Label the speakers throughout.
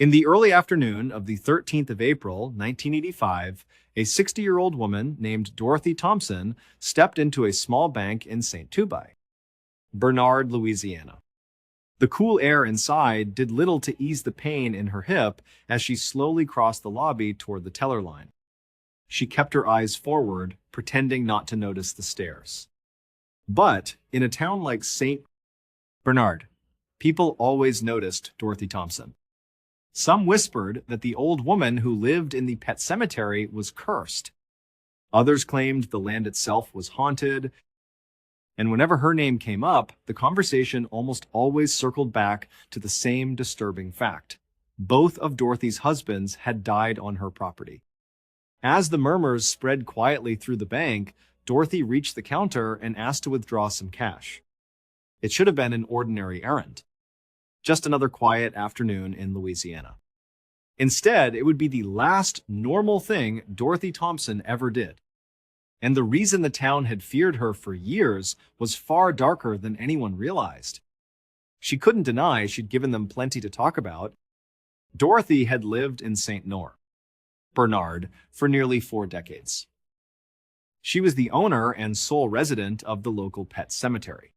Speaker 1: In the early afternoon of the 13th of April, 1985, a 60-year-old woman named Dorothy Thompson stepped into a small bank in St. Toubai, Bernard, Louisiana. The cool air inside did little to ease the pain in her hip as she slowly crossed the lobby toward the teller line. She kept her eyes forward, pretending not to notice the stares. But in a town like St. Bernard, people always noticed Dorothy Thompson. Some whispered that the old woman who lived in the pet cemetery was cursed. Others claimed the land itself was haunted, and whenever her name came up, the conversation almost always circled back to the same disturbing fact. Both of Dorothy's husbands had died on her property. As the murmurs spread quietly through the bank, Dorothy reached the counter and asked to withdraw some cash. It should have been an ordinary errand. Just another quiet afternoon in Louisiana. Instead, it would be the last normal thing Dorothy Thompson ever did. And the reason the town had feared her for years was far darker than anyone realized. She couldn't deny she'd given them plenty to talk about. Dorothy had lived in St. Bernard for nearly 4 decades. She was the owner and sole resident of the local pet cemetery.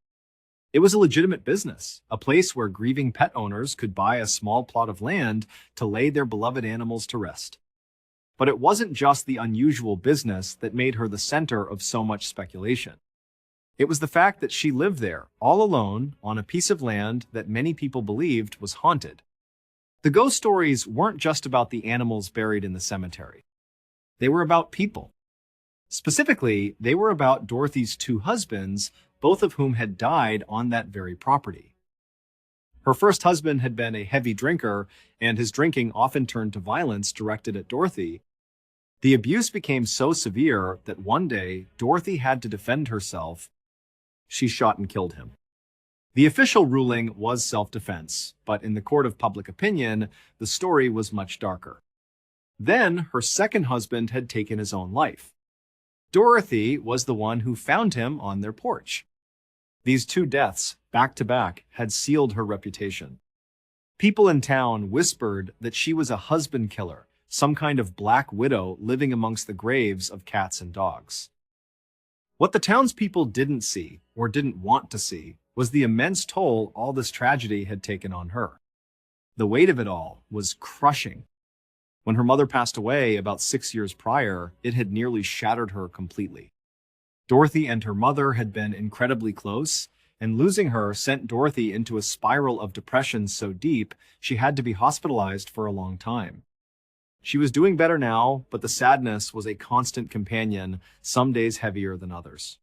Speaker 1: It was a legitimate business, a place where grieving pet owners could buy a small plot of land to lay their beloved animals to rest. But it wasn't just the unusual business that made her the center of so much speculation. It was the fact that she lived there, all alone, on a piece of land that many people believed was haunted. The ghost stories weren't just about the animals buried in the cemetery. They were about people. Specifically, they were about Dorothy's 2 husbands, both of whom had died on that very property. Her first husband had been a heavy drinker, and his drinking often turned to violence directed at Dorothy. The abuse became so severe that one day, Dorothy had to defend herself. She shot and killed him. The official ruling was self-defense, but in the court of public opinion, the story was much darker. Then, her second husband had taken his own life. Dorothy was the one who found him on their porch. These 2 deaths, back to back, had sealed her reputation. People in town whispered that she was a husband killer, some kind of black widow living amongst the graves of cats and dogs. What the townspeople didn't see, or didn't want to see, was the immense toll all this tragedy had taken on her. The weight of it all was crushing. When her mother passed away about 6 years prior, it had nearly shattered her completely. Dorothy and her mother had been incredibly close, and losing her sent Dorothy into a spiral of depression so deep she had to be hospitalized for a long time. She was doing better now, but the sadness was a constant companion, some days heavier than others.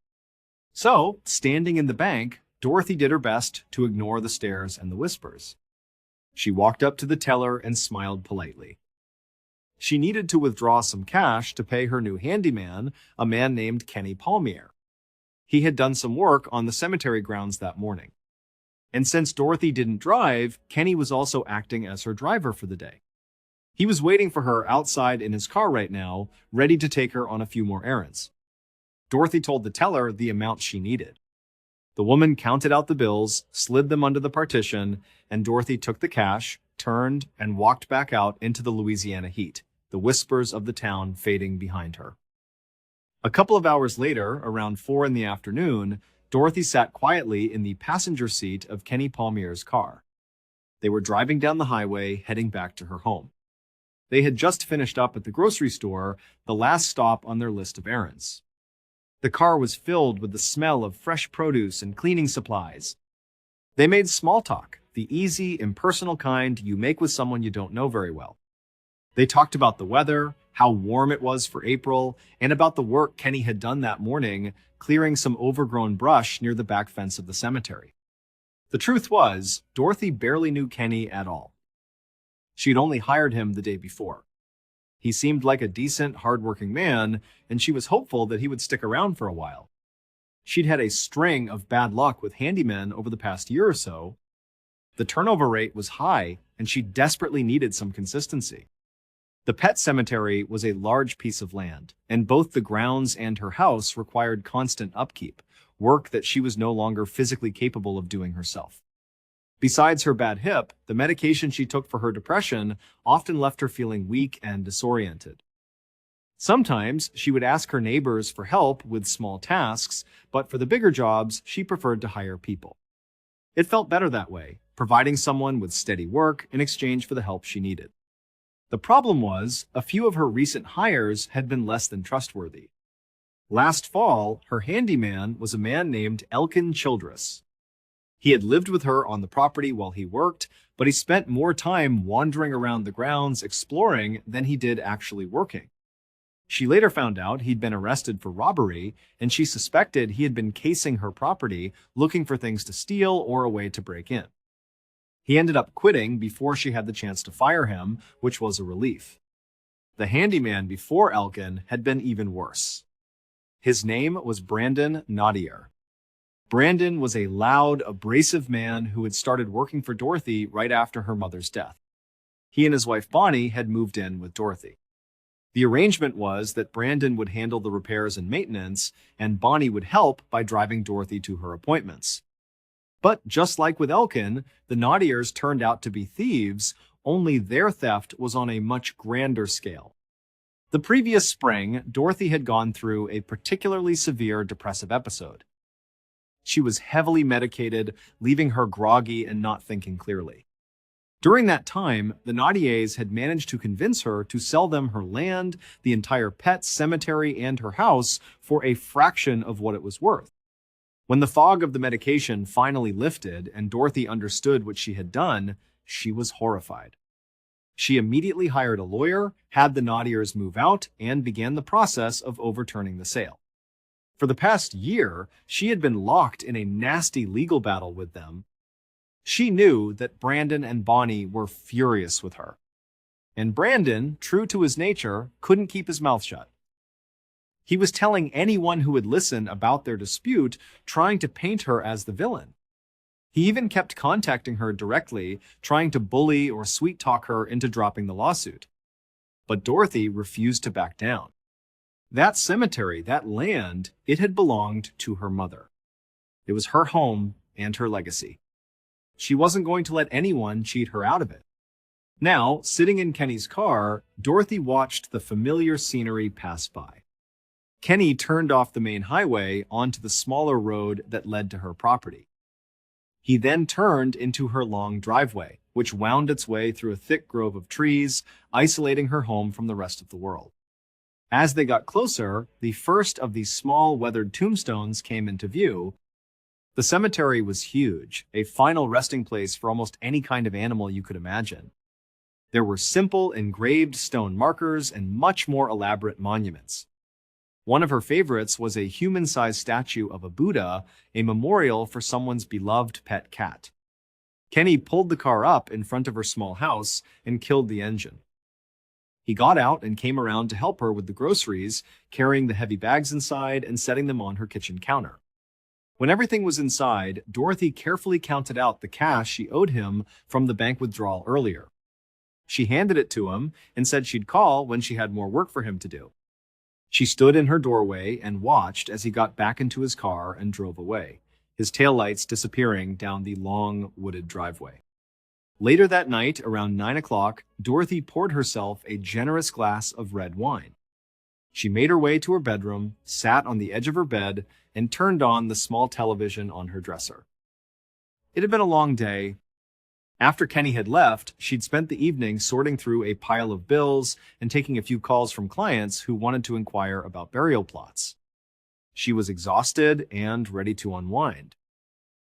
Speaker 1: So, standing in the bank, Dorothy did her best to ignore the stares and the whispers. She walked up to the teller and smiled politely. She needed to withdraw some cash to pay her new handyman, a man named Kenny Palmier. He had done some work on the cemetery grounds that morning. And since Dorothy didn't drive, Kenny was also acting as her driver for the day. He was waiting for her outside in his car right now, ready to take her on a few more errands. Dorothy told the teller the amount she needed. The woman counted out the bills, slid them under the partition, and Dorothy took the cash, turned, and walked back out into the Louisiana heat, the whispers of the town fading behind her. A couple of hours later, around 4 in the afternoon, Dorothy sat quietly in the passenger seat of Kenny Palmier's car. They were driving down the highway, heading back to her home. They had just finished up at the grocery store, the last stop on their list of errands. The car was filled with the smell of fresh produce and cleaning supplies. They made small talk, the easy, impersonal kind you make with someone you don't know very well. They talked about the weather, how warm it was for April, and about the work Kenny had done that morning, clearing some overgrown brush near the back fence of the cemetery. The truth was, Dorothy barely knew Kenny at all. She'd only hired him the day before. He seemed like a decent, hardworking man, and she was hopeful that he would stick around for a while. She'd had a string of bad luck with handymen over the past year or so. The turnover rate was high, and she desperately needed some consistency. The pet cemetery was a large piece of land, and both the grounds and her house required constant upkeep, work that she was no longer physically capable of doing herself. Besides her bad hip, the medication she took for her depression often left her feeling weak and disoriented. Sometimes she would ask her neighbors for help with small tasks, but for the bigger jobs, she preferred to hire people. It felt better that way, providing someone with steady work in exchange for the help she needed. The problem was, a few of her recent hires had been less than trustworthy. Last fall, her handyman was a man named Elkin Childress. He had lived with her on the property while he worked, but he spent more time wandering around the grounds exploring than he did actually working. She later found out he'd been arrested for robbery, and she suspected he had been casing her property, looking for things to steal or a way to break in. He ended up quitting before she had the chance to fire him, which was a relief. The handyman before Elkin had been even worse. His name was Brandon Nadier. Brandon was a loud, abrasive man who had started working for Dorothy right after her mother's death. He and his wife Bonnie had moved in with Dorothy. The arrangement was that Brandon would handle the repairs and maintenance, and Bonnie would help by driving Dorothy to her appointments. But just like with Elkin, the Nadiers turned out to be thieves, only their theft was on a much grander scale. The previous spring, Dorothy had gone through a particularly severe depressive episode. She was heavily medicated, leaving her groggy and not thinking clearly. During that time, the Nadiers had managed to convince her to sell them her land, the entire pet cemetery, and her house for a fraction of what it was worth. When the fog of the medication finally lifted and Dorothy understood what she had done, she was horrified. She immediately hired a lawyer, had the Nadiers move out, and began the process of overturning the sale. For the past year, she had been locked in a nasty legal battle with them. She knew that Brandon and Bonnie were furious with her. And Brandon, true to his nature, couldn't keep his mouth shut. He was telling anyone who would listen about their dispute, trying to paint her as the villain. He even kept contacting her directly, trying to bully or sweet-talk her into dropping the lawsuit. But Dorothy refused to back down. That cemetery, that land, it had belonged to her mother. It was her home and her legacy. She wasn't going to let anyone cheat her out of it. Now, sitting in Kenny's car, Dorothy watched the familiar scenery pass by. Kenny turned off the main highway onto the smaller road that led to her property. He then turned into her long driveway, which wound its way through a thick grove of trees, isolating her home from the rest of the world. As they got closer, the first of these small weathered tombstones came into view. The cemetery was huge, a final resting place for almost any kind of animal you could imagine. There were simple engraved stone markers and much more elaborate monuments. One of her favorites was a human-sized statue of a Buddha, a memorial for someone's beloved pet cat. Kenny pulled the car up in front of her small house and killed the engine. He got out and came around to help her with the groceries, carrying the heavy bags inside and setting them on her kitchen counter. When everything was inside, Dorothy carefully counted out the cash she owed him from the bank withdrawal earlier. She handed it to him and said she'd call when she had more work for him to do. She stood in her doorway and watched as he got back into his car and drove away, his taillights disappearing down the long, wooded driveway. Later that night, around 9 o'clock, Dorothy poured herself a generous glass of red wine. She made her way to her bedroom, sat on the edge of her bed, and turned on the small television on her dresser. It had been a long day. After Kenny had left, she'd spent the evening sorting through a pile of bills and taking a few calls from clients who wanted to inquire about burial plots. She was exhausted and ready to unwind.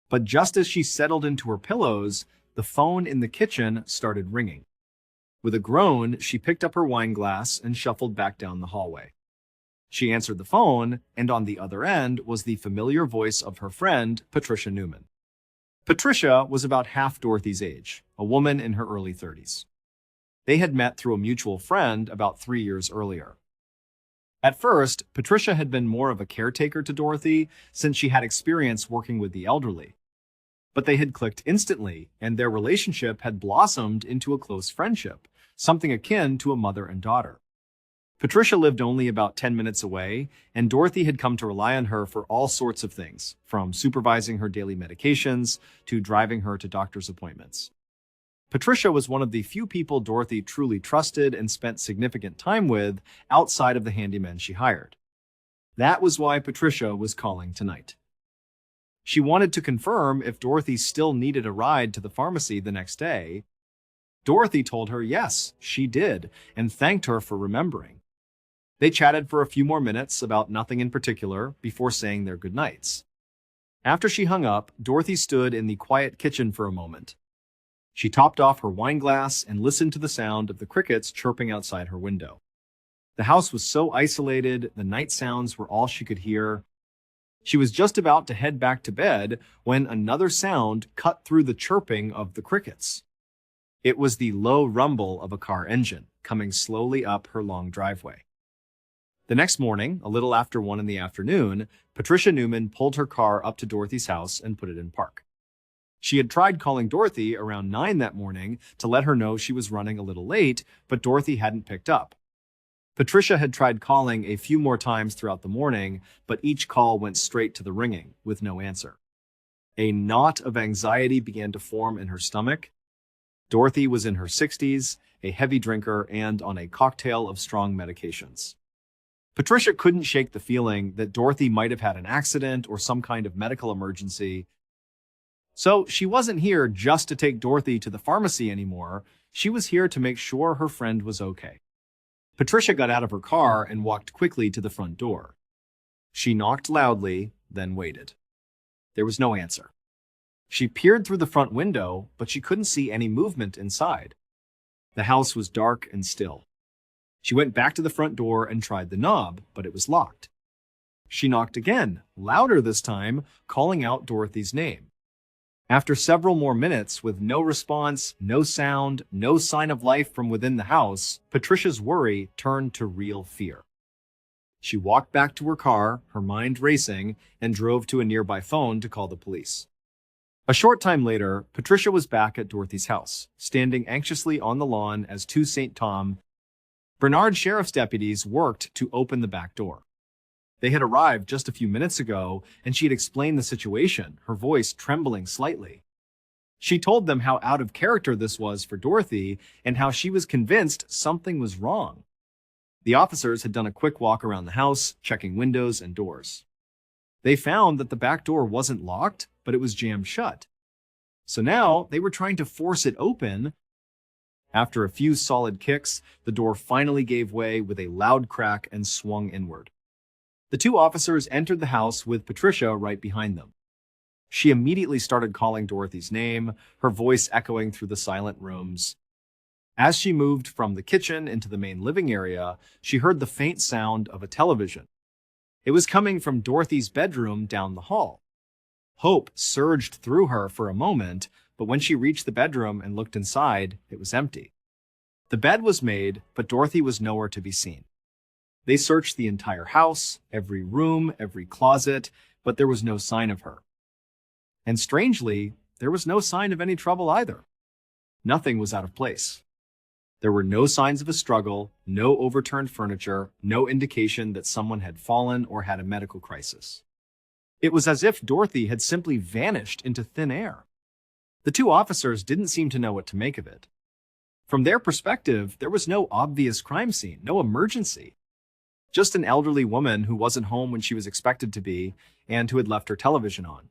Speaker 1: But just as she settled into her pillows, the phone in the kitchen started ringing. With a groan, she picked up her wine glass and shuffled back down the hallway. She answered the phone, and on the other end was the familiar voice of her friend, Patricia Newman. Patricia was about half Dorothy's age, a woman in her early 30s. They had met through a mutual friend about 3 years earlier. At first, Patricia had been more of a caretaker to Dorothy since she had experience working with the elderly. But they had clicked instantly, and their relationship had blossomed into a close friendship, something akin to a mother and daughter. Patricia lived only about 10 minutes away, and Dorothy had come to rely on her for all sorts of things, from supervising her daily medications to driving her to doctor's appointments. Patricia was one of the few people Dorothy truly trusted and spent significant time with outside of the handymen she hired. That was why Patricia was calling tonight. She wanted to confirm if Dorothy still needed a ride to the pharmacy the next day. Dorothy told her yes, she did, and thanked her for remembering. They chatted for a few more minutes about nothing in particular before saying their goodnights. After she hung up, Dorothy stood in the quiet kitchen for a moment. She topped off her wine glass and listened to the sound of the crickets chirping outside her window. The house was so isolated, the night sounds were all she could hear. She was just about to head back to bed when another sound cut through the chirping of the crickets. It was the low rumble of a car engine coming slowly up her long driveway. The next morning, a little after 1 in the afternoon, Patricia Newman pulled her car up to Dorothy's house and put it in park. She had tried calling Dorothy around 9 that morning to let her know she was running a little late, but Dorothy hadn't picked up. Patricia had tried calling a few more times throughout the morning, but each call went straight to the ringing, with no answer. A knot of anxiety began to form in her stomach. Dorothy was in her 60s, a heavy drinker, and on a cocktail of strong medications. Patricia couldn't shake the feeling that Dorothy might have had an accident or some kind of medical emergency. So she wasn't here just to take Dorothy to the pharmacy anymore. She was here to make sure her friend was okay. Patricia got out of her car and walked quickly to the front door. She knocked loudly, then waited. There was no answer. She peered through the front window, but she couldn't see any movement inside. The house was dark and still. She went back to the front door and tried the knob, but it was locked. She knocked again, louder this time, calling out Dorothy's name. After several more minutes with no response, no sound, no sign of life from within the house, Patricia's worry turned to real fear. She walked back to her car, her mind racing, and drove to a nearby phone to call the police. A short time later, Patricia was back at Dorothy's house, standing anxiously on the lawn as two St. Tom Bernard sheriff's deputies worked to open the back door. They had arrived just a few minutes ago, and she had explained the situation, her voice trembling slightly. She told them how out of character this was for Dorothy and how she was convinced something was wrong. The officers had done a quick walk around the house, checking windows and doors. They found that the back door wasn't locked, but it was jammed shut. So now they were trying to force it open. After a few solid kicks, the door finally gave way with a loud crack and swung inward. The two officers entered the house with Patricia right behind them. She immediately started calling Dorothy's name, her voice echoing through the silent rooms. As she moved from the kitchen into the main living area, she heard the faint sound of a television. It was coming from Dorothy's bedroom down the hall. Hope surged through her for a moment, but when she reached the bedroom and looked inside, it was empty. The bed was made, but Dorothy was nowhere to be seen. They searched the entire house, every room, every closet, but there was no sign of her. And strangely, there was no sign of any trouble either. Nothing was out of place. There were no signs of a struggle, no overturned furniture, no indication that someone had fallen or had a medical crisis. It was as if Dorothy had simply vanished into thin air. The two officers didn't seem to know what to make of it. From their perspective, there was no obvious crime scene, no emergency. Just an elderly woman who wasn't home when she was expected to be and who had left her television on.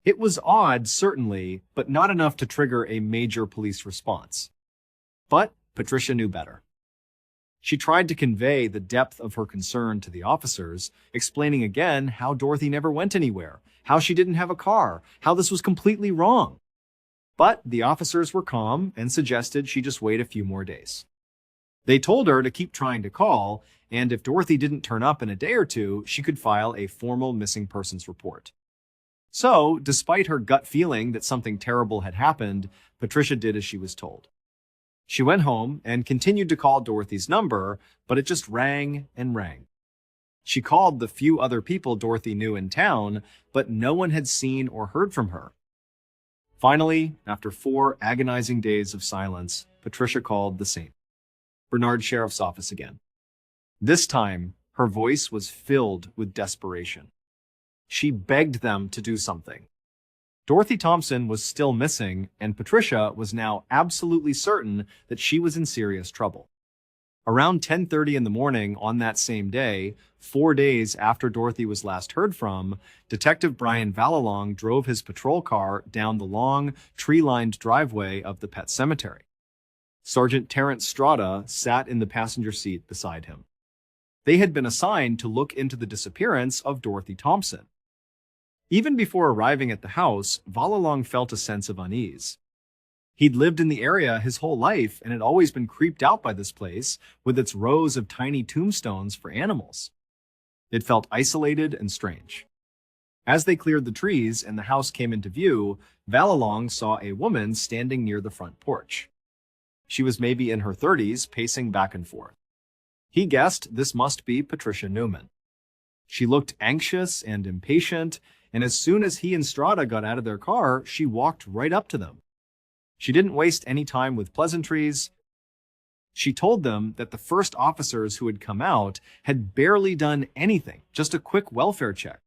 Speaker 1: It was odd, certainly, but not enough to trigger a major police response. But Patricia knew better. She tried to convey the depth of her concern to the officers, explaining again how Dorothy never went anywhere, how she didn't have a car, how this was completely wrong. But the officers were calm and suggested she just wait a few more days. They told her to keep trying to call, and if Dorothy didn't turn up in a day or two, she could file a formal missing persons report. So, despite her gut feeling that something terrible had happened, Patricia did as she was told. She went home and continued to call Dorothy's number, but it just rang and rang. She called the few other people Dorothy knew in town, but no one had seen or heard from her. Finally, after 4 agonizing days of silence, Patricia called the St. Bernard Sheriff's Office again. This time, her voice was filled with desperation. She begged them to do something. Dorothy Thompson was still missing, and Patricia was now absolutely certain that she was in serious trouble. Around 10:30 in the morning on that same day, 4 days after Dorothy was last heard from, Detective Brian Valalong drove his patrol car down the long, tree-lined driveway of the pet cemetery. Sergeant Terrence Strada sat in the passenger seat beside him. They had been assigned to look into the disappearance of Dorothy Thompson. Even before arriving at the house, Valalong felt a sense of unease. He'd lived in the area his whole life and had always been creeped out by this place with its rows of tiny tombstones for animals. It felt isolated and strange. As they cleared the trees and the house came into view, Valalong saw a woman standing near the front porch. She was maybe in her 30s, pacing back and forth. He guessed this must be Patricia Newman. She looked anxious and impatient, and as soon as he and Strada got out of their car, she walked right up to them. She didn't waste any time with pleasantries. She told them that the first officers who had come out had barely done anything, just a quick welfare check.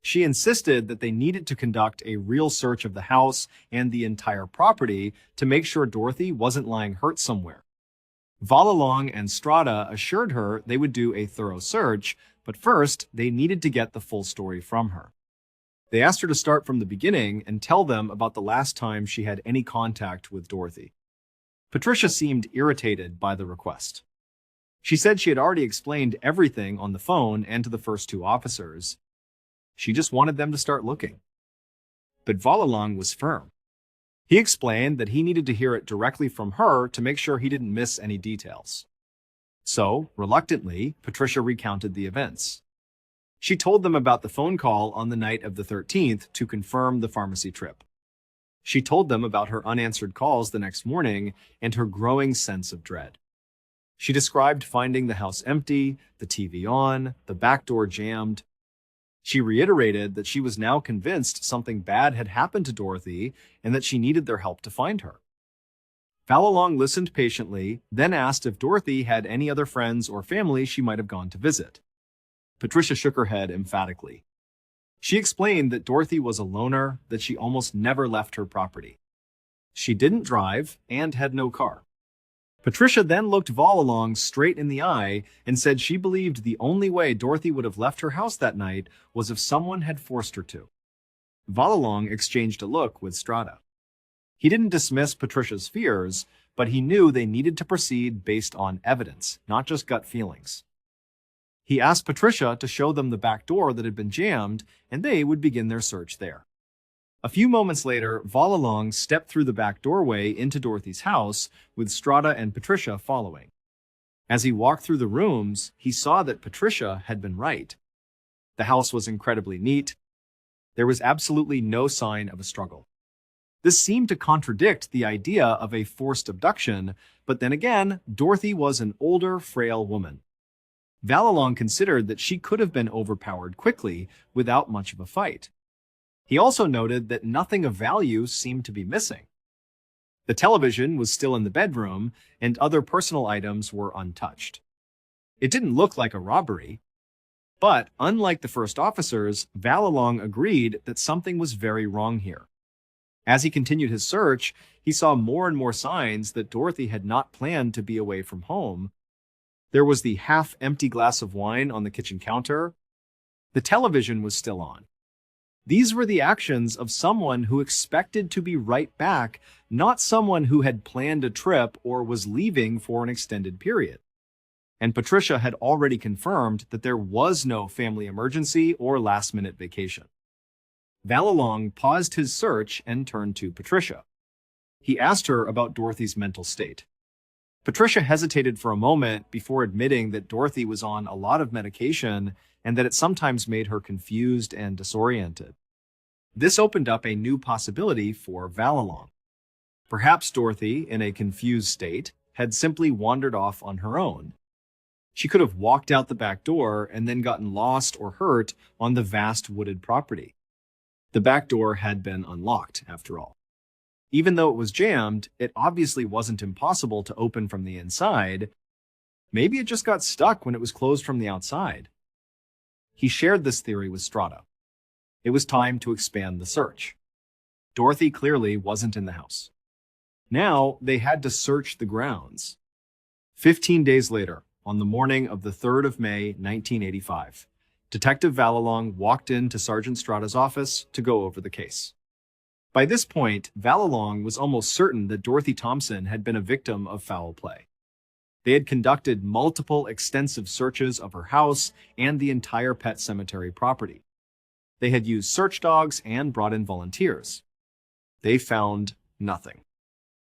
Speaker 1: She insisted that they needed to conduct a real search of the house and the entire property to make sure Dorothy wasn't lying hurt somewhere. Valalong and Strada assured her they would do a thorough search, but first they needed to get the full story from her. They asked her to start from the beginning and tell them about the last time she had any contact with Dorothy. Patricia seemed irritated by the request. She said she had already explained everything on the phone and to the first two officers. She just wanted them to start looking. But Valalong was firm. He explained that he needed to hear it directly from her to make sure he didn't miss any details. So, reluctantly, Patricia recounted the events. She told them about the phone call on the night of the 13th to confirm the pharmacy trip. She told them about her unanswered calls the next morning and her growing sense of dread. She described finding the house empty, the TV on, the back door jammed. She reiterated that she was now convinced something bad had happened to Dorothy and that she needed their help to find her. Valalong listened patiently, then asked if Dorothy had any other friends or family she might have gone to visit. Patricia shook her head emphatically. She explained that Dorothy was a loner, that she almost never left her property. She didn't drive and had no car. Patricia then looked Valalong straight in the eye and said she believed the only way Dorothy would have left her house that night was if someone had forced her to. Valalong exchanged a look with Strada. He didn't dismiss Patricia's fears, but he knew they needed to proceed based on evidence, not just gut feelings. He asked Patricia to show them the back door that had been jammed, and they would begin their search there. A few moments later, Valalong stepped through the back doorway into Dorothy's house, with Strada and Patricia following. As he walked through the rooms, he saw that Patricia had been right. The house was incredibly neat. There was absolutely no sign of a struggle. This seemed to contradict the idea of a forced abduction, but then again, Dorothy was an older, frail woman. Valalong considered that she could have been overpowered quickly without much of a fight. He also noted that nothing of value seemed to be missing. The television was still in the bedroom, and other personal items were untouched. It didn't look like a robbery, but unlike the first officers, Valalong agreed that something was very wrong here. As he continued his search, he saw more and more signs that Dorothy had not planned to be away from home. There was the half-empty glass of wine on the kitchen counter. The television was still on. These were the actions of someone who expected to be right back, not someone who had planned a trip or was leaving for an extended period. And Patricia had already confirmed that there was no family emergency or last-minute vacation. Valalong paused his search and turned to Patricia. He asked her about Dorothy's mental state. Patricia hesitated for a moment before admitting that Dorothy was on a lot of medication and that it sometimes made her confused and disoriented. This opened up a new possibility for Valalong. Perhaps Dorothy, in a confused state, had simply wandered off on her own. She could have walked out the back door and then gotten lost or hurt on the vast wooded property. The back door had been unlocked, after all. Even though it was jammed, it obviously wasn't impossible to open from the inside. Maybe it just got stuck when it was closed from the outside. He shared this theory with Strada. It was time to expand the search. Dorothy clearly wasn't in the house. Now they had to search the grounds. 15 days later, on the morning of the 3rd of May, 1985, Detective Valalong walked into Sergeant Strada's office to go over the case. By this point, Valalong was almost certain that Dorothy Thompson had been a victim of foul play. They had conducted multiple extensive searches of her house and the entire pet cemetery property. They had used search dogs and brought in volunteers. They found nothing.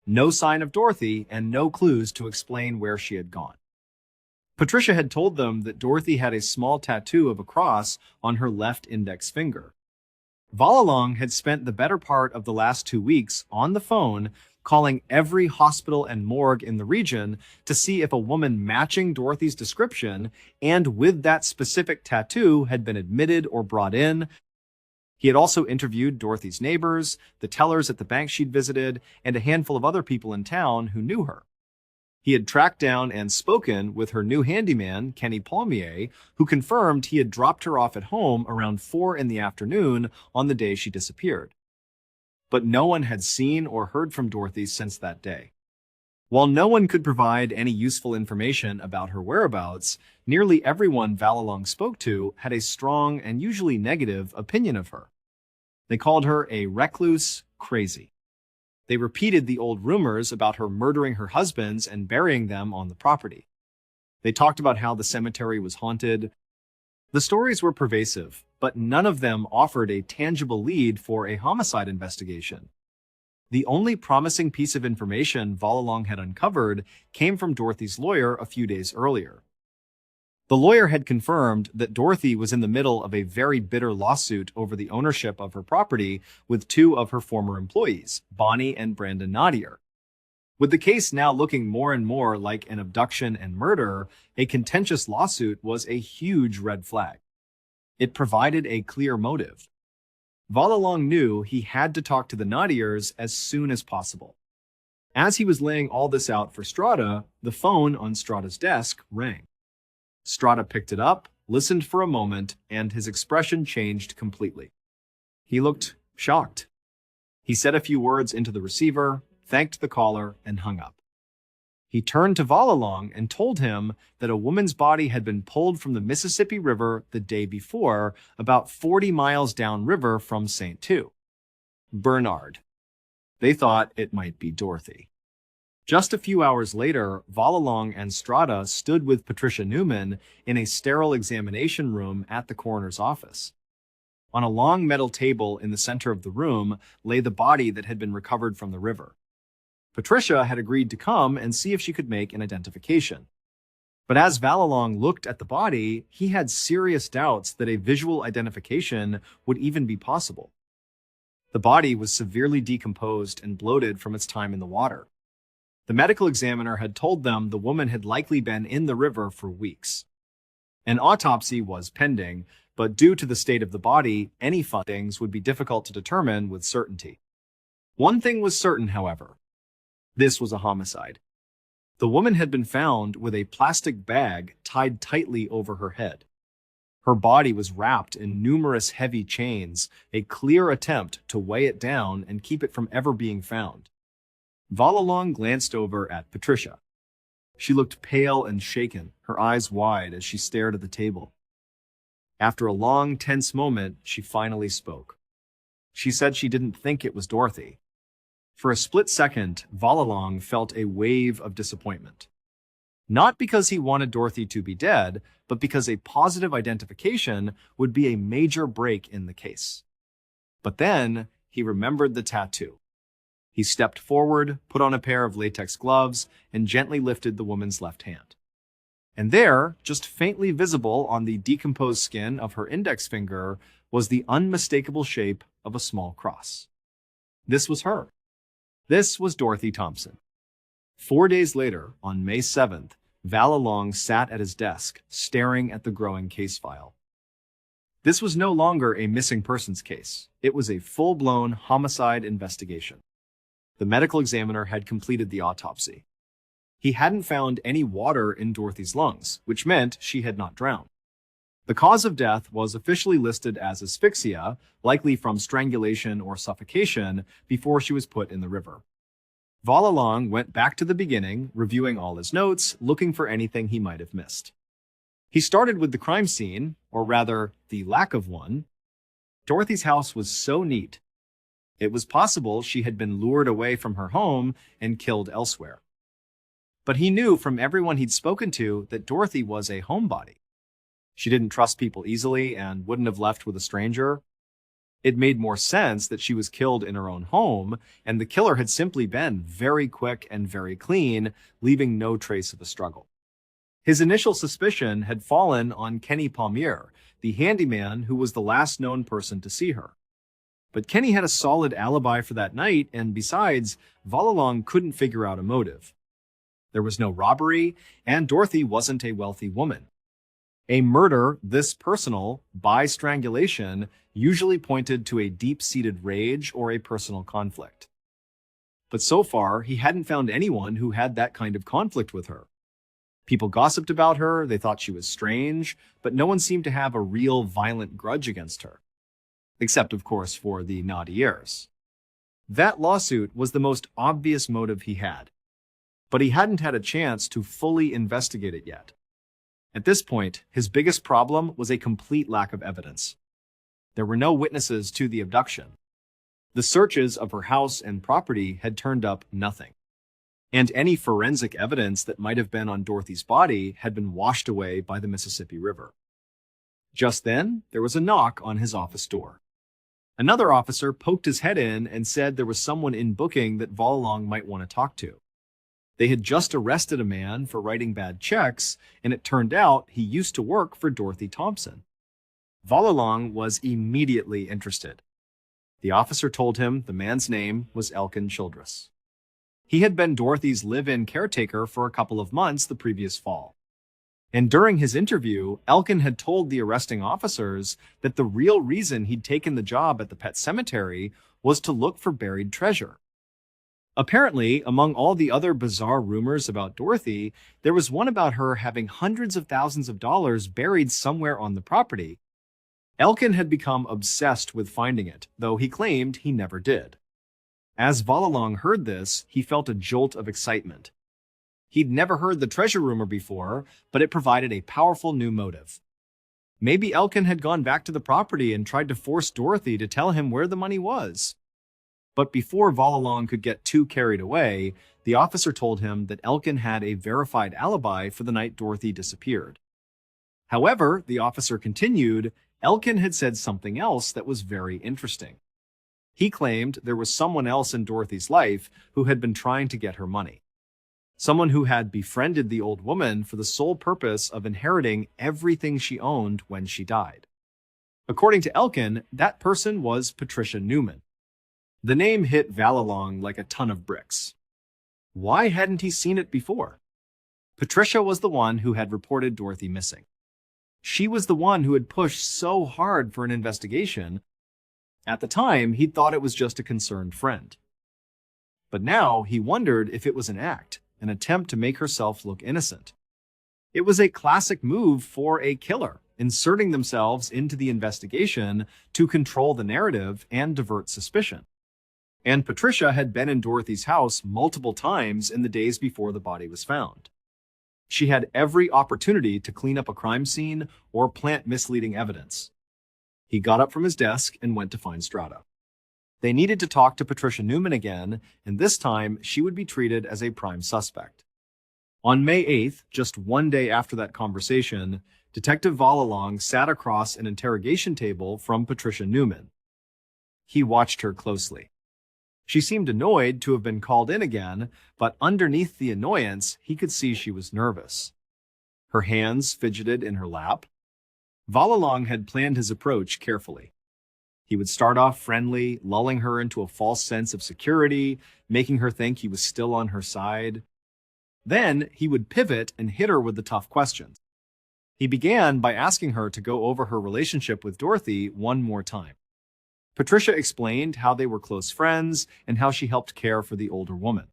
Speaker 1: No sign of Dorothy and no clues to explain where she had gone. Patricia had told them that Dorothy had a small tattoo of a cross on her left index finger. Valalong had spent the better part of the last 2 weeks on the phone calling every hospital and morgue in the region to see if a woman matching Dorothy's description and with that specific tattoo had been admitted or brought in. He had also interviewed Dorothy's neighbors, the tellers at the bank she'd visited, and a handful of other people in town who knew her. He had tracked down and spoken with her new handyman, Kenny Palmier, who confirmed he had dropped her off at home around 4 in the afternoon on the day she disappeared. But no one had seen or heard from Dorothy since that day. While no one could provide any useful information about her whereabouts, nearly everyone Valalong spoke to had a strong and usually negative opinion of her. They called her a recluse crazy. They repeated the old rumors about her murdering her husbands and burying them on the property. They talked about how the cemetery was haunted. The stories were pervasive, but none of them offered a tangible lead for a homicide investigation. The only promising piece of information Valalong had uncovered came from Dorothy's lawyer a few days earlier. The lawyer had confirmed that Dorothy was in the middle of a very bitter lawsuit over the ownership of her property with 2 of her former employees, Bonnie and Brandon Nadier. With the case now looking more and more like an abduction and murder, a contentious lawsuit was a huge red flag. It provided a clear motive. Valalong knew he had to talk to the Nadiers as soon as possible. As he was laying all this out for Strada, the phone on Strada's desk rang. Strada picked it up, listened for a moment, and his expression changed completely. He looked shocked. He said a few words into the receiver, thanked the caller, and hung up. He turned to Valalong and told him that a woman's body had been pulled from the Mississippi River the day before, about 40 miles downriver from St. Two. Bernard. They thought it might be Dorothy. Just a few hours later, Valalong and Strada stood with Patricia Newman in a sterile examination room at the coroner's office. On a long metal table in the center of the room lay the body that had been recovered from the river. Patricia had agreed to come and see if she could make an identification. But as Valalong looked at the body, he had serious doubts that a visual identification would even be possible. The body was severely decomposed and bloated from its time in the water. The medical examiner had told them the woman had likely been in the river for weeks. An autopsy was pending, but due to the state of the body, any findings would be difficult to determine with certainty. One thing was certain, however. This was a homicide. The woman had been found with a plastic bag tied tightly over her head. Her body was wrapped in numerous heavy chains, a clear attempt to weigh it down and keep it from ever being found. Valalong glanced over at Patricia. She looked pale and shaken, her eyes wide as she stared at the table. After a long, tense moment, she finally spoke. She said she didn't think it was Dorothy. For a split second, Valalong felt a wave of disappointment. Not because he wanted Dorothy to be dead, but because a positive identification would be a major break in the case. But then, he remembered the tattoo. He stepped forward, put on a pair of latex gloves, and gently lifted the woman's left hand. And there, just faintly visible on the decomposed skin of her index finger, was the unmistakable shape of a small cross. This was her. This was Dorothy Thompson. 4 days later, on May 7th, Valalong sat at his desk, staring at the growing case file. This was no longer a missing persons case. It was a full-blown homicide investigation. The medical examiner had completed the autopsy. He hadn't found any water in Dorothy's lungs, which meant she had not drowned. The cause of death was officially listed as asphyxia, likely from strangulation or suffocation, before she was put in the river. Valalong went back to the beginning, reviewing all his notes, looking for anything he might have missed. He started with the crime scene, or rather, the lack of one. Dorothy's house was so neat. It was possible she had been lured away from her home and killed elsewhere. But he knew from everyone he'd spoken to that Dorothy was a homebody. She didn't trust people easily and wouldn't have left with a stranger. It made more sense that she was killed in her own home, and the killer had simply been very quick and very clean, leaving no trace of a struggle. His initial suspicion had fallen on Kenny Palmier, the handyman who was the last known person to see her. But Kenny had a solid alibi for that night, and besides, Valalong couldn't figure out a motive. There was no robbery, and Dorothy wasn't a wealthy woman. A murder this personal, by strangulation, usually pointed to a deep-seated rage or a personal conflict. But so far, he hadn't found anyone who had that kind of conflict with her. People gossiped about her, they thought she was strange, but no one seemed to have a real violent grudge against her. Except, of course, for the Naudiers. That lawsuit was the most obvious motive he had. But he hadn't had a chance to fully investigate it yet. At this point, his biggest problem was a complete lack of evidence. There were no witnesses to the abduction. The searches of her house and property had turned up nothing. And any forensic evidence that might have been on Dorothy's body had been washed away by the Mississippi River. Just then, there was a knock on his office door. Another officer poked his head in and said there was someone in booking that Valalong might want to talk to. They had just arrested a man for writing bad checks, and it turned out he used to work for Dorothy Thompson. Valalong was immediately interested. The officer told him the man's name was Elkin Childress. He had been Dorothy's live-in caretaker for a couple of months the previous fall. And during his interview, Elkin had told the arresting officers that the real reason he'd taken the job at the pet cemetery was to look for buried treasure. Apparently, among all the other bizarre rumors about Dorothy, there was one about her having hundreds of thousands of dollars buried somewhere on the property. Elkin had become obsessed with finding it, though he claimed he never did. As Valalong heard this, he felt a jolt of excitement. He'd never heard the treasure rumor before, but it provided a powerful new motive. Maybe Elkin had gone back to the property and tried to force Dorothy to tell him where the money was. But before Valalong could get too carried away, the officer told him that Elkin had a verified alibi for the night Dorothy disappeared. However, the officer continued, Elkin had said something else that was very interesting. He claimed there was someone else in Dorothy's life who had been trying to get her money. Someone who had befriended the old woman for the sole purpose of inheriting everything she owned when she died. According to Elkin, that person was Patricia Newman. The name hit Valalong like a ton of bricks. Why hadn't he seen it before? Patricia was the one who had reported Dorothy missing. She was the one who had pushed so hard for an investigation. At the time, he'd thought it was just a concerned friend. But now he wondered if it was an act, an attempt to make herself look innocent. It was a classic move for a killer, inserting themselves into the investigation to control the narrative and divert suspicion. And Patricia had been in Dorothy's house multiple times in the days before the body was found. She had every opportunity to clean up a crime scene or plant misleading evidence. He got up from his desk and went to find Strata. They needed to talk to Patricia Newman again, and this time she would be treated as a prime suspect. On May 8th, just one day after that conversation, Detective Valalong sat across an interrogation table from Patricia Newman. He watched her closely. She seemed annoyed to have been called in again, but underneath the annoyance, he could see she was nervous. Her hands fidgeted in her lap. Valalong had planned his approach carefully. He would start off friendly, lulling her into a false sense of security, making her think he was still on her side. Then he would pivot and hit her with the tough questions. He began by asking her to go over her relationship with Dorothy one more time. Patricia explained how they were close friends and how she helped care for the older woman.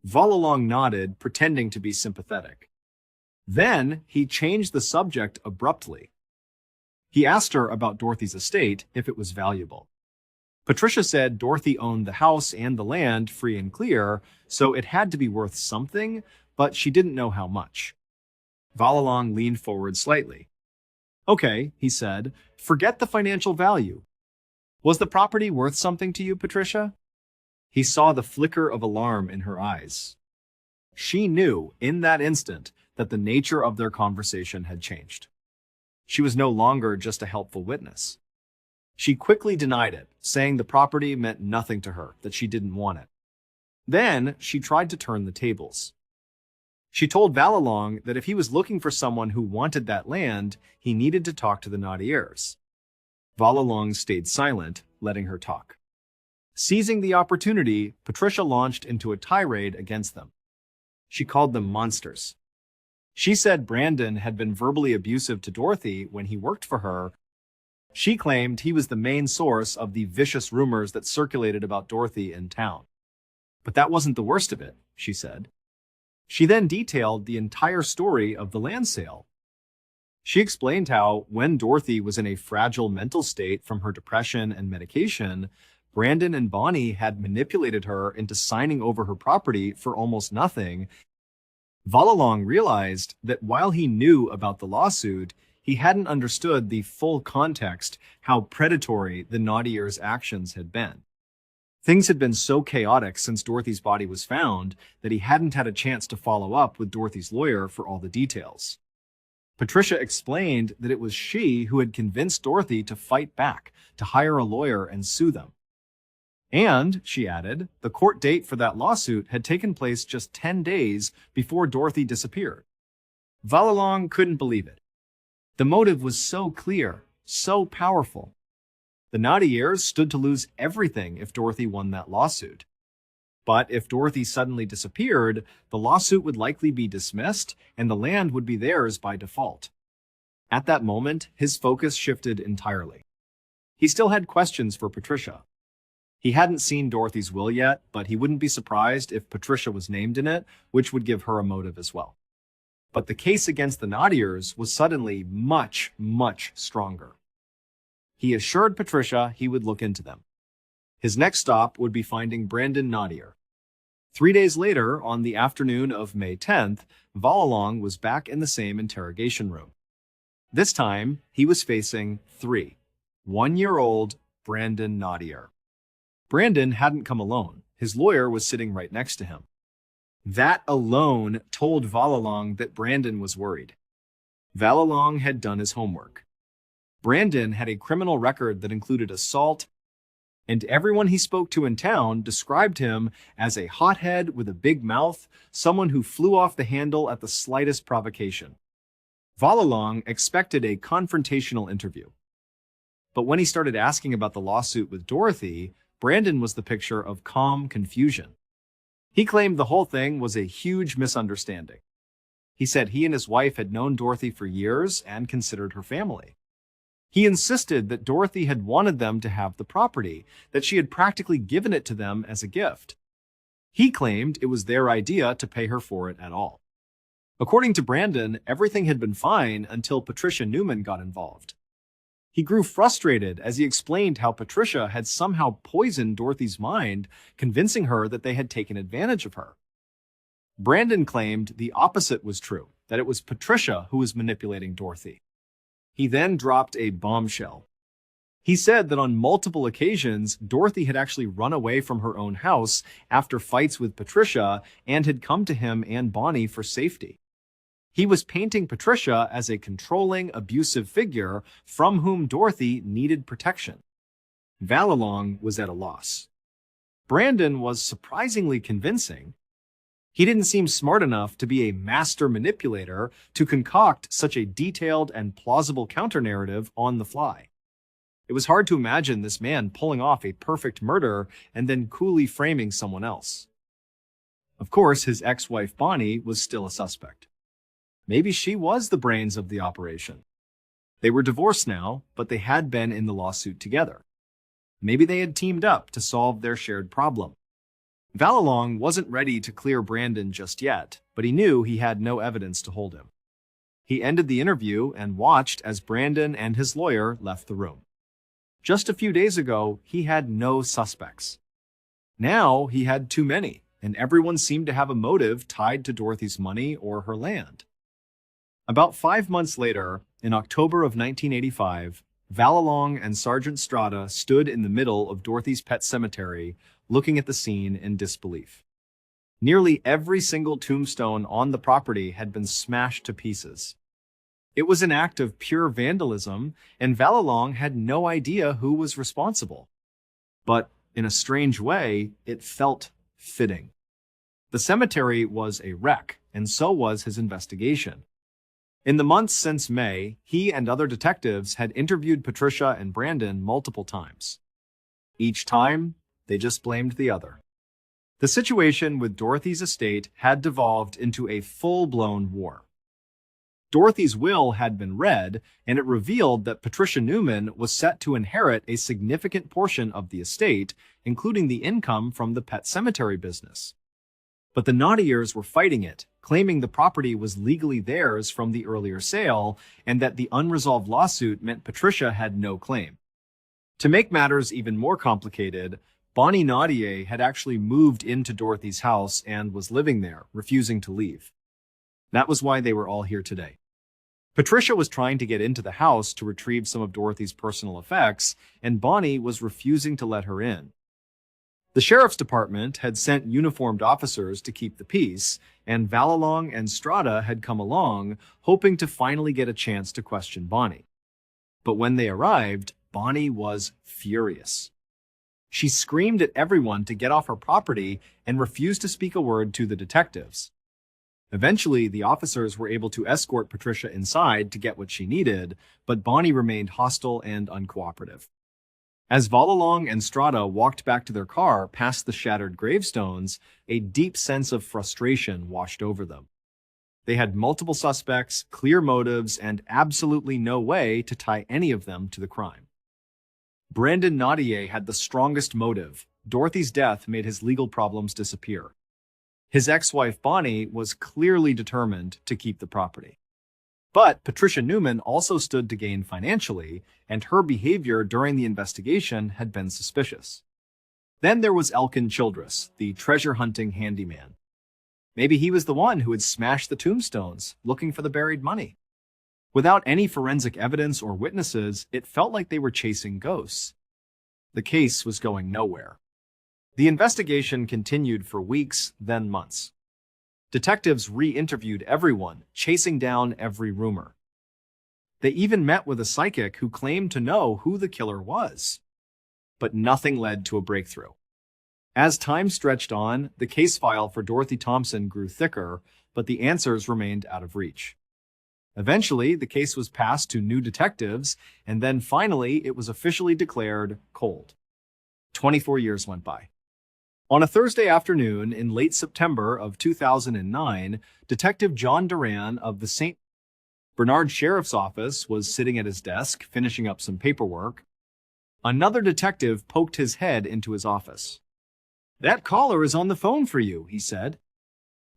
Speaker 1: Valalong nodded, pretending to be sympathetic. Then he changed the subject abruptly. He asked her about Dorothy's estate, if it was valuable. Patricia said Dorothy owned the house and the land free and clear, so it had to be worth something, but she didn't know how much. Valalong leaned forward slightly. Okay, he said, forget the financial value. Was the property worth something to you, Patricia? He saw the flicker of alarm in her eyes. She knew, in that instant, that the nature of their conversation had changed. She was no longer just a helpful witness. She quickly denied it, saying the property meant nothing to her, that she didn't want it. Then she tried to turn the tables. She told Valalong that if he was looking for someone who wanted that land, he needed to talk to the Nadiers. Valalong stayed silent, letting her talk. Seizing the opportunity, Patricia launched into a tirade against them. She called them monsters. She said Brandon had been verbally abusive to Dorothy when he worked for her. She claimed he was the main source of the vicious rumors that circulated about Dorothy in town. But that wasn't the worst of it, she said. She then detailed the entire story of the land sale. She explained how, when Dorothy was in a fragile mental state from her depression and medication, Brandon and Bonnie had manipulated her into signing over her property for almost nothing. Valalong realized that while he knew about the lawsuit, he hadn't understood the full context, how predatory the Nadiers' actions had been. Things had been so chaotic since Dorothy's body was found that he hadn't had a chance to follow up with Dorothy's lawyer for all the details. Patricia explained that it was she who had convinced Dorothy to fight back, to hire a lawyer and sue them. And, she added, the court date for that lawsuit had taken place just 10 days before Dorothy disappeared. Valalong couldn't believe it. The motive was so clear, so powerful. The Nadiers stood to lose everything if Dorothy won that lawsuit. But if Dorothy suddenly disappeared, the lawsuit would likely be dismissed and the land would be theirs by default. At that moment, his focus shifted entirely. He still had questions for Patricia. He hadn't seen Dorothy's will yet, but he wouldn't be surprised if Patricia was named in it, which would give her a motive as well. But the case against the Nadiers was suddenly much, much stronger. He assured Patricia he would look into them. His next stop would be finding Brandon Nadier. 3 days later, on the afternoon of May 10th, Valalong was back in the same interrogation room. This time, he was facing 1-year-old Brandon Nadier. Brandon hadn't come alone. His lawyer was sitting right next to him. That alone told Valalong that Brandon was worried. Valalong had done his homework. Brandon had a criminal record that included assault, and everyone he spoke to in town described him as a hothead with a big mouth, someone who flew off the handle at the slightest provocation. Valalong expected a confrontational interview. But when he started asking about the lawsuit with Dorothy, Brandon was the picture of calm confusion. He claimed the whole thing was a huge misunderstanding. He said he and his wife had known Dorothy for years and considered her family. He insisted that Dorothy had wanted them to have the property, that she had practically given it to them as a gift. He claimed it was their idea to pay her for it at all. According to Brandon, everything had been fine until Patricia Newman got involved. He grew frustrated as he explained how Patricia had somehow poisoned Dorothy's mind, convincing her that they had taken advantage of her. Brandon claimed the opposite was true, that it was Patricia who was manipulating Dorothy. He then dropped a bombshell. He said that on multiple occasions, Dorothy had actually run away from her own house after fights with Patricia and had come to him and Bonnie for safety. He was painting Patricia as a controlling, abusive figure from whom Dorothy needed protection. Valalong was at a loss. Brandon was surprisingly convincing. He didn't seem smart enough to be a master manipulator to concoct such a detailed and plausible counter-narrative on the fly. It was hard to imagine this man pulling off a perfect murder and then coolly framing someone else. Of course, his ex-wife Bonnie was still a suspect. Maybe she was the brains of the operation. They were divorced now, but they had been in the lawsuit together. Maybe they had teamed up to solve their shared problem. Valalong wasn't ready to clear Brandon just yet, but he knew he had no evidence to hold him. He ended the interview and watched as Brandon and his lawyer left the room. Just a few days ago, he had no suspects. Now he had too many, and everyone seemed to have a motive tied to Dorothy's money or her land. About 5 months later, in October of 1985, Valalong and Sergeant Strada stood in the middle of Dorothy's pet cemetery, looking at the scene in disbelief. Nearly every single tombstone on the property had been smashed to pieces. It was an act of pure vandalism, and Valalong had no idea who was responsible. But in a strange way, it felt fitting. The cemetery was a wreck, and so was his investigation. In the months since May, he and other detectives had interviewed Patricia and Brandon multiple times. Each time, they just blamed the other. The situation with Dorothy's estate had devolved into a full-blown war. Dorothy's will had been read, and it revealed that Patricia Newman was set to inherit a significant portion of the estate, including the income from the pet cemetery business. But the Naughtiers were fighting it, claiming the property was legally theirs from the earlier sale, and that the unresolved lawsuit meant Patricia had no claim. To make matters even more complicated, Bonnie Naughtier had actually moved into Dorothy's house and was living there, refusing to leave. That was why they were all here today. Patricia was trying to get into the house to retrieve some of Dorothy's personal effects, and Bonnie was refusing to let her in. The sheriff's department had sent uniformed officers to keep the peace, and Valalong and Strada had come along, hoping to finally get a chance to question Bonnie. But when they arrived, Bonnie was furious. She screamed at everyone to get off her property and refused to speak a word to the detectives. Eventually, the officers were able to escort Patricia inside to get what she needed, but Bonnie remained hostile and uncooperative. As Valalong and Strada walked back to their car past the shattered gravestones, a deep sense of frustration washed over them. They had multiple suspects, clear motives, and absolutely no way to tie any of them to the crime. Brandon Naughtier had the strongest motive. Dorothy's death made his legal problems disappear. His ex-wife Bonnie was clearly determined to keep the property. But Patricia Newman also stood to gain financially, and her behavior during the investigation had been suspicious. Then there was Elkin Childress, the treasure-hunting handyman. Maybe he was the one who had smashed the tombstones, looking for the buried money. Without any forensic evidence or witnesses, it felt like they were chasing ghosts. The case was going nowhere. The investigation continued for weeks, then months. Detectives re-interviewed everyone, chasing down every rumor. They even met with a psychic who claimed to know who the killer was. But nothing led to a breakthrough. As time stretched on, the case file for Dorothy Thompson grew thicker, but the answers remained out of reach. Eventually, the case was passed to new detectives, and then finally it was officially declared cold. 24 years went by. On a Thursday afternoon in late September of 2009, Detective John Duran of the St. Bernard Sheriff's Office was sitting at his desk, finishing up some paperwork. Another detective poked his head into his office. "That caller is on the phone for you," he said.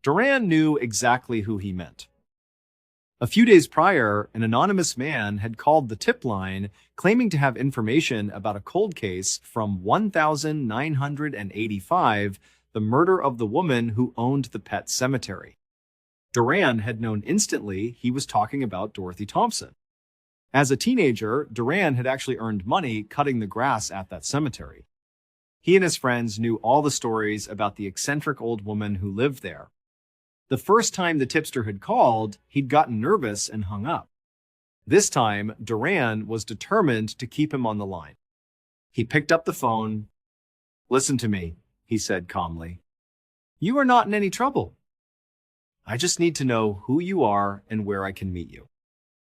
Speaker 1: Duran knew exactly who he meant. A few days prior, an anonymous man had called the tip line, claiming to have information about a cold case from 1985, the murder of the woman who owned the pet cemetery. Duran had known instantly he was talking about Dorothy Thompson. As a teenager, Duran had actually earned money cutting the grass at that cemetery. He and his friends knew all the stories about the eccentric old woman who lived there. The first time the tipster had called, he'd gotten nervous and hung up. This time, Duran was determined to keep him on the line. He picked up the phone. "Listen to me," he said calmly. "You are not in any trouble. I just need to know who you are and where I can meet you.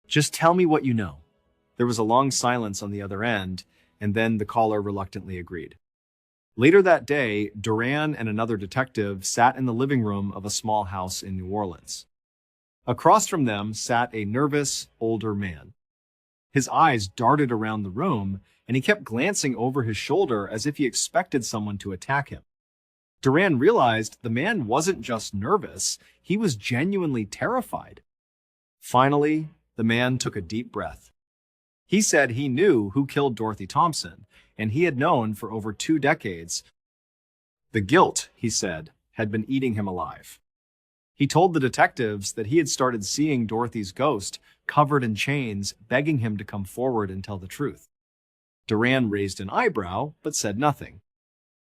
Speaker 1: Just tell me what you know." There was a long silence on the other end, and then the caller reluctantly agreed. Later that day, Duran and another detective sat in the living room of a small house in New Orleans. Across from them sat a nervous, older man. His eyes darted around the room, and he kept glancing over his shoulder as if he expected someone to attack him. Duran realized the man wasn't just nervous, he was genuinely terrified. Finally, the man took a deep breath. He said he knew who killed Dorothy Thompson, and he had known for over 2 decades. The guilt, he said, had been eating him alive. He told the detectives that he had started seeing Dorothy's ghost, covered in chains, begging him to come forward and tell the truth. Duran raised an eyebrow, but said nothing.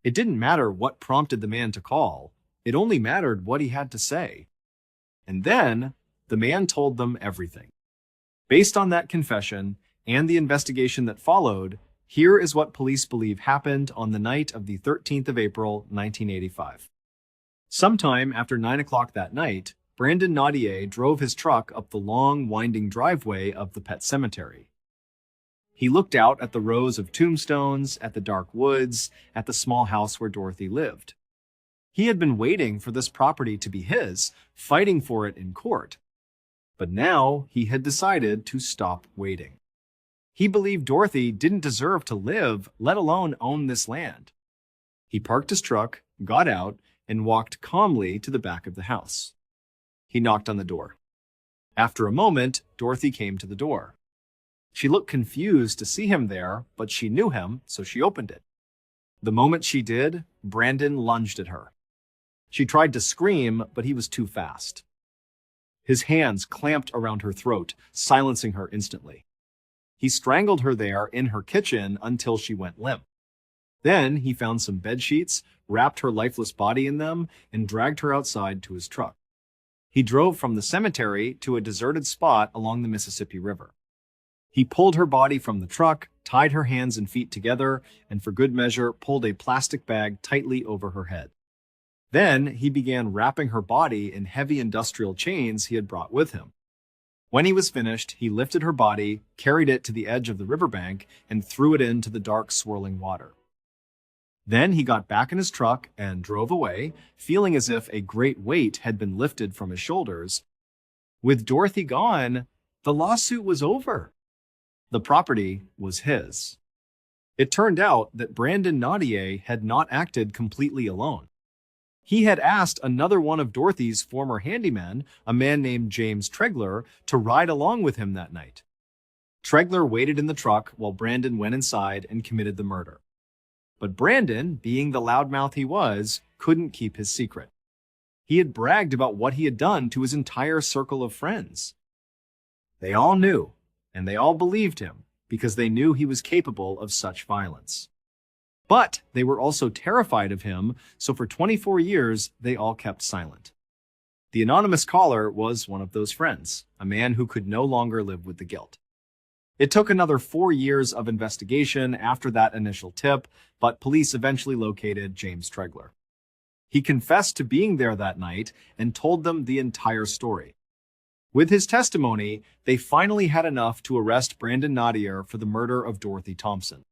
Speaker 1: It didn't matter what prompted the man to call. It only mattered what he had to say. And then, the man told them everything. Based on that confession and the investigation that followed, here is what police believe happened on the night of the 13th of April, 1985. Sometime after 9 o'clock that night, Brandon Naudier drove his truck up the long, winding driveway of the pet cemetery. He looked out at the rows of tombstones, at the dark woods, at the small house where Dorothy lived. He had been waiting for this property to be his, fighting for it in court. But now he had decided to stop waiting. He believed Dorothy didn't deserve to live, let alone own this land. He parked his truck, got out, and walked calmly to the back of the house. He knocked on the door. After a moment, Dorothy came to the door. She looked confused to see him there, but she knew him, so she opened it. The moment she did, Brandon lunged at her. She tried to scream, but he was too fast. His hands clamped around her throat, silencing her instantly. He strangled her there in her kitchen until she went limp. Then he found some bed sheets, wrapped her lifeless body in them, and dragged her outside to his truck. He drove from the cemetery to a deserted spot along the Mississippi River. He pulled her body from the truck, tied her hands and feet together, and for good measure pulled a plastic bag tightly over her head. Then he began wrapping her body in heavy industrial chains he had brought with him. When he was finished, he lifted her body, carried it to the edge of the riverbank, and threw it into the dark, swirling water. Then he got back in his truck and drove away, feeling as if a great weight had been lifted from his shoulders. With Dorothy gone, the lawsuit was over. The property was his. It turned out that Brandon Naudier had not acted completely alone. He had asked another one of Dorothy's former handymen, a man named James Tregler, to ride along with him that night. Tregler waited in the truck while Brandon went inside and committed the murder. But Brandon, being the loudmouth he was, couldn't keep his secret. He had bragged about what he had done to his entire circle of friends. They all knew, and they all believed him, because they knew he was capable of such violence. But they were also terrified of him, so for 24 years, they all kept silent. The anonymous caller was one of those friends, a man who could no longer live with the guilt. It took another 4 years of investigation after that initial tip, but police eventually located James Tregler. He confessed to being there that night and told them the entire story. With his testimony, they finally had enough to arrest Brandon Naudier for the murder of Dorothy Thompson.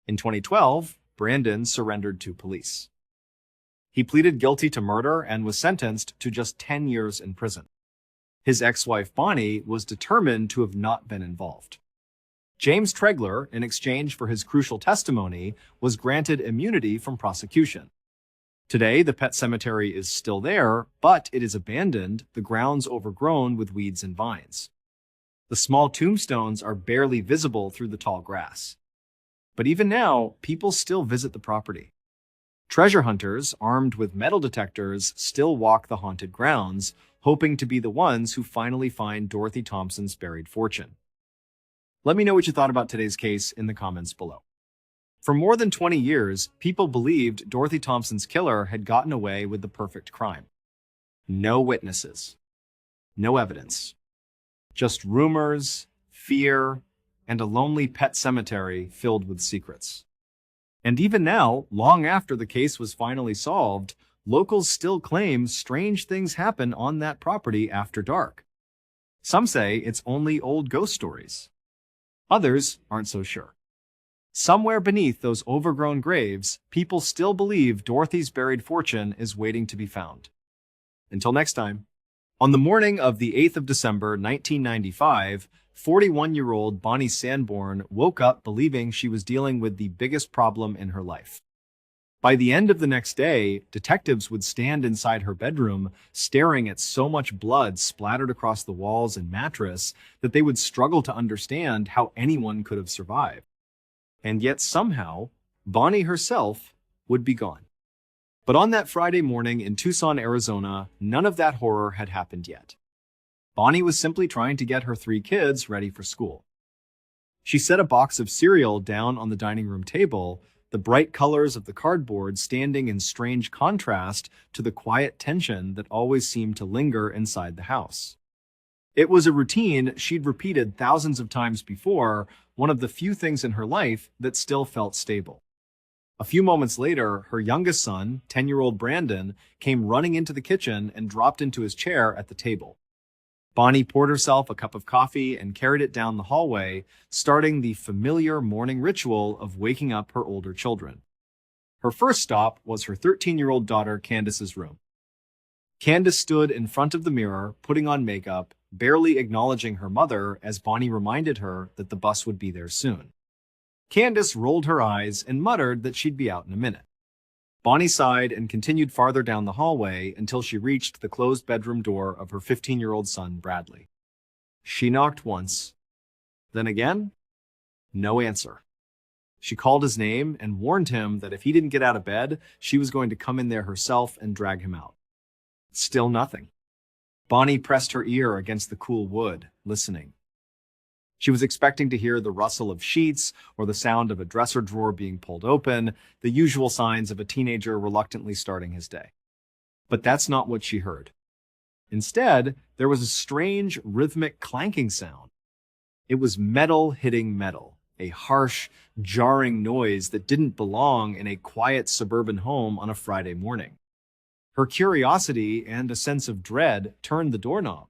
Speaker 1: In 2012, Brandon surrendered to police. He pleaded guilty to murder and was sentenced to just 10 years in prison. His ex-wife Bonnie was determined to have not been involved. James Tregler, in exchange for his crucial testimony, was granted immunity from prosecution. Today, the pet cemetery is still there, but it is abandoned, the grounds overgrown with weeds and vines. The small tombstones are barely visible through the tall grass. But even now, people still visit the property. Treasure hunters, armed with metal detectors, still walk the haunted grounds, hoping to be the ones who finally find Dorothy Thompson's buried fortune. Let me know what you thought about today's case in the comments below. For more than 20 years, people believed Dorothy Thompson's killer had gotten away with the perfect crime. No witnesses. No evidence. Just rumors, fear, and a lonely pet cemetery filled with secrets. And even now, long after the case was finally solved, locals still claim strange things happen on that property after dark. Some say it's only old ghost stories. Others aren't so sure. Somewhere beneath those overgrown graves, people still believe Dorothy's buried fortune is waiting to be found. Until next time. On the morning of the 8th of December, 1995, 41-year-old Bonnie Sanborn woke up believing she was dealing with the biggest problem in her life. By the end of the next day, detectives would stand inside her bedroom, staring at so much blood splattered across the walls and mattress that they would struggle to understand how anyone could have survived. And yet somehow, Bonnie herself would be gone. But on that Friday morning in Tucson, Arizona, none of that horror had happened yet. Bonnie was simply trying to get her 3 kids ready for school. She set a box of cereal down on the dining room table, the bright colors of the cardboard standing in strange contrast to the quiet tension that always seemed to linger inside the house. It was a routine she'd repeated thousands of times before, one of the few things in her life that still felt stable. A few moments later, her youngest son, 10-year-old Brandon, came running into the kitchen and dropped into his chair at the table. Bonnie poured herself a cup of coffee and carried it down the hallway, starting the familiar morning ritual of waking up her older children. Her first stop was her 13-year-old daughter Candace's room. Candace stood in front of the mirror, putting on makeup, barely acknowledging her mother as Bonnie reminded her that the bus would be there soon. Candace rolled her eyes and muttered that she'd be out in a minute. Bonnie sighed and continued farther down the hallway until she reached the closed bedroom door of her 15-year-old son, Bradley. She knocked once. Then again, no answer. She called his name and warned him that if he didn't get out of bed, she was going to come in there herself and drag him out. Still nothing. Bonnie pressed her ear against the cool wood, listening. She was expecting to hear the rustle of sheets or the sound of a dresser drawer being pulled open, the usual signs of a teenager reluctantly starting his day. But that's not what she heard. Instead, there was a strange, rhythmic clanking sound. It was metal hitting metal, a harsh, jarring noise that didn't belong in a quiet suburban home on a Friday morning. Her curiosity and a sense of dread turned the doorknob.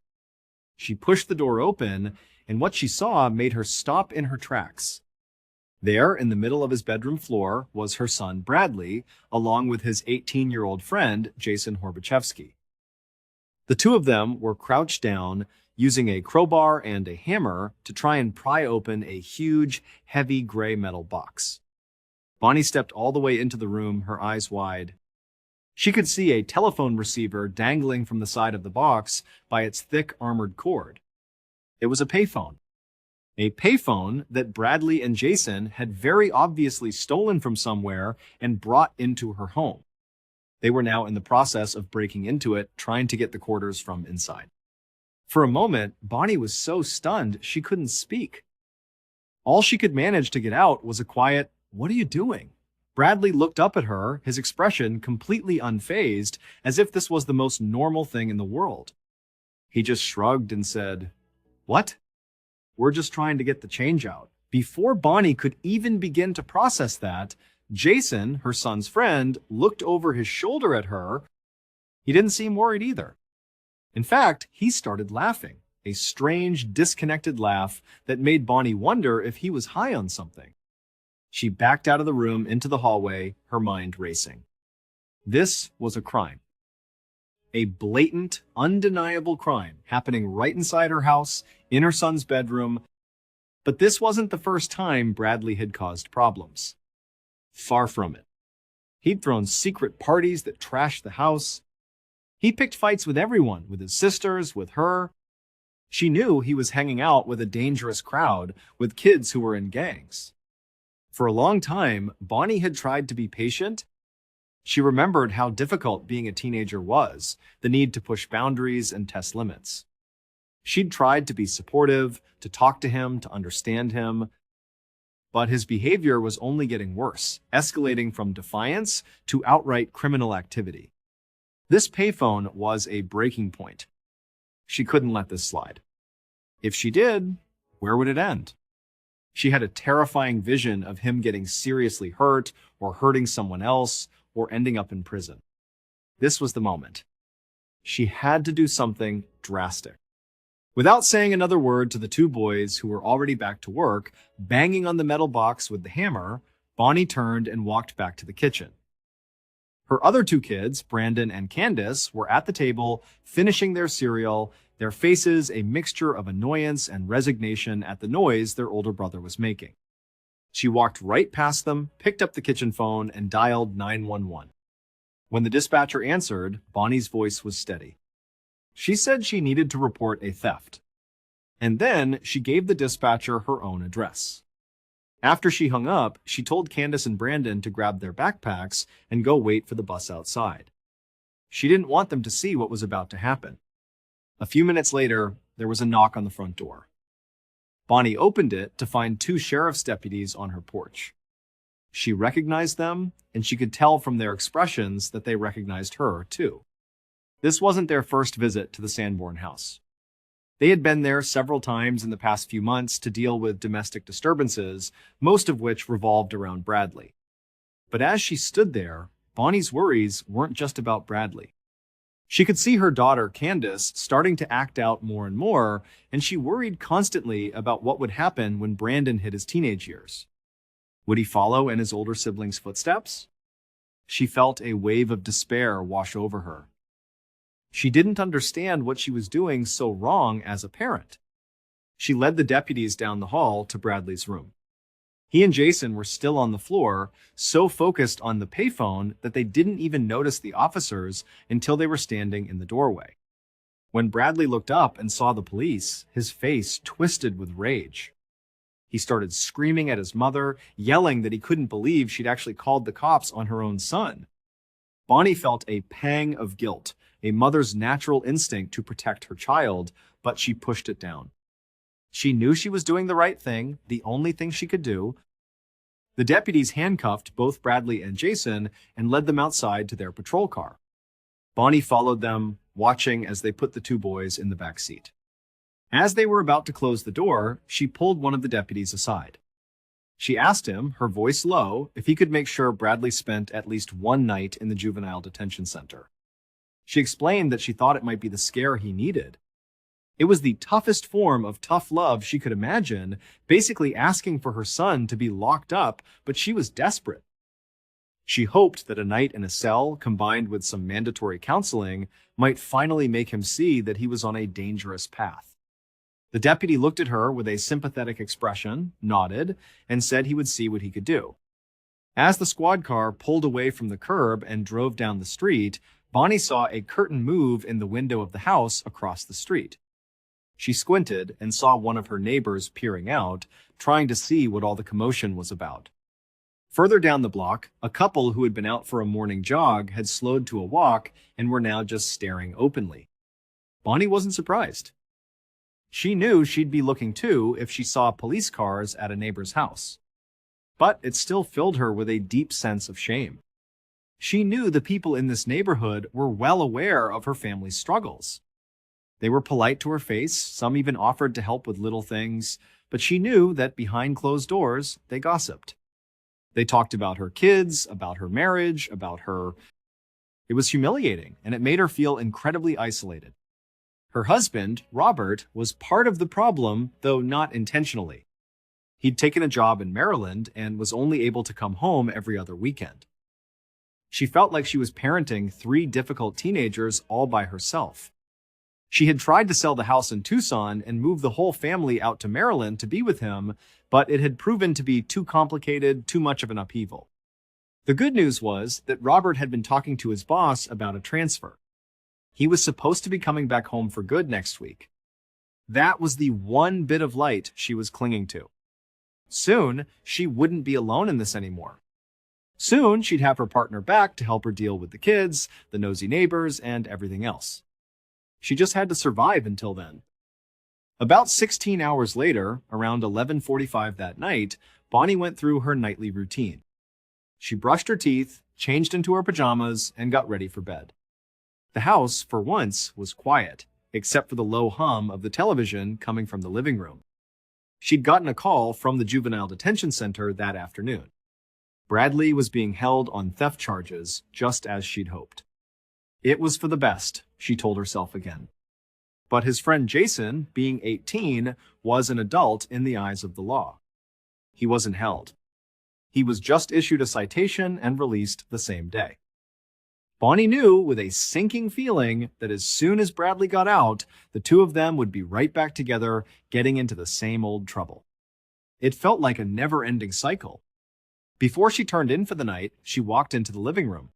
Speaker 1: She pushed the door open, and what she saw made her stop in her tracks. There, in the middle of his bedroom floor, was her son Bradley, along with his 18-year-old friend, Jason Horbachevsky. The two of them were crouched down, using a crowbar and a hammer to try and pry open a huge, heavy gray metal box. Bonnie stepped all the way into the room, her eyes wide. She could see a telephone receiver dangling from the side of the box by its thick armored cord. It was a payphone. A payphone that Bradley and Jason had very obviously stolen from somewhere and brought into her home. They were now in the process of breaking into it, trying to get the quarters from inside. For a moment, Bonnie was so stunned she couldn't speak. All she could manage to get out was a quiet, "What are you doing?" Bradley looked up at her, his expression completely unfazed, as if this was the most normal thing in the world. He just shrugged and said, "What?" "We're just trying to get the change out." Before Bonnie could even begin to process that, Jason, her son's friend, looked over his shoulder at her. He didn't seem worried either. In fact, he started laughing, a strange, disconnected laugh that made Bonnie wonder if he was high on something. She backed out of the room into the hallway, her mind racing. This was a crime. A blatant, undeniable crime happening right inside her house, in her son's bedroom. But this wasn't the first time Bradley had caused problems. Far from it. He'd thrown secret parties that trashed the house. He picked fights with everyone, with his sisters, with her. She knew he was hanging out with a dangerous crowd, with kids who were in gangs. For a long time, Bonnie had tried to be patient. She remembered how difficult being a teenager was, the need to push boundaries and test limits. She'd tried to be supportive, to talk to him, to understand him. But his behavior was only getting worse, escalating from defiance to outright criminal activity. This payphone was a breaking point. She couldn't let this slide. If she did, where would it end? She had a terrifying vision of him getting seriously hurt or hurting someone else, or ending up in prison. This was the moment. She had to do something drastic. Without saying another word to the two boys who were already back to work, banging on the metal box with the hammer, Bonnie turned and walked back to the kitchen. Her other two kids, Brandon and Candace, were at the table, finishing their cereal, their faces a mixture of annoyance and resignation at the noise their older brother was making. She walked right past them, picked up the kitchen phone, and dialed 911. When the dispatcher answered, Bonnie's voice was steady. She said she needed to report a theft. And then she gave the dispatcher her own address. After she hung up, she told Candace and Brandon to grab their backpacks and go wait for the bus outside. She didn't want them to see what was about to happen. A few minutes later, there was a knock on the front door. Bonnie opened it to find two sheriff's deputies on her porch. She recognized them, and she could tell from their expressions that they recognized her, too. This wasn't their first visit to the Sanborn house. They had been there several times in the past few months to deal with domestic disturbances, most of which revolved around Bradley. But as she stood there, Bonnie's worries weren't just about Bradley. She could see her daughter, Candace, starting to act out more and more, and she worried constantly about what would happen when Brandon hit his teenage years. Would he follow in his older siblings' footsteps? She felt a wave of despair wash over her. She didn't understand what she was doing so wrong as a parent. She led the deputies down the hall to Bradley's room. He and Jason were still on the floor, so focused on the payphone that they didn't even notice the officers until they were standing in the doorway. When Bradley looked up and saw the police, his face twisted with rage. He started screaming at his mother, yelling that he couldn't believe she'd actually called the cops on her own son. Bonnie felt a pang of guilt, a mother's natural instinct to protect her child, but she pushed it down. She knew she was doing the right thing, the only thing she could do. The deputies handcuffed both Bradley and Jason and led them outside to their patrol car. Bonnie followed them, watching as they put the two boys in the back seat. As they were about to close the door, she pulled one of the deputies aside. She asked him, her voice low, if he could make sure Bradley spent at least one night in the juvenile detention center. She explained that she thought it might be the scare he needed. It was the toughest form of tough love she could imagine, basically asking for her son to be locked up, but she was desperate. She hoped that a night in a cell, combined with some mandatory counseling, might finally make him see that he was on a dangerous path. The deputy looked at her with a sympathetic expression, nodded, and said he would see what he could do. As the squad car pulled away from the curb and drove down the street, Bonnie saw a curtain move in the window of the house across the street. She squinted and saw one of her neighbors peering out, trying to see what all the commotion was about. Further down the block, a couple who had been out for a morning jog had slowed to a walk and were now just staring openly. Bonnie wasn't surprised. She knew she'd be looking too if she saw police cars at a neighbor's house. But it still filled her with a deep sense of shame. She knew the people in this neighborhood were well aware of her family's struggles. They were polite to her face, some even offered to help with little things, but she knew that behind closed doors, they gossiped. They talked about her kids, about her marriage, about her. It was humiliating, and it made her feel incredibly isolated. Her husband, Robert, was part of the problem, though not intentionally. He'd taken a job in Maryland and was only able to come home every other weekend. She felt like she was parenting 3 difficult teenagers all by herself. She had tried to sell the house in Tucson and move the whole family out to Maryland to be with him, but it had proven to be too complicated, too much of an upheaval. The good news was that Robert had been talking to his boss about a transfer. He was supposed to be coming back home for good next week. That was the one bit of light she was clinging to. Soon, she wouldn't be alone in this anymore. Soon, she'd have her partner back to help her deal with the kids, the nosy neighbors, and everything else. She just had to survive until then. About 16 hours later, around 11:45 that night, Bonnie went through her nightly routine. She brushed her teeth, changed into her pajamas, and got ready for bed. The house, for once, was quiet, except for the low hum of the television coming from the living room. She'd gotten a call from the juvenile detention center that afternoon. Bradley was being held on theft charges, just as she'd hoped. It was for the best, she told herself again. But his friend Jason, being 18, was an adult in the eyes of the law. He wasn't held. He was just issued a citation and released the same day. Bonnie knew with a sinking feeling that as soon as Bradley got out, the two of them would be right back together, getting into the same old trouble. It felt like a never-ending cycle. Before she turned in for the night, she walked into the living room.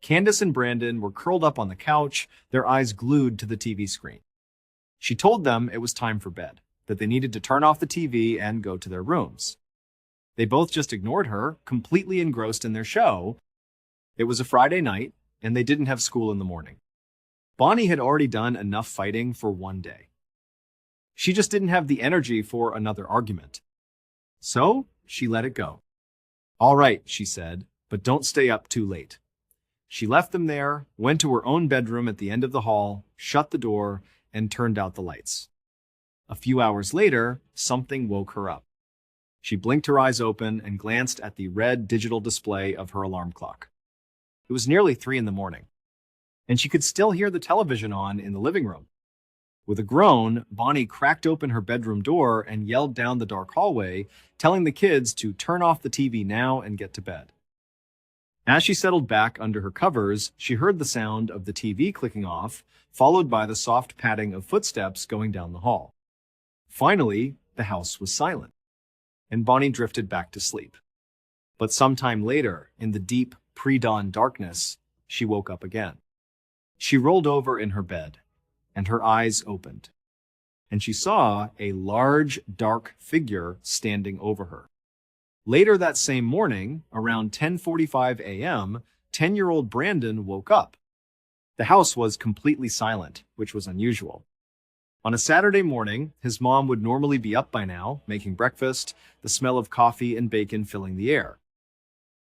Speaker 1: Candace and Brandon were curled up on the couch, their eyes glued to the TV screen. She told them it was time for bed, that they needed to turn off the TV and go to their rooms. They both just ignored her, completely engrossed in their show. It was a Friday night, and they didn't have school in the morning. Bonnie had already done enough fighting for one day. She just didn't have the energy for another argument. So, she let it go. "All right," she said, "but don't stay up too late." She left them there, went to her own bedroom at the end of the hall, shut the door, and turned out the lights. A few hours later, something woke her up. She blinked her eyes open and glanced at the red digital display of her alarm clock. It was nearly 3 in the morning, and she could still hear the television on in the living room. With a groan, Bonnie cracked open her bedroom door and yelled down the dark hallway, telling the kids to turn off the TV now and get to bed. As she settled back under her covers, she heard the sound of the TV clicking off, followed by the soft padding of footsteps going down the hall. Finally, the house was silent, and Bonnie drifted back to sleep. But sometime later, in the deep, pre-dawn darkness, she woke up again. She rolled over in her bed, and her eyes opened, and she saw a large, dark figure standing over her. Later that same morning, around 10:45 a.m., 10-year-old Brandon woke up. The house was completely silent, which was unusual. On a Saturday morning, his mom would normally be up by now, making breakfast, the smell of coffee and bacon filling the air.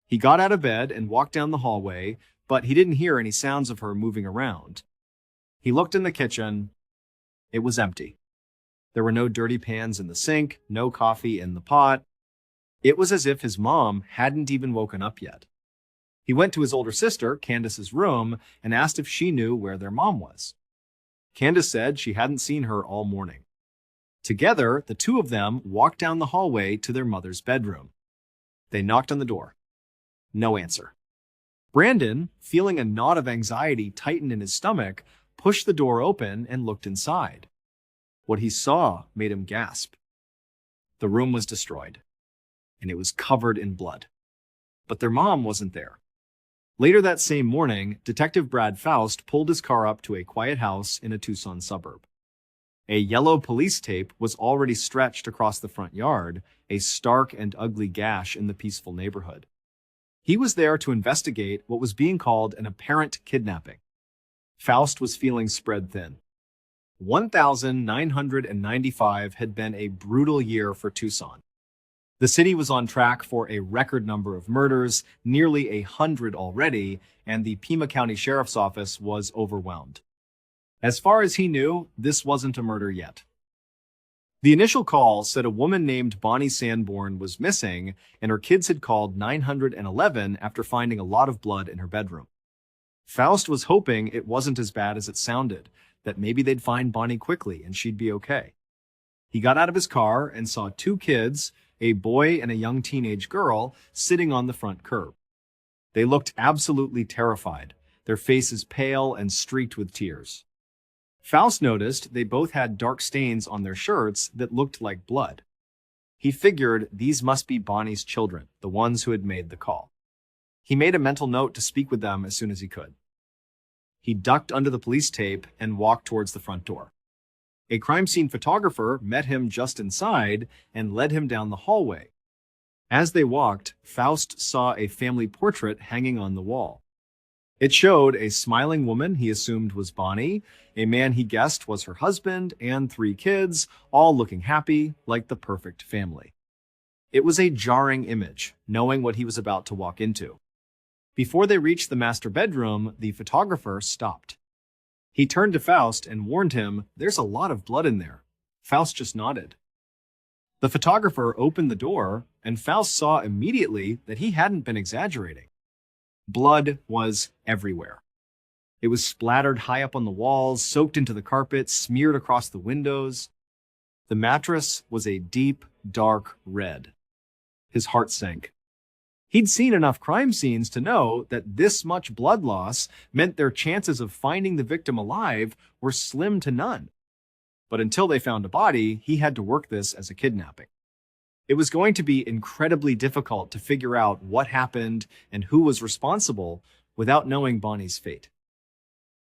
Speaker 1: He got out of bed and walked down the hallway, but he didn't hear any sounds of her moving around. He looked in the kitchen. It was empty. There were no dirty pans in the sink, no coffee in the pot. It was as if his mom hadn't even woken up yet. He went to his older sister, Candace's room, and asked if she knew where their mom was. Candace said she hadn't seen her all morning. Together, the two of them walked down the hallway to their mother's bedroom. They knocked on the door. No answer. Brandon, feeling a knot of anxiety tighten in his stomach, pushed the door open and looked inside. What he saw made him gasp. The room was destroyed, and it was covered in blood. But their mom wasn't there. Later that same morning, Detective Brad Faust pulled his car up to a quiet house in a Tucson suburb. A yellow police tape was already stretched across the front yard, a stark and ugly gash in the peaceful neighborhood. He was there to investigate what was being called an apparent kidnapping. Faust was feeling spread thin. 1,995 had been a brutal year for Tucson. The city was on track for a record number of murders, nearly 100 already, and the Pima County Sheriff's Office was overwhelmed. As far as he knew, this wasn't a murder yet. The initial call said a woman named Bonnie Sanborn was missing, and her kids had called 911 after finding a lot of blood in her bedroom. Faust was hoping it wasn't as bad as it sounded, that maybe they'd find Bonnie quickly and she'd be okay. He got out of his car and saw 2 kids, a boy and a young teenage girl, sitting on the front curb. They looked absolutely terrified, their faces pale and streaked with tears. Faust noticed they both had dark stains on their shirts that looked like blood. He figured these must be Bonnie's children, the ones who had made the call. He made a mental note to speak with them as soon as he could. He ducked under the police tape and walked towards the front door. A crime scene photographer met him just inside and led him down the hallway. As they walked, Faust saw a family portrait hanging on the wall. It showed a smiling woman he assumed was Bonnie, a man he guessed was her husband, and 3 kids, all looking happy, like the perfect family. It was a jarring image, knowing what he was about to walk into. Before they reached the master bedroom, the photographer stopped. He turned to Faust and warned him, "There's a lot of blood in there." Faust just nodded. The photographer opened the door, and Faust saw immediately that he hadn't been exaggerating. Blood was everywhere. It was splattered high up on the walls, soaked into the carpet, smeared across the windows. The mattress was a deep, dark red. His heart sank. He'd seen enough crime scenes to know that this much blood loss meant their chances of finding the victim alive were slim to none. But until they found a body, he had to work this as a kidnapping. It was going to be incredibly difficult to figure out what happened and who was responsible without knowing Bonnie's fate.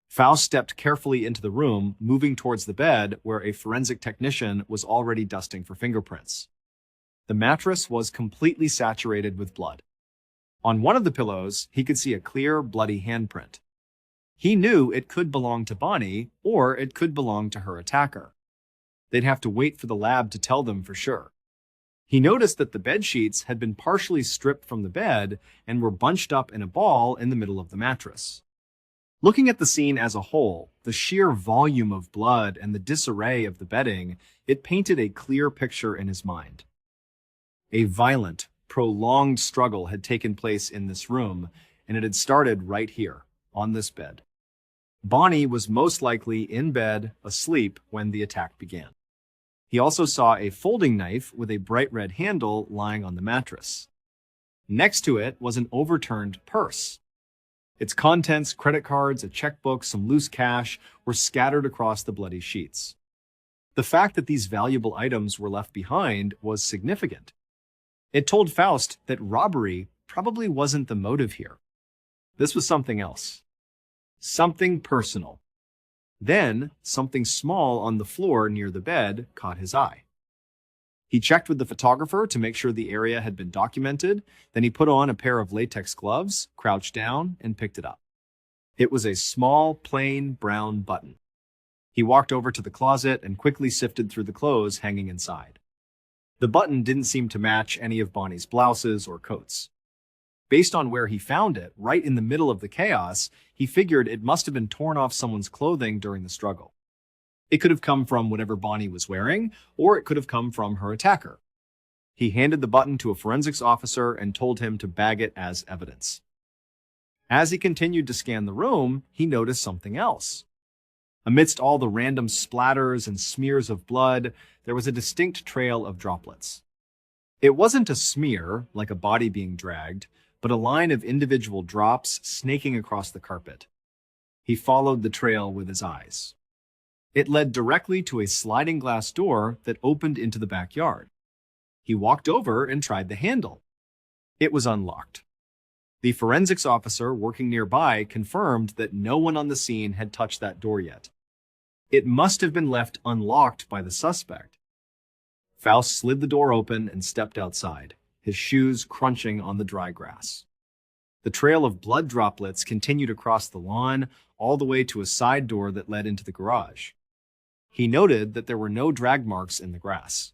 Speaker 1: Faust stepped carefully into the room, moving towards the bed where a forensic technician was already dusting for fingerprints. The mattress was completely saturated with blood. On one of the pillows, he could see a clear, bloody handprint. He knew it could belong to Bonnie, or it could belong to her attacker. They'd have to wait for the lab to tell them for sure. He noticed that the bed sheets had been partially stripped from the bed and were bunched up in a ball in the middle of the mattress. Looking at the scene as a whole, the sheer volume of blood and the disarray of the bedding, it painted a clear picture in his mind. A violent, prolonged struggle had taken place in this room, and it had started right here, on this bed. Bonnie was most likely in bed, asleep, when the attack began. He also saw a folding knife with a bright red handle lying on the mattress. Next to it was an overturned purse. Its contents, credit cards, a checkbook, some loose cash, were scattered across the bloody sheets. The fact that these valuable items were left behind was significant. It told Faust that robbery probably wasn't the motive here. This was something else. Something personal. Then, something small on the floor near the bed caught his eye. He checked with the photographer to make sure the area had been documented. Then he put on a pair of latex gloves, crouched down, and picked it up. It was a small, plain, brown button. He walked over to the closet and quickly sifted through the clothes hanging inside. The button didn't seem to match any of Bonnie's blouses or coats. Based on where he found it, right in the middle of the chaos, he figured it must have been torn off someone's clothing during the struggle. It could have come from whatever Bonnie was wearing, or it could have come from her attacker. He handed the button to a forensics officer and told him to bag it as evidence. As he continued to scan the room, he noticed something else. Amidst all the random splatters and smears of blood, there was a distinct trail of droplets. It wasn't a smear, like a body being dragged, but a line of individual drops snaking across the carpet. He followed the trail with his eyes. It led directly to a sliding glass door that opened into the backyard. He walked over and tried the handle. It was unlocked. The forensics officer working nearby confirmed that no one on the scene had touched that door yet. It must have been left unlocked by the suspect. Faust slid the door open and stepped outside, his shoes crunching on the dry grass. The trail of blood droplets continued across the lawn, all the way to a side door that led into the garage. He noted that there were no drag marks in the grass.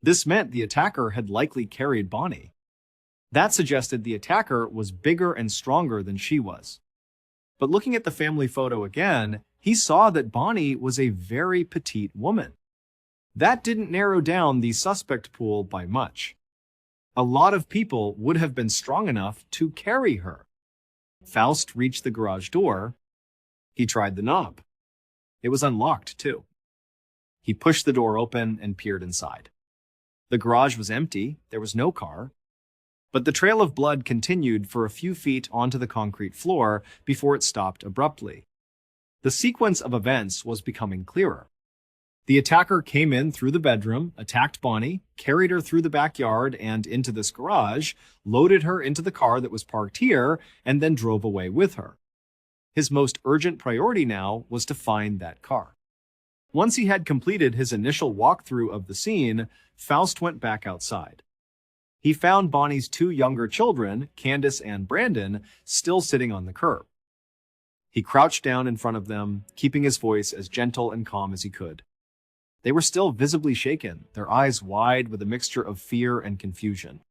Speaker 1: This meant the attacker had likely carried Bonnie. That suggested the attacker was bigger and stronger than she was. But looking at the family photo again, he saw that Bonnie was a very petite woman. That didn't narrow down the suspect pool by much. A lot of people would have been strong enough to carry her. Faust reached the garage door. He tried the knob. It was unlocked, too. He pushed the door open and peered inside. The garage was empty. There was no car. But the trail of blood continued for a few feet onto the concrete floor before it stopped abruptly. The sequence of events was becoming clearer. The attacker came in through the bedroom, attacked Bonnie, carried her through the backyard and into this garage, loaded her into the car that was parked here, and then drove away with her. His most urgent priority now was to find that car. Once he had completed his initial walkthrough of the scene, Faust went back outside. He found Bonnie's two younger children, Candace and Brandon, still sitting on the curb. He crouched down in front of them, keeping his voice as gentle and calm as he could. They were still visibly shaken, their eyes wide with a mixture of fear and confusion.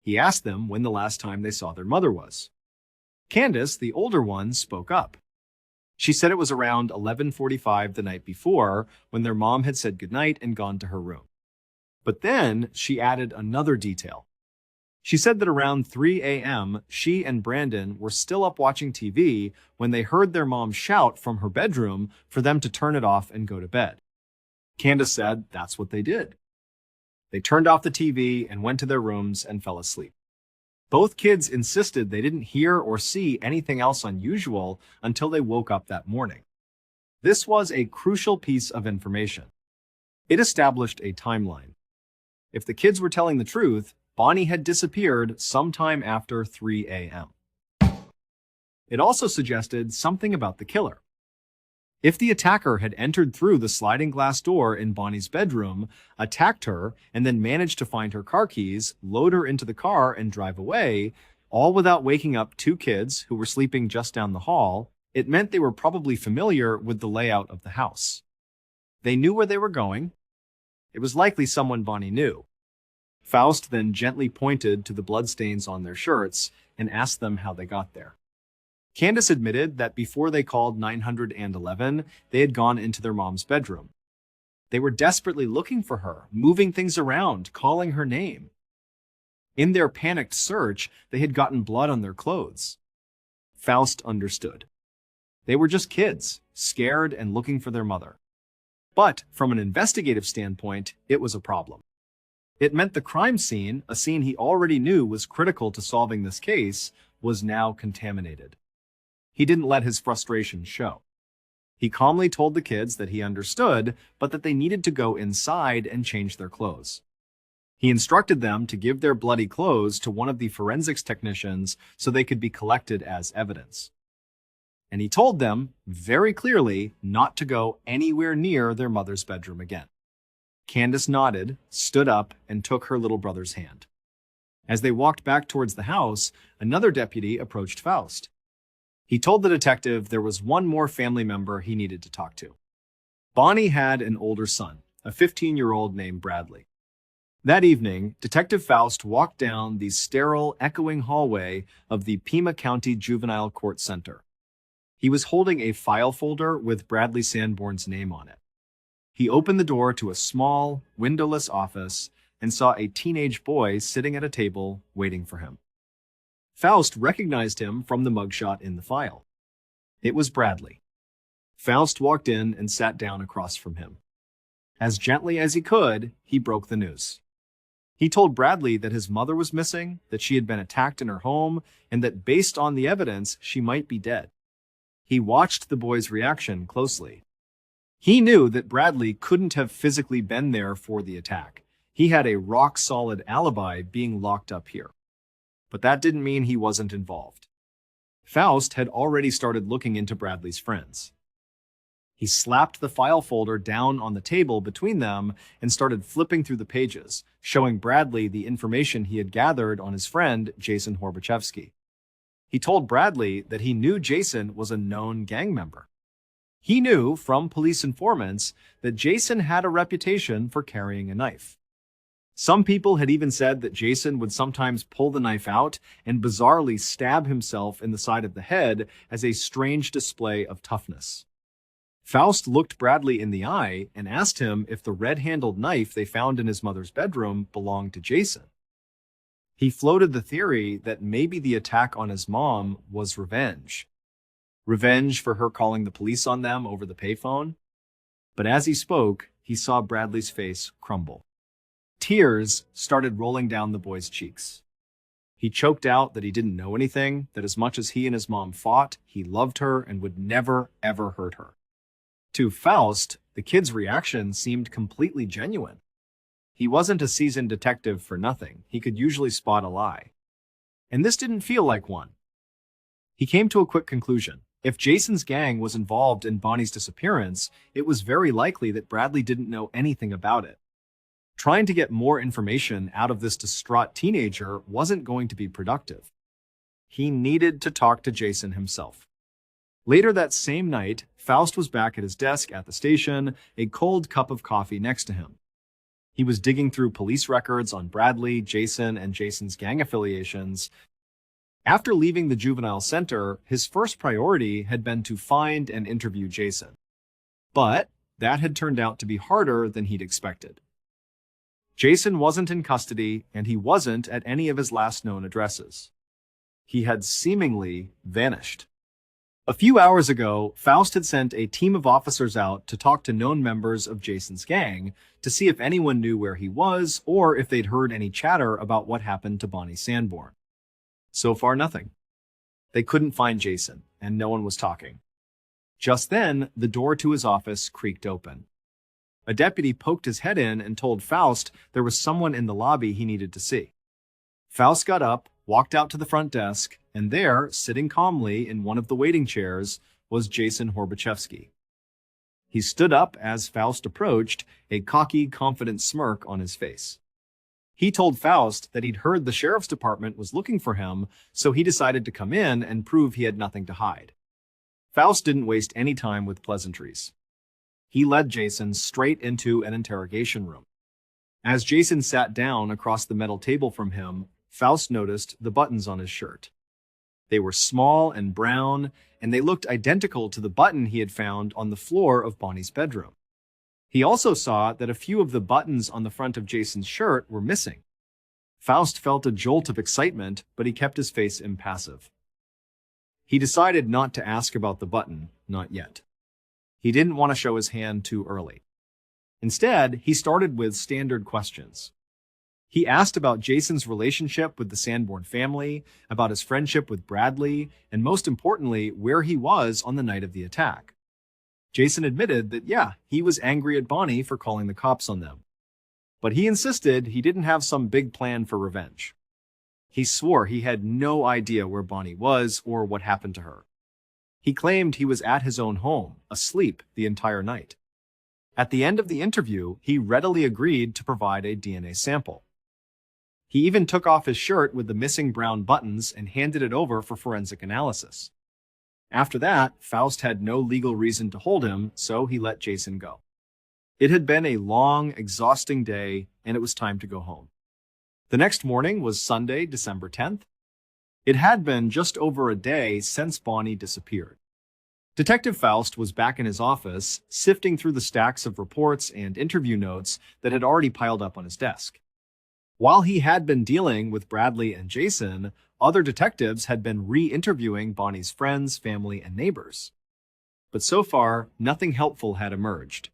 Speaker 1: He asked them when the last time they saw their mother was. Candace, the older one, spoke up. She said it was around 11:45 the night before, when their mom had said goodnight and gone to her room. But then she added another detail. She said that around 3 a.m., she and Brandon were still up watching TV when they heard their mom shout from her bedroom for them to turn it off and go to bed. Candace said that's what they did. They turned off the TV and went to their rooms and fell asleep. Both kids insisted they didn't hear or see anything else unusual until they woke up that morning. This was a crucial piece of information. It established a timeline. If the kids were telling the truth, Bonnie had disappeared sometime after 3 a.m. It also suggested something about the killer. If the attacker had entered through the sliding glass door in Bonnie's bedroom, attacked her, and then managed to find her car keys, load her into the car, and drive away, all without waking up two kids who were sleeping just down the hall, it meant they were probably familiar with the layout of the house. They knew where they were going. It was likely someone Bonnie knew. Faust then gently pointed to the bloodstains on their shirts and asked them how they got there. Candace admitted that before they called 911, they had gone into their mom's bedroom. They were desperately looking for her, moving things around, calling her name. In their panicked search, they had gotten blood on their clothes. Faust understood. They were just kids, scared and looking for their mother. But from an investigative standpoint, it was a problem. It meant the crime scene, a scene he already knew was critical to solving this case, was now contaminated. He didn't let his frustration show. He calmly told the kids that he understood, but that they needed to go inside and change their clothes. He instructed them to give their bloody clothes to one of the forensics technicians so they could be collected as evidence. And he told them, very clearly, not to go anywhere near their mother's bedroom again. Candace nodded, stood up, and took her little brother's hand. As they walked back towards the house, another deputy approached Faust. He told the detective there was one more family member he needed to talk to. Bonnie had an older son, a 15-year-old named Bradley. That evening, Detective Faust walked down the sterile, echoing hallway of the Pima County Juvenile Court Center. He was holding a file folder with Bradley Sanborn's name on it. He opened the door to a small, windowless office and saw a teenage boy sitting at a table waiting for him. Faust recognized him from the mugshot in the file. It was Bradley. Faust walked in and sat down across from him. As gently as he could, he broke the news. He told Bradley that his mother was missing, that she had been attacked in her home, and that based on the evidence, she might be dead. He watched the boy's reaction closely. He knew that Bradley couldn't have physically been there for the attack. He had a rock-solid alibi being locked up here. But that didn't mean he wasn't involved. Faust had already started looking into Bradley's friends. He slapped the file folder down on the table between them and started flipping through the pages, showing Bradley the information he had gathered on his friend, Jason Horbachevsky. He told Bradley that he knew Jason was a known gang member. He knew from police informants that Jason had a reputation for carrying a knife. Some people had even said that Jason would sometimes pull the knife out and bizarrely stab himself in the side of the head as a strange display of toughness. Faust looked Bradley in the eye and asked him if the red-handled knife they found in his mother's bedroom belonged to Jason. He floated the theory that maybe the attack on his mom was revenge. Revenge for her calling the police on them over the payphone. But as he spoke, he saw Bradley's face crumble. Tears started rolling down the boy's cheeks. He choked out that he didn't know anything, that as much as he and his mom fought, he loved her and would never, ever hurt her. To Faust, the kid's reaction seemed completely genuine. He wasn't a seasoned detective for nothing. He could usually spot a lie. And this didn't feel like one. He came to a quick conclusion. If Jason's gang was involved in Bonnie's disappearance, it was very likely that Bradley didn't know anything about it. Trying to get more information out of this distraught teenager wasn't going to be productive. He needed to talk to Jason himself. Later that same night, Faust was back at his desk at the station, a cold cup of coffee next to him. He was digging through police records on Bradley, Jason, and Jason's gang affiliations. After leaving the juvenile center, his first priority had been to find and interview Jason. But that had turned out to be harder than he'd expected. Jason wasn't in custody, and he wasn't at any of his last known addresses. He had seemingly vanished. A few hours ago, Faust had sent a team of officers out to talk to known members of Jason's gang to see if anyone knew where he was or if they'd heard any chatter about what happened to Bonnie Sanborn. So far, nothing. They couldn't find Jason, and no one was talking. Just then, the door to his office creaked open. A deputy poked his head in and told Faust there was someone in the lobby he needed to see. Faust got up, walked out to the front desk, and there, sitting calmly in one of the waiting chairs, was Jason Horbachevsky. He stood up as Faust approached, a cocky, confident smirk on his face. He told Faust that he'd heard the sheriff's department was looking for him, so he decided to come in and prove he had nothing to hide. Faust didn't waste any time with pleasantries. He led Jason straight into an interrogation room. As Jason sat down across the metal table from him, Faust noticed the buttons on his shirt. They were small and brown, and they looked identical to the button he had found on the floor of Bonnie's bedroom. He also saw that a few of the buttons on the front of Jason's shirt were missing. Faust felt a jolt of excitement, but he kept his face impassive. He decided not to ask about the button, not yet. He didn't want to show his hand too early. Instead, he started with standard questions. He asked about Jason's relationship with the Sanborn family, about his friendship with Bradley, and most importantly, where he was on the night of the attack. Jason admitted that, yeah, he was angry at Bonnie for calling the cops on them. But he insisted he didn't have some big plan for revenge. He swore he had no idea where Bonnie was or what happened to her. He claimed he was at his own home, asleep the entire night. At the end of the interview, he readily agreed to provide a DNA sample. He even took off his shirt with the missing brown buttons and handed it over for forensic analysis. After that, Faust had no legal reason to hold him, so he let Jason go. It had been a long, exhausting day, and it was time to go home. The next morning was Sunday, December 10th. It had been just over a day since Bonnie disappeared. Detective Faust was back in his office, sifting through the stacks of reports and interview notes that had already piled up on his desk. While he had been dealing with Bradley and Jason, other detectives had been re-interviewing Bonnie's friends, family, and neighbors. But so far, nothing helpful had emerged.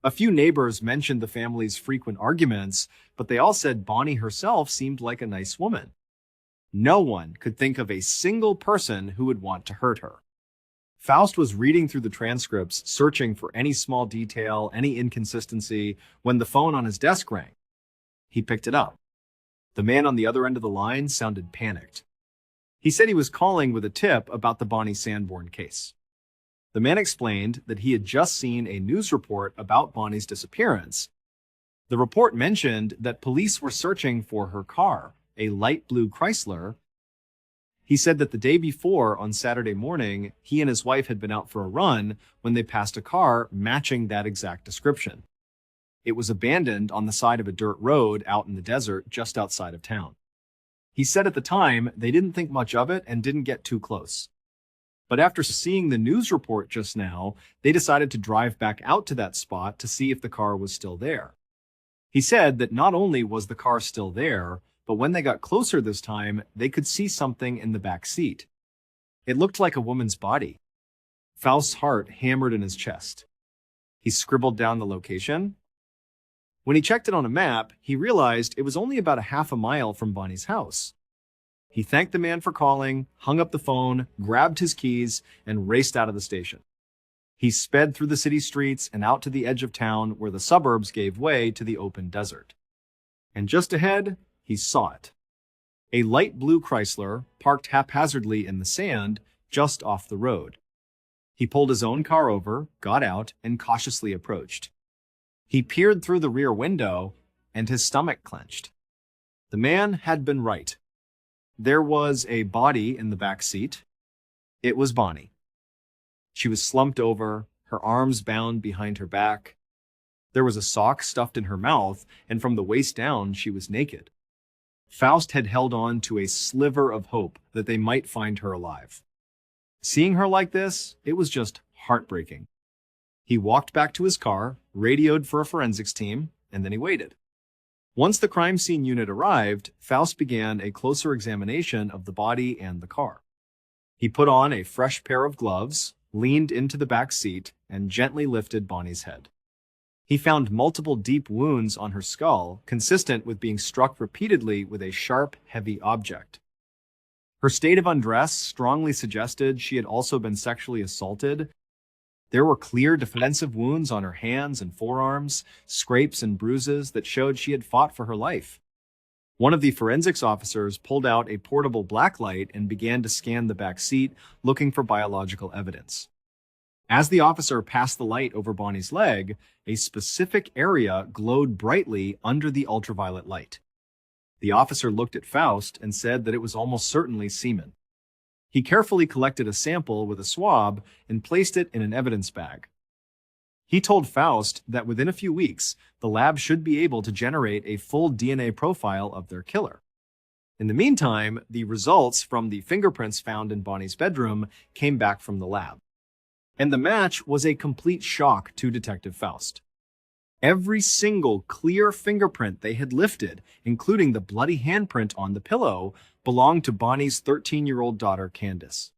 Speaker 1: A few neighbors mentioned the family's frequent arguments, but they all said Bonnie herself seemed like a nice woman. No one could think of a single person who would want to hurt her. Faust was reading through the transcripts, searching for any small detail, any inconsistency, when the phone on his desk rang. He picked it up. The man on the other end of the line sounded panicked. He said he was calling with a tip about the Bonnie Sanborn case. The man explained that he had just seen a news report about Bonnie's disappearance. The report mentioned that police were searching for her car, a light blue Chrysler. He said that the day before, on Saturday morning, he and his wife had been out for a run when they passed a car matching that exact description. It was abandoned on the side of a dirt road out in the desert just outside of town. He said at the time they didn't think much of it and didn't get too close. But after seeing the news report just now, they decided to drive back out to that spot to see if the car was still there. He said that not only was the car still there, but when they got closer this time, they could see something in the back seat. It looked like a woman's body. Faust's heart hammered in his chest. He scribbled down the location. When he checked it on a map, he realized it was only about a half a mile from Bonnie's house. He thanked the man for calling, hung up the phone, grabbed his keys, and raced out of the station. He sped through the city streets and out to the edge of town where the suburbs gave way to the open desert. And just ahead, he saw it. A light blue Chrysler parked haphazardly in the sand just off the road. He pulled his own car over, got out, and cautiously approached. He peered through the rear window, and his stomach clenched. The man had been right. There was a body in the back seat. It was Bonnie. She was slumped over, her arms bound behind her back. There was a sock stuffed in her mouth, and from the waist down, she was naked. Faust had held on to a sliver of hope that they might find her alive. Seeing her like this, it was just heartbreaking. He walked back to his car, radioed for a forensics team, and then he waited. Once the crime scene unit arrived, Faust began a closer examination of the body and the car. He put on a fresh pair of gloves, leaned into the back seat, and gently lifted Bonnie's head. He found multiple deep wounds on her skull, consistent with being struck repeatedly with a sharp, heavy object. Her state of undress strongly suggested she had also been sexually assaulted. There were clear defensive wounds on her hands and forearms, scrapes and bruises that showed she had fought for her life. One of the forensics officers pulled out a portable blacklight and began to scan the back seat, looking for biological evidence. As the officer passed the light over Bonnie's leg, a specific area glowed brightly under the ultraviolet light. The officer looked at Faust and said that it was almost certainly semen. He carefully collected a sample with a swab and placed it in an evidence bag. He told Faust that within a few weeks, the lab should be able to generate a full DNA profile of their killer. In the meantime, the results from the fingerprints found in Bonnie's bedroom came back from the lab. And the match was a complete shock to Detective Faust. Every single clear fingerprint they had lifted, including the bloody handprint on the pillow, belonged to Bonnie's 13-year-old daughter, Candace.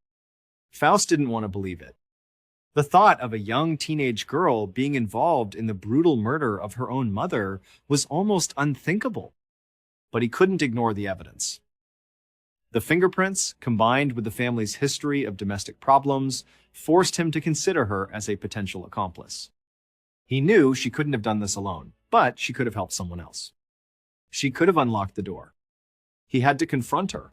Speaker 1: Faust didn't want to believe it. The thought of a young teenage girl being involved in the brutal murder of her own mother was almost unthinkable. But he couldn't ignore the evidence. The fingerprints, combined with the family's history of domestic problems, forced him to consider her as a potential accomplice. He knew she couldn't have done this alone, but she could have helped someone else. She could have unlocked the door. He had to confront her.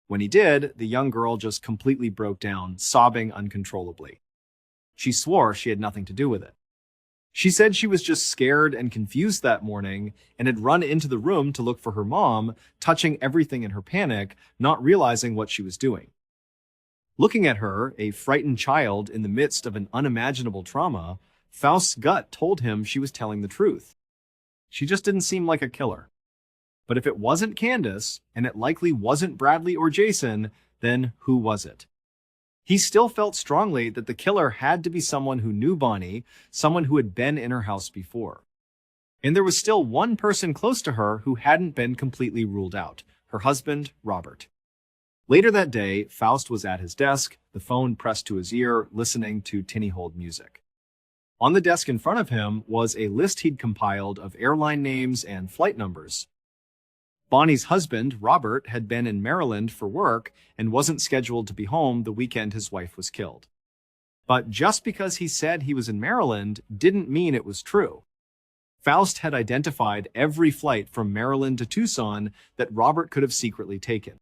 Speaker 1: When he did, the young girl just completely broke down, sobbing uncontrollably. She swore she had nothing to do with it. She said she was just scared and confused that morning and had run into the room to look for her mom, touching everything in her panic, not realizing what she was doing. Looking at her, a frightened child in the midst of an unimaginable trauma, Faust's gut told him she was telling the truth. She just didn't seem like a killer. But if it wasn't Candace, and it likely wasn't Bradley or Jason, then who was it? He still felt strongly that the killer had to be someone who knew Bonnie, someone who had been in her house before. And there was still one person close to her who hadn't been completely ruled out, her husband, Robert. Later that day, Faust was at his desk, the phone pressed to his ear, listening to tinny-hold music. On the desk in front of him was a list he'd compiled of airline names and flight numbers. Bonnie's husband, Robert, had been in Maryland for work and wasn't scheduled to be home the weekend his wife was killed. But just because he said he was in Maryland didn't mean it was true. Faust had identified every flight from Maryland to Tucson that Robert could have secretly taken.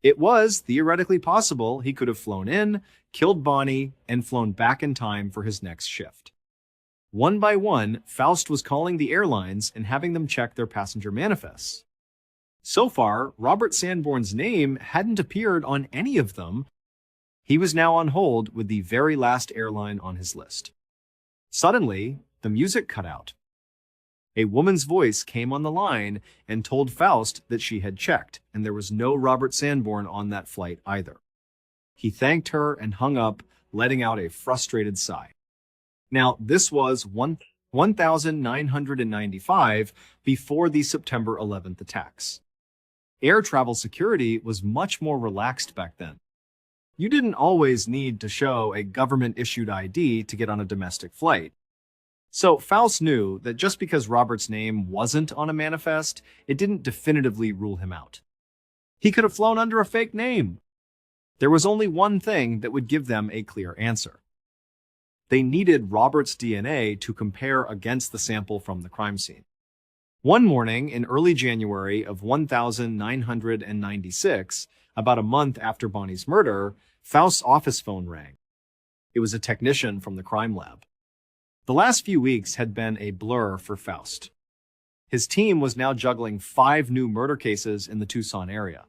Speaker 1: It was theoretically possible he could have flown in, killed Bonnie, and flown back in time for his next shift. One by one, Faust was calling the airlines and having them check their passenger manifests. So far, Robert Sanborn's name hadn't appeared on any of them. He was now on hold with the very last airline on his list. Suddenly, the music cut out. A woman's voice came on the line and told Faust that she had checked, and there was no Robert Sanborn on that flight either. He thanked her and hung up, letting out a frustrated sigh. Now, this was 1995 before the September 11th attacks. Air travel security was much more relaxed back then. You didn't always need to show a government-issued ID to get on a domestic flight. So Faust knew that just because Robert's name wasn't on a manifest, it didn't definitively rule him out. He could have flown under a fake name. There was only one thing that would give them a clear answer. They needed Robert's DNA to compare against the sample from the crime scene. One morning in early January of 1996, about a month after Bonnie's murder, Faust's office phone rang. It was a technician from the crime lab. The last few weeks had been a blur for Faust. His team was now juggling 5 new murder cases in the Tucson area.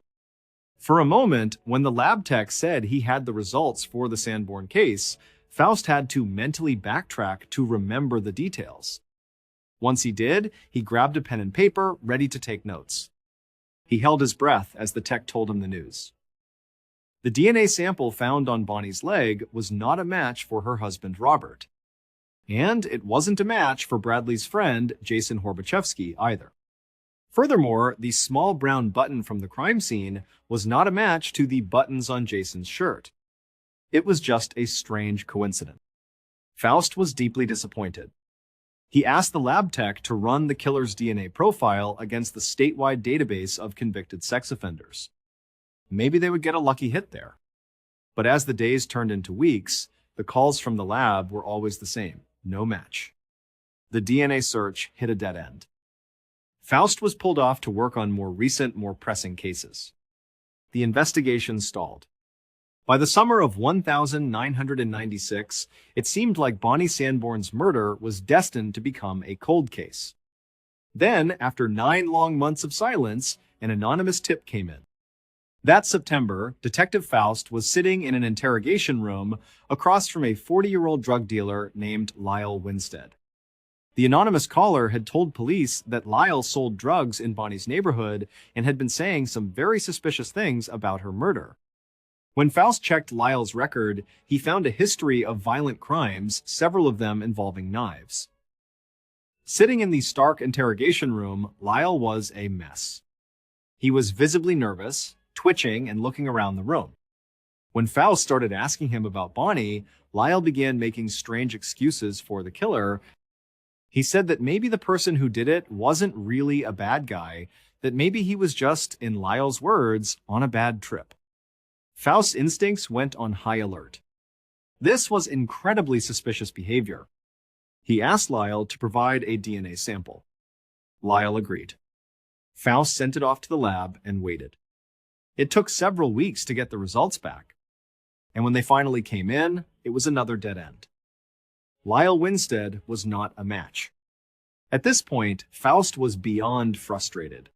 Speaker 1: For a moment, when the lab tech said he had the results for the Sanborn case, Faust had to mentally backtrack to remember the details. Once he did, he grabbed a pen and paper, ready to take notes. He held his breath as the tech told him the news. The DNA sample found on Bonnie's leg was not a match for her husband, Robert. And it wasn't a match for Bradley's friend, Jason Horbachevsky, either. Furthermore, the small brown button from the crime scene was not a match to the buttons on Jason's shirt. It was just a strange coincidence. Faust was deeply disappointed. He asked the lab tech to run the killer's DNA profile against the statewide database of convicted sex offenders. Maybe they would get a lucky hit there. But as the days turned into weeks, The calls from the lab were always the same. No match. The DNA search hit a dead end. Faust was pulled off to work on more recent, more pressing cases. The investigation stalled. By the summer of 1996, it seemed like Bonnie Sanborn's murder was destined to become a cold case. Then, after 9 long months of silence, an anonymous tip came in. That September, Detective Faust was sitting in an interrogation room across from a 40-year-old drug dealer named Lyle Winstead. The anonymous caller had told police that Lyle sold drugs in Bonnie's neighborhood and had been saying some very suspicious things about her murder. When Faust checked Lyle's record, he found a history of violent crimes, several of them involving knives. Sitting in the stark interrogation room, Lyle was a mess. He was visibly nervous, twitching and looking around the room. When Faust started asking him about Bonnie, Lyle began making strange excuses for the killer. He said that maybe the person who did it wasn't really a bad guy, that maybe he was just, in Lyle's words, on a bad trip. Faust's instincts went on high alert. This was incredibly suspicious behavior. He asked Lyle to provide a DNA sample. Lyle agreed. Faust sent it off to the lab and waited. It took several weeks to get the results back. And when they finally came in, it was another dead end. Lyle Winstead was not a match. At this point, Faust was beyond frustrated.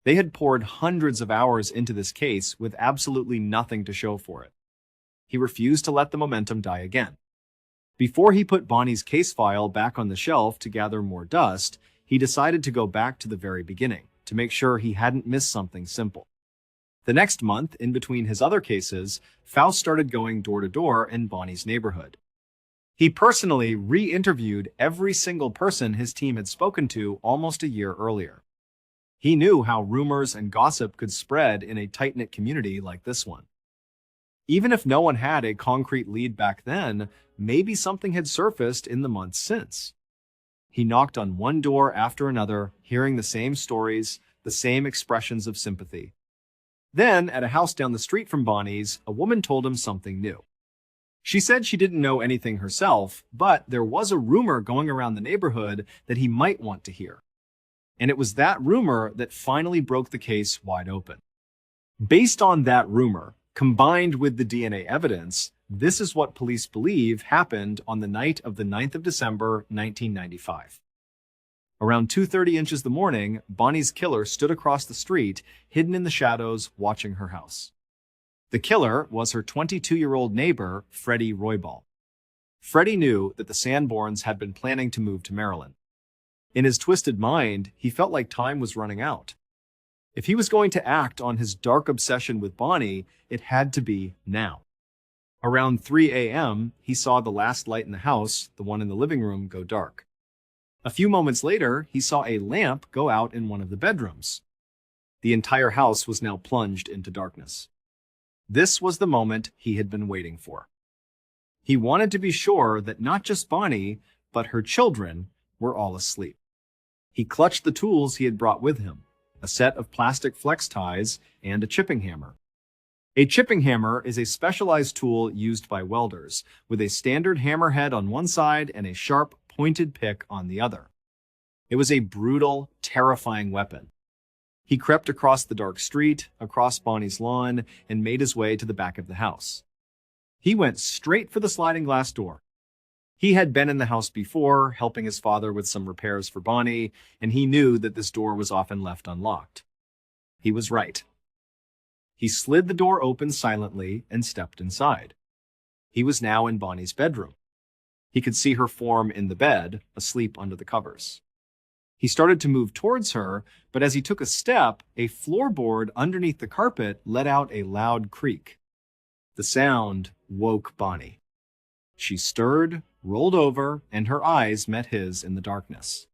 Speaker 1: They had poured hundreds of hours into this case with absolutely nothing to show for it. He refused to let the momentum die again. Before he put Bonnie's case file back on the shelf to gather more dust, he decided to go back to the very beginning, to make sure he hadn't missed something simple. The next month, in between his other cases, Faust started going door to door in Bonnie's neighborhood. He personally re-interviewed every single person his team had spoken to almost a year earlier. He knew how rumors and gossip could spread in a tight-knit community like this one. Even if no one had a concrete lead back then, maybe something had surfaced in the months since. He knocked on one door after another, hearing the same stories, the same expressions of sympathy. Then, at a house down the street from Bonnie's, a woman told him something new. She said she didn't know anything herself, but there was a rumor going around the neighborhood that he might want to hear. And it was that rumor that finally broke the case wide open. Based on that rumor, combined with the DNA evidence, this is what police believe happened on the night of the 9th of December, 1995. Around 2:30 inches the morning, Bonnie's killer stood across the street, hidden in the shadows, watching her house. The killer was her 22-year-old neighbor, Freddie Roybal. Freddie knew that the Sanborns had been planning to move to Maryland. In his twisted mind, he felt like time was running out. If he was going to act on his dark obsession with Bonnie, it had to be now. Around 3 a.m., he saw the last light in the house, the one in the living room, go dark. A few moments later, he saw a lamp go out in one of the bedrooms. The entire house was now plunged into darkness. This was the moment he had been waiting for. He wanted to be sure that not just Bonnie, but her children were all asleep. He clutched the tools he had brought with him, a set of plastic flex ties and a chipping hammer. A chipping hammer is a specialized tool used by welders, with a standard hammer head on one side and a sharp, pointed pick on the other. It was a brutal, terrifying weapon. He crept across the dark street, across Bonnie's lawn, and made his way to the back of the house. He went straight for the sliding glass door. He had been in the house before, helping his father with some repairs for Bonnie, and he knew that this door was often left unlocked. He was right. He slid the door open silently and stepped inside. He was now in Bonnie's bedroom. He could see her form in the bed, asleep under the covers. He started to move towards her, but as he took a step, a floorboard underneath the carpet let out a loud creak. The sound woke Bonnie. She stirred, rolled over, and her eyes met his in the darkness.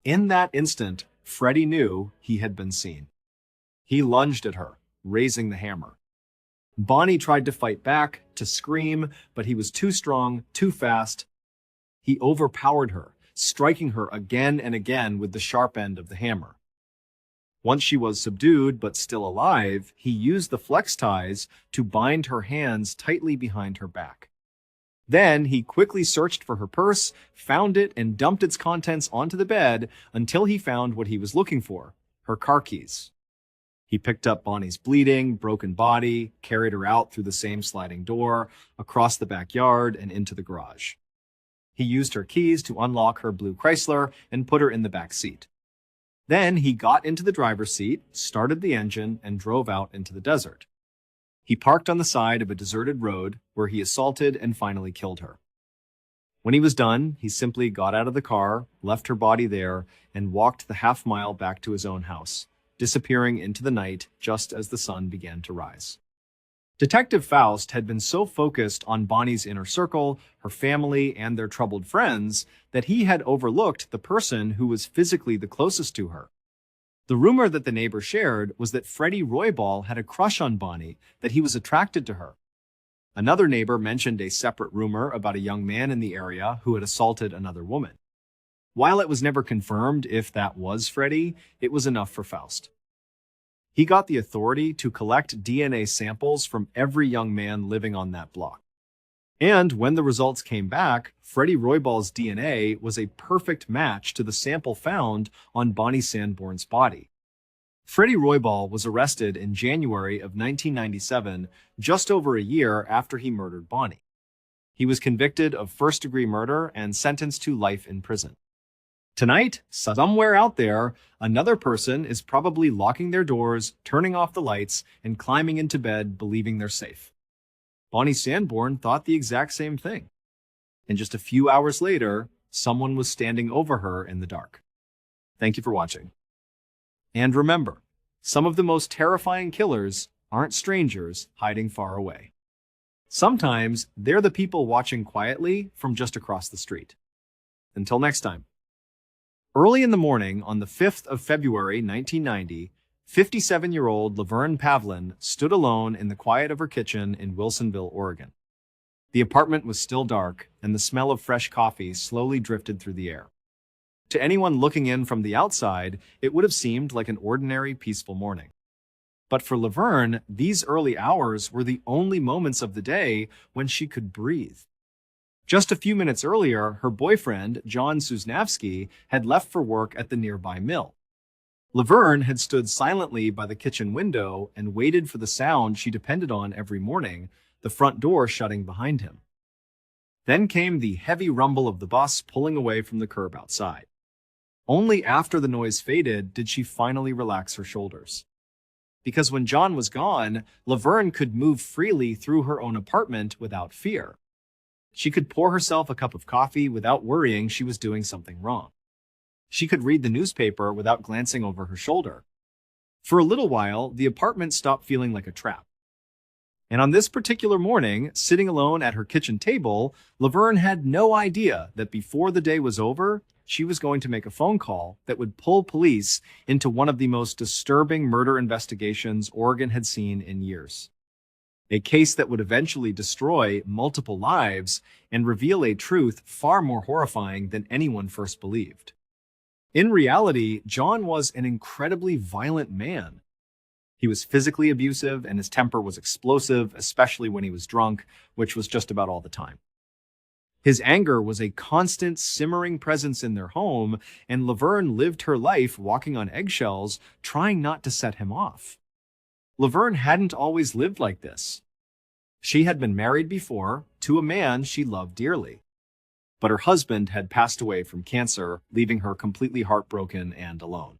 Speaker 1: In that instant, Freddie knew he had been seen. He lunged at her, raising the hammer. Bonnie tried to fight back, to scream, but he was too strong, too fast. He overpowered her, striking her again and again with the sharp end of the hammer. Once she was subdued but still alive, he used the flex ties to bind her hands tightly behind her back. Then he quickly searched for her purse, found it, and dumped its contents onto the bed until he found what he was looking for, her car keys. He picked up Bonnie's bleeding, broken body, carried her out through the same sliding door, across the backyard, and into the garage. He used her keys to unlock her blue Chrysler and put her in the back seat. Then he got into the driver's seat, started the engine, and drove out into the desert. He parked on the side of a deserted road where he assaulted and finally killed her. When he was done, he simply got out of the car, left her body there, and walked the half-mile back to his own house, disappearing into the night just as the sun began to rise. Detective Faust had been so focused on Bonnie's inner circle, her family, and their troubled friends that he had overlooked the person who was physically the closest to her. The rumor that the neighbor shared was that Freddie Roybal had a crush on Bonnie, that he was attracted to her. Another neighbor mentioned a separate rumor about a young man in the area who had assaulted another woman. While it was never confirmed if that was Freddie, it was enough for Faust. He got the authority to collect DNA samples from every young man living on that block. And when the results came back, Freddie Roybal's DNA was a perfect match to the sample found on Bonnie Sanborn's body. Freddie Roybal was arrested in January of 1997, just over a year after he murdered Bonnie. He was convicted of first-degree murder and sentenced to life in prison. Tonight, somewhere out there, another person is probably locking their doors, turning off the lights, and climbing into bed believing they're safe. Bonnie Sanborn thought the exact same thing. And just a few hours later, someone was standing over her in the dark. Thank you for watching. And remember, some of the most terrifying killers aren't strangers hiding far away. Sometimes they're the people watching quietly from just across the street. Until next time. Early in the morning on the 5th of February 1990, 57-year-old Laverne Pavlin stood alone in the quiet of her kitchen in Wilsonville, Oregon. The apartment was still dark, and the smell of fresh coffee slowly drifted through the air. To anyone looking in from the outside, it would have seemed like an ordinary, peaceful morning. But for Laverne, these early hours were the only moments of the day when she could breathe. Just a few minutes earlier, her boyfriend, John Susnavsky, had left for work at the nearby mill. Laverne had stood silently by the kitchen window and waited for the sound she depended on every morning, the front door shutting behind him. Then came the heavy rumble of the bus pulling away from the curb outside. Only after the noise faded did she finally relax her shoulders. Because when John was gone, Laverne could move freely through her own apartment without fear. She could pour herself a cup of coffee without worrying she was doing something wrong. She could read the newspaper without glancing over her shoulder. For a little while, the apartment stopped feeling like a trap. And on this particular morning, sitting alone at her kitchen table, Laverne had no idea that before the day was over, she was going to make a phone call that would pull police into one of the most disturbing murder investigations Oregon had seen in years. A case that would eventually destroy multiple lives and reveal a truth far more horrifying than anyone first believed. In reality, John was an incredibly violent man. He was physically abusive and his temper was explosive, especially when he was drunk, which was just about all the time. His anger was a constant simmering presence in their home, and Laverne lived her life walking on eggshells, trying not to set him off. Laverne hadn't always lived like this. She had been married before to a man she loved dearly. But her husband had passed away from cancer, leaving her completely heartbroken and alone.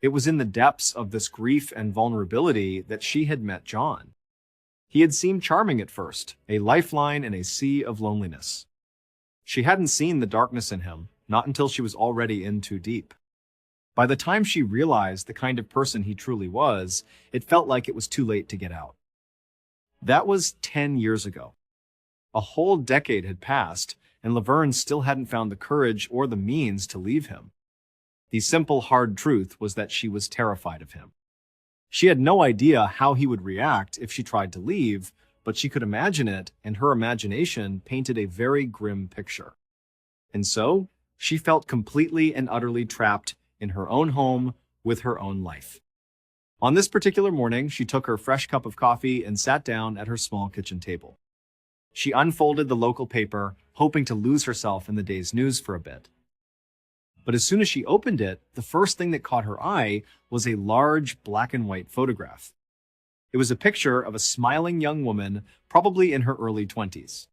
Speaker 1: It was in the depths of this grief and vulnerability that she had met John. He had seemed charming at first, a lifeline in a sea of loneliness. She hadn't seen the darkness in him, not until she was already in too deep. By the time she realized the kind of person he truly was, it felt like it was too late to get out. That was 10 years ago. A whole decade had passed, and Laverne still hadn't found the courage or the means to leave him. The simple, hard truth was that she was terrified of him. She had no idea how he would react if she tried to leave, but she could imagine it, and her imagination painted a very grim picture. And so, she felt completely and utterly trapped in her own home with her own life. On this particular morning, she took her fresh cup of coffee and sat down at her small kitchen table. She unfolded the local paper, hoping to lose herself in the day's news for a bit. But as soon as she opened it, the first thing that caught her eye was a large black and white photograph. It was a picture of a smiling young woman, probably in her early 20s.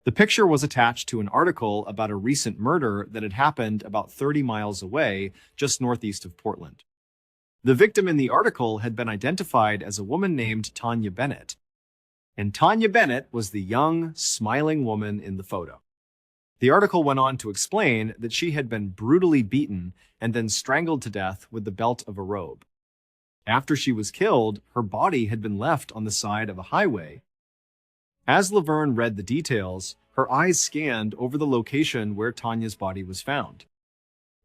Speaker 1: The picture was attached to an article about a recent murder that had happened about 30 miles away, just northeast of Portland. The victim in the article had been identified as a woman named Tanya Bennett. And Tanya Bennett was the young, smiling woman in the photo. The article went on to explain that she had been brutally beaten and then strangled to death with the belt of a robe. After she was killed, her body had been left on the side of a highway. As Laverne read the details, her eyes scanned over the location where Tanya's body was found.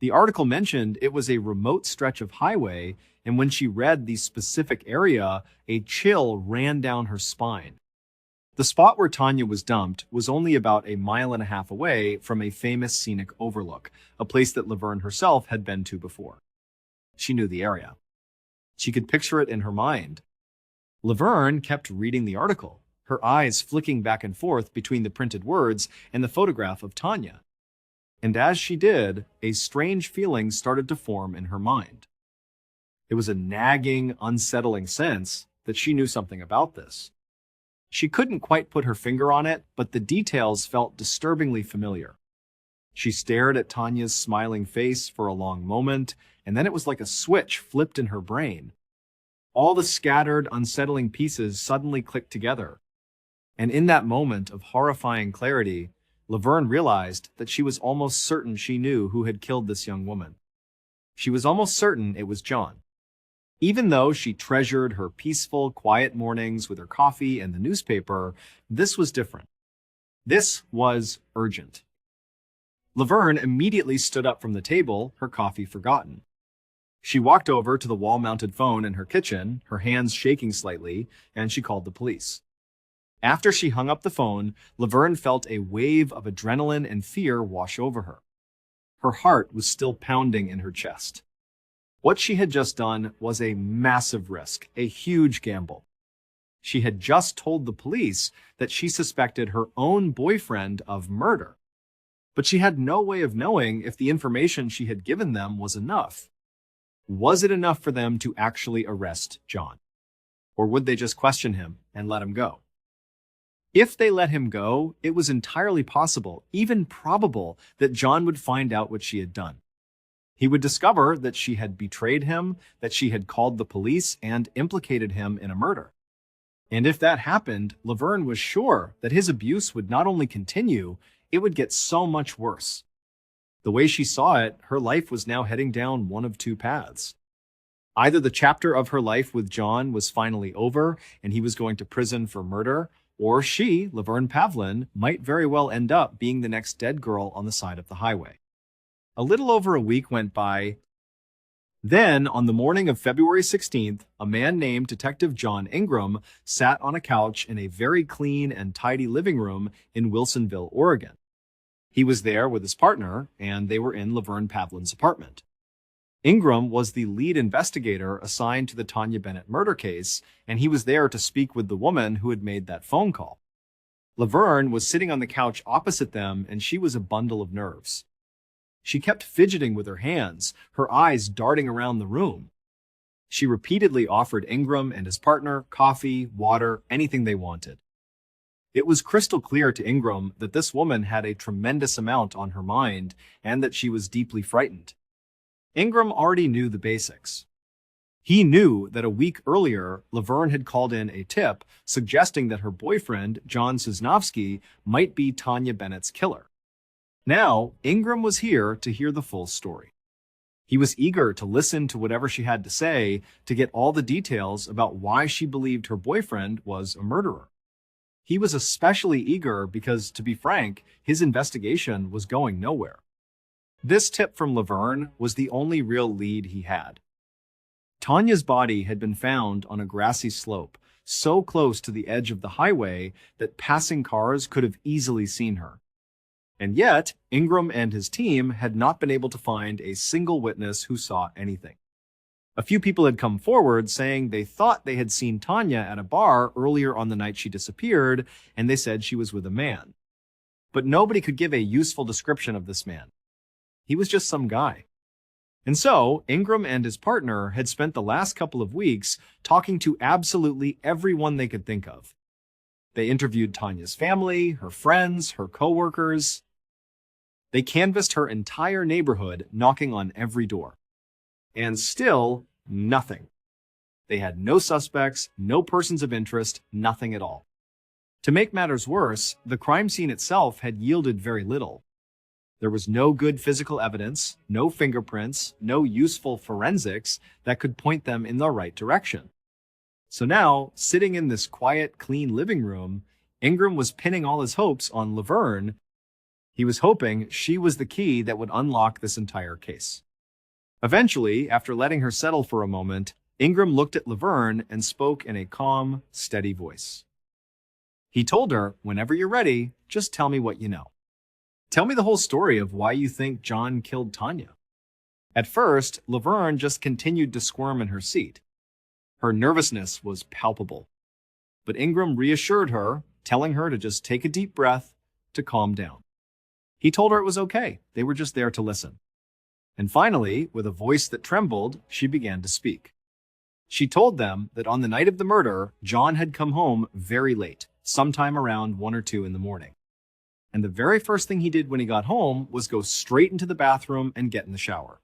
Speaker 1: The article mentioned it was a remote stretch of highway, and when she read the specific area, a chill ran down her spine. The spot where Tanya was dumped was only about a mile and a half away from a famous scenic overlook, a place that Laverne herself had been to before. She knew the area. She could picture it in her mind. Laverne kept reading the article, her eyes flicking back and forth between the printed words and the photograph of Tanya. And as she did, a strange feeling started to form in her mind. It was a nagging, unsettling sense that she knew something about this. She couldn't quite put her finger on it, but the details felt disturbingly familiar. She stared at Tanya's smiling face for a long moment, and then it was like a switch flipped in her brain. All the scattered, unsettling pieces suddenly clicked together. And in that moment of horrifying clarity, Laverne realized that she was almost certain she knew who had killed this young woman. She was almost certain it was John. Even though she treasured her peaceful, quiet mornings with her coffee and the newspaper, this was different. This was urgent. Laverne immediately stood up from the table, her coffee forgotten. She walked over to the wall-mounted phone in her kitchen, her hands shaking slightly, and she called the police. After she hung up the phone, Laverne felt a wave of adrenaline and fear wash over her. Her heart was still pounding in her chest. What she had just done was a massive risk, a huge gamble. She had just told the police that she suspected her own boyfriend of murder. But she had no way of knowing if the information she had given them was enough. Was it enough for them to actually arrest John? Or would they just question him and let him go? If they let him go, it was entirely possible, even probable, that John would find out what she had done. He would discover that she had betrayed him, that she had called the police and implicated him in a murder. And if that happened, Laverne was sure that his abuse would not only continue, it would get so much worse. The way she saw it, her life was now heading down one of two paths. Either the chapter of her life with John was finally over and he was going to prison for murder, or she, Laverne Pavlin, might very well end up being the next dead girl on the side of the highway. A little over a week went by. Then, on the morning of February 16th, a man named Detective John Ingram sat on a couch in a very clean and tidy living room in Wilsonville, Oregon. He was there with his partner, and they were in Laverne Pavlin's apartment. Ingram was the lead investigator assigned to the Tanya Bennett murder case, and he was there to speak with the woman who had made that phone call. Laverne was sitting on the couch opposite them, and she was a bundle of nerves. She kept fidgeting with her hands, her eyes darting around the room. She repeatedly offered Ingram and his partner coffee, water, anything they wanted. It was crystal clear to Ingram that this woman had a tremendous amount on her mind and that she was deeply frightened. Ingram already knew the basics. He knew that a week earlier, Laverne had called in a tip suggesting that her boyfriend, John Sosnowski, might be Tanya Bennett's killer. Now, Ingram was here to hear the full story. He was eager to listen to whatever she had to say, to get all the details about why she believed her boyfriend was a murderer. He was especially eager because, to be frank, his investigation was going nowhere. This tip from Laverne was the only real lead he had. Tanya's body had been found on a grassy slope, so close to the edge of the highway that passing cars could have easily seen her. And yet, Ingram and his team had not been able to find a single witness who saw anything. A few people had come forward saying they thought they had seen Tanya at a bar earlier on the night she disappeared, and they said she was with a man. But nobody could give a useful description of this man. He was just some guy. And so, Ingram and his partner had spent the last couple of weeks talking to absolutely everyone they could think of. They interviewed Tanya's family, her friends, her coworkers. They canvassed her entire neighborhood, knocking on every door. And still, nothing. They had no suspects, no persons of interest, nothing at all. To make matters worse, the crime scene itself had yielded very little. There was no good physical evidence, no fingerprints, no useful forensics that could point them in the right direction. So now, sitting in this quiet, clean living room, Ingram was pinning all his hopes on Laverne. He was hoping she was the key that would unlock this entire case. Eventually, after letting her settle for a moment, Ingram looked at Laverne and spoke in a calm, steady voice. He told her, "Whenever you're ready, just tell me what you know. Tell me the whole story of why you think John killed Tanya." At first, Laverne just continued to squirm in her seat. Her nervousness was palpable. But Ingram reassured her, telling her to just take a deep breath, to calm down. He told her it was okay, they were just there to listen. And finally, with a voice that trembled, she began to speak. She told them that on the night of the murder, John had come home very late, sometime around 1 or 2 in the morning. And the very first thing he did when he got home was go straight into the bathroom and get in the shower.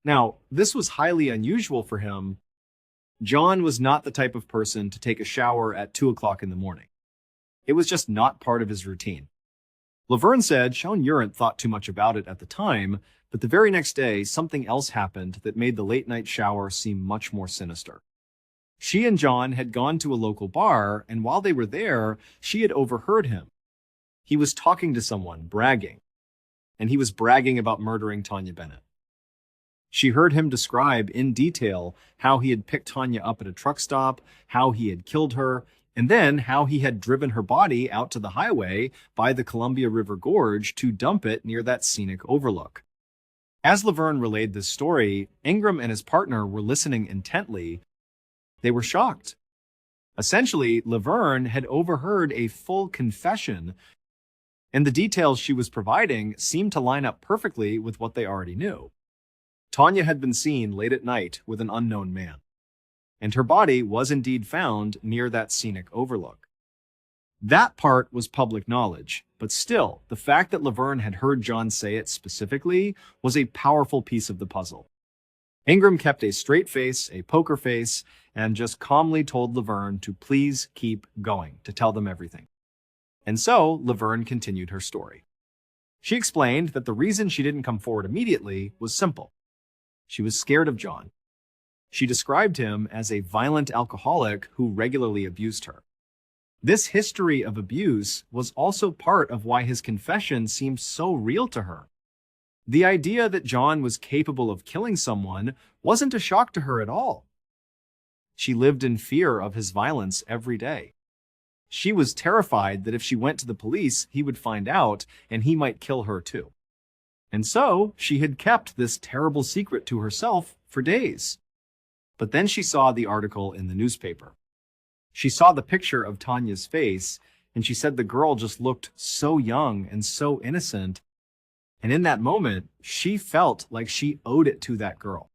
Speaker 1: Now, this was highly unusual for him. John was not the type of person to take a shower at 2 o'clock in the morning. It was just not part of his routine. Laverne said Sean Urant thought too much about it at the time, but the very next day, something else happened that made the late-night shower seem much more sinister. She and John had gone to a local bar, and while they were there, she had overheard him. He was talking to someone, bragging, and he was bragging about murdering Tanya Bennett. She heard him describe in detail how he had picked Tanya up at a truck stop, how he had killed her, and then how he had driven her body out to the highway by the Columbia River Gorge to dump it near that scenic overlook. As Laverne relayed this story, Ingram and his partner were listening intently. They were shocked. Essentially, Laverne had overheard a full confession, and the details she was providing seemed to line up perfectly with what they already knew. Tanya had been seen late at night with an unknown man, and her body was indeed found near that scenic overlook. That part was public knowledge, but still, the fact that Laverne had heard John say it specifically was a powerful piece of the puzzle. Ingram kept a straight face, a poker face, and just calmly told Laverne to please keep going, to tell them everything. And so, Laverne continued her story. She explained that the reason she didn't come forward immediately was simple. She was scared of John. She described him as a violent alcoholic who regularly abused her. This history of abuse was also part of why his confession seemed so real to her. The idea that John was capable of killing someone wasn't a shock to her at all. She lived in fear of his violence every day. She was terrified that if she went to the police, he would find out and he might kill her too. And so she had kept this terrible secret to herself for days. But then she saw the article in the newspaper. She saw the picture of Tanya's face, and she said the girl just looked so young and so innocent. And in that moment, she felt like she owed it to that girl.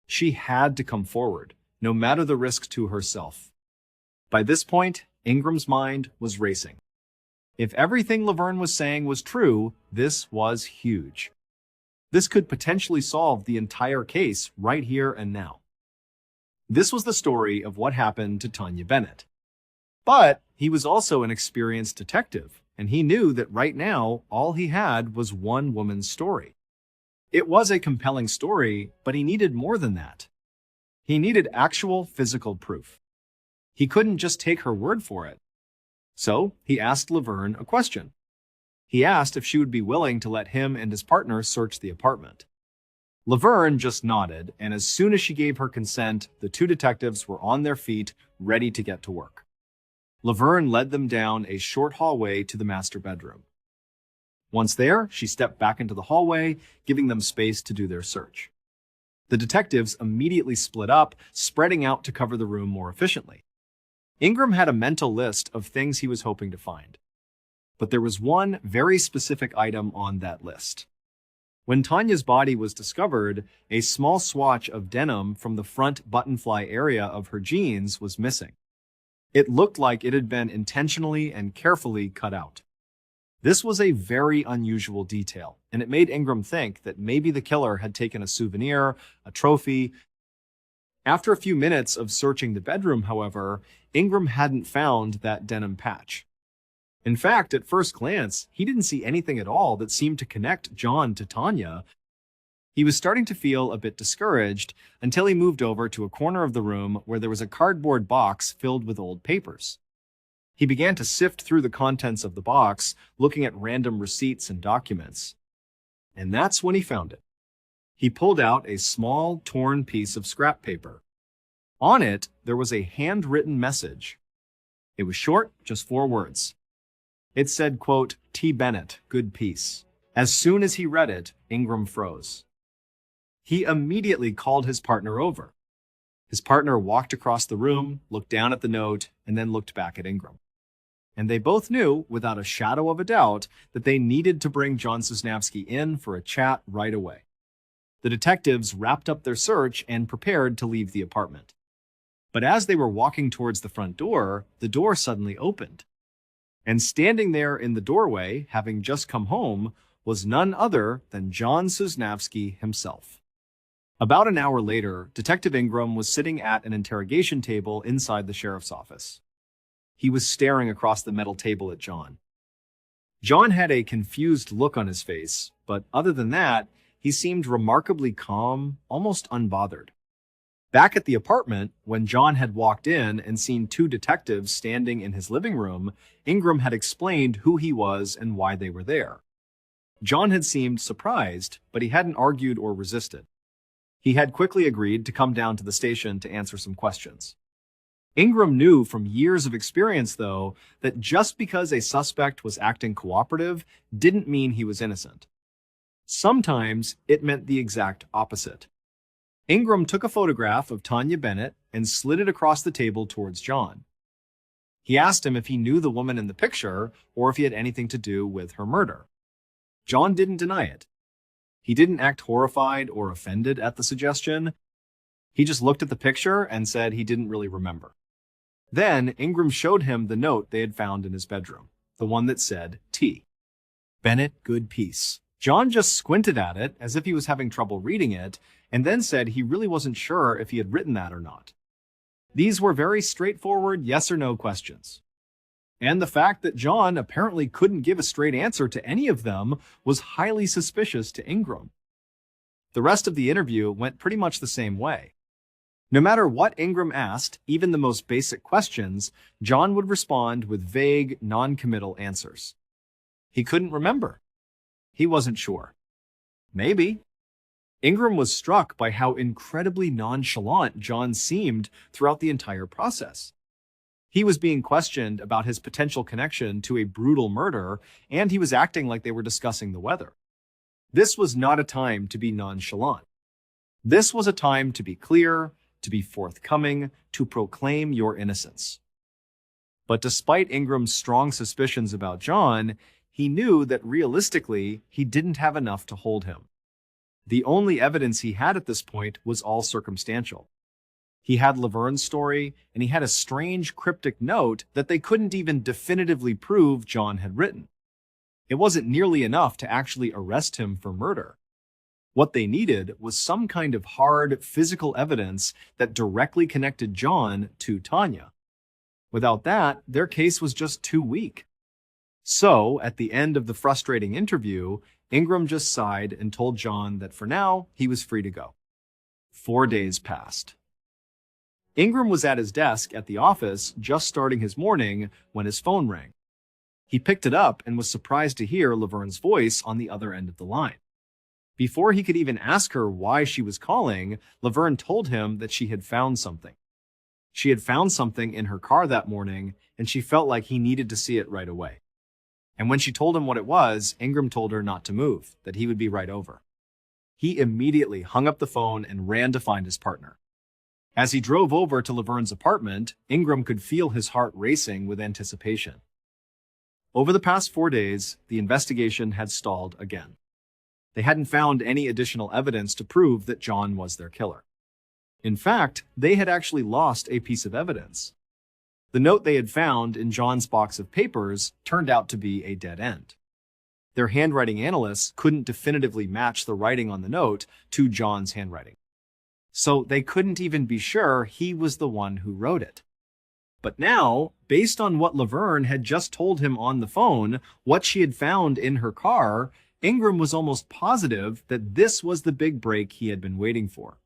Speaker 1: She had to come forward, no matter the risk to herself. By this point, Ingram's mind was racing. If everything Laverne was saying was true, this was huge. This could potentially solve the entire case right here and now. This was the story of what happened to Tanya Bennett. But he was also an experienced detective, and he knew that right now, all he had was one woman's story. It was a compelling story, but he needed more than that. He needed actual physical proof. He couldn't just take her word for it. So he asked Laverne a question. He asked if she would be willing to let him and his partner search the apartment. Laverne just nodded, and as soon as she gave her consent, the two detectives were on their feet, ready to get to work. Laverne led them down a short hallway to the master bedroom. Once there, she stepped back into the hallway, giving them space to do their search. The detectives immediately split up, spreading out to cover the room more efficiently. Ingram had a mental list of things he was hoping to find. But there was one very specific item on that list. When Tanya's body was discovered, a small swatch of denim from the front buttonfly area of her jeans was missing. It looked like it had been intentionally and carefully cut out. This was a very unusual detail, and it made Ingram think that maybe the killer had taken a souvenir, a trophy. After a few minutes of searching the bedroom, however, Ingram hadn't found that denim patch. In fact, at first glance, he didn't see anything at all that seemed to connect John to Tanya. He was starting to feel a bit discouraged until he moved over to a corner of the room where there was a cardboard box filled with old papers. He began to sift through the contents of the box, looking at random receipts and documents. And that's when he found it. He pulled out a small, torn piece of scrap paper. On it, there was a handwritten message. It was short, just 4 words. It said, quote, "T. Bennett, good peace." As soon as he read it, Ingram froze. He immediately called his partner over. His partner walked across the room, looked down at the note, and then looked back at Ingram. And they both knew, without a shadow of a doubt, that they needed to bring John Sosnavsky in for a chat right away. The detectives wrapped up their search and prepared to leave the apartment. But as they were walking towards the front door, the door suddenly opened. And standing there in the doorway, having just come home, was none other than John Sosnavsky himself. About an hour later, Detective Ingram was sitting at an interrogation table inside the sheriff's office. He was staring across the metal table at John. John had a confused look on his face, but other than that, he seemed remarkably calm, almost unbothered. Back at the apartment, when John had walked in and seen 2 detectives standing in his living room, Ingram had explained who he was and why they were there. John had seemed surprised, but he hadn't argued or resisted. He had quickly agreed to come down to the station to answer some questions. Ingram knew from years of experience, though, that just because a suspect was acting cooperative didn't mean he was innocent. Sometimes it meant the exact opposite. Ingram took a photograph of Tanya Bennett and slid it across the table towards John. He asked him if he knew the woman in the picture or if he had anything to do with her murder. John didn't deny it. He didn't act horrified or offended at the suggestion. He just looked at the picture and said he didn't really remember. Then Ingram showed him the note they had found in his bedroom, the one that said, T. Bennett, good peace. John just squinted at it as if he was having trouble reading it, and then said he really wasn't sure if he had written that or not. These were very straightforward yes or no questions. And the fact that John apparently couldn't give a straight answer to any of them was highly suspicious to Ingram. The rest of the interview went pretty much the same way. No matter what Ingram asked, even the most basic questions, John would respond with vague, non-committal answers. He couldn't remember. He wasn't sure. Maybe. Ingram was struck by how incredibly nonchalant John seemed throughout the entire process. He was being questioned about his potential connection to a brutal murder, and he was acting like they were discussing the weather. This was not a time to be nonchalant. This was a time to be clear, to be forthcoming, to proclaim your innocence. But despite Ingram's strong suspicions about John, he knew that realistically, he didn't have enough to hold him. The only evidence he had at this point was all circumstantial. He had Laverne's story, and he had a strange cryptic note that they couldn't even definitively prove John had written. It wasn't nearly enough to actually arrest him for murder. What they needed was some kind of hard, physical evidence that directly connected John to Tanya. Without that, their case was just too weak. So, at the end of the frustrating interview, Ingram just sighed and told John that for now, he was free to go. 4 days passed. Ingram was at his desk at the office, just starting his morning, when his phone rang. He picked it up and was surprised to hear Laverne's voice on the other end of the line. Before he could even ask her why she was calling, Laverne told him that she had found something. She had found something in her car that morning, and she felt like he needed to see it right away. And when she told him what it was, Ingram told her not to move, that he would be right over. He immediately hung up the phone and ran to find his partner. As he drove over to Laverne's apartment, Ingram could feel his heart racing with anticipation. Over the past 4 days, the investigation had stalled again. They hadn't found any additional evidence to prove that John was their killer. In fact, they had actually lost a piece of evidence. The note they had found in John's box of papers turned out to be a dead end. Their handwriting analysts couldn't definitively match the writing on the note to John's handwriting. So they couldn't even be sure he was the one who wrote it. But now, based on what Laverne had just told him on the phone, what she had found in her car, Ingram was almost positive that this was the big break he had been waiting for.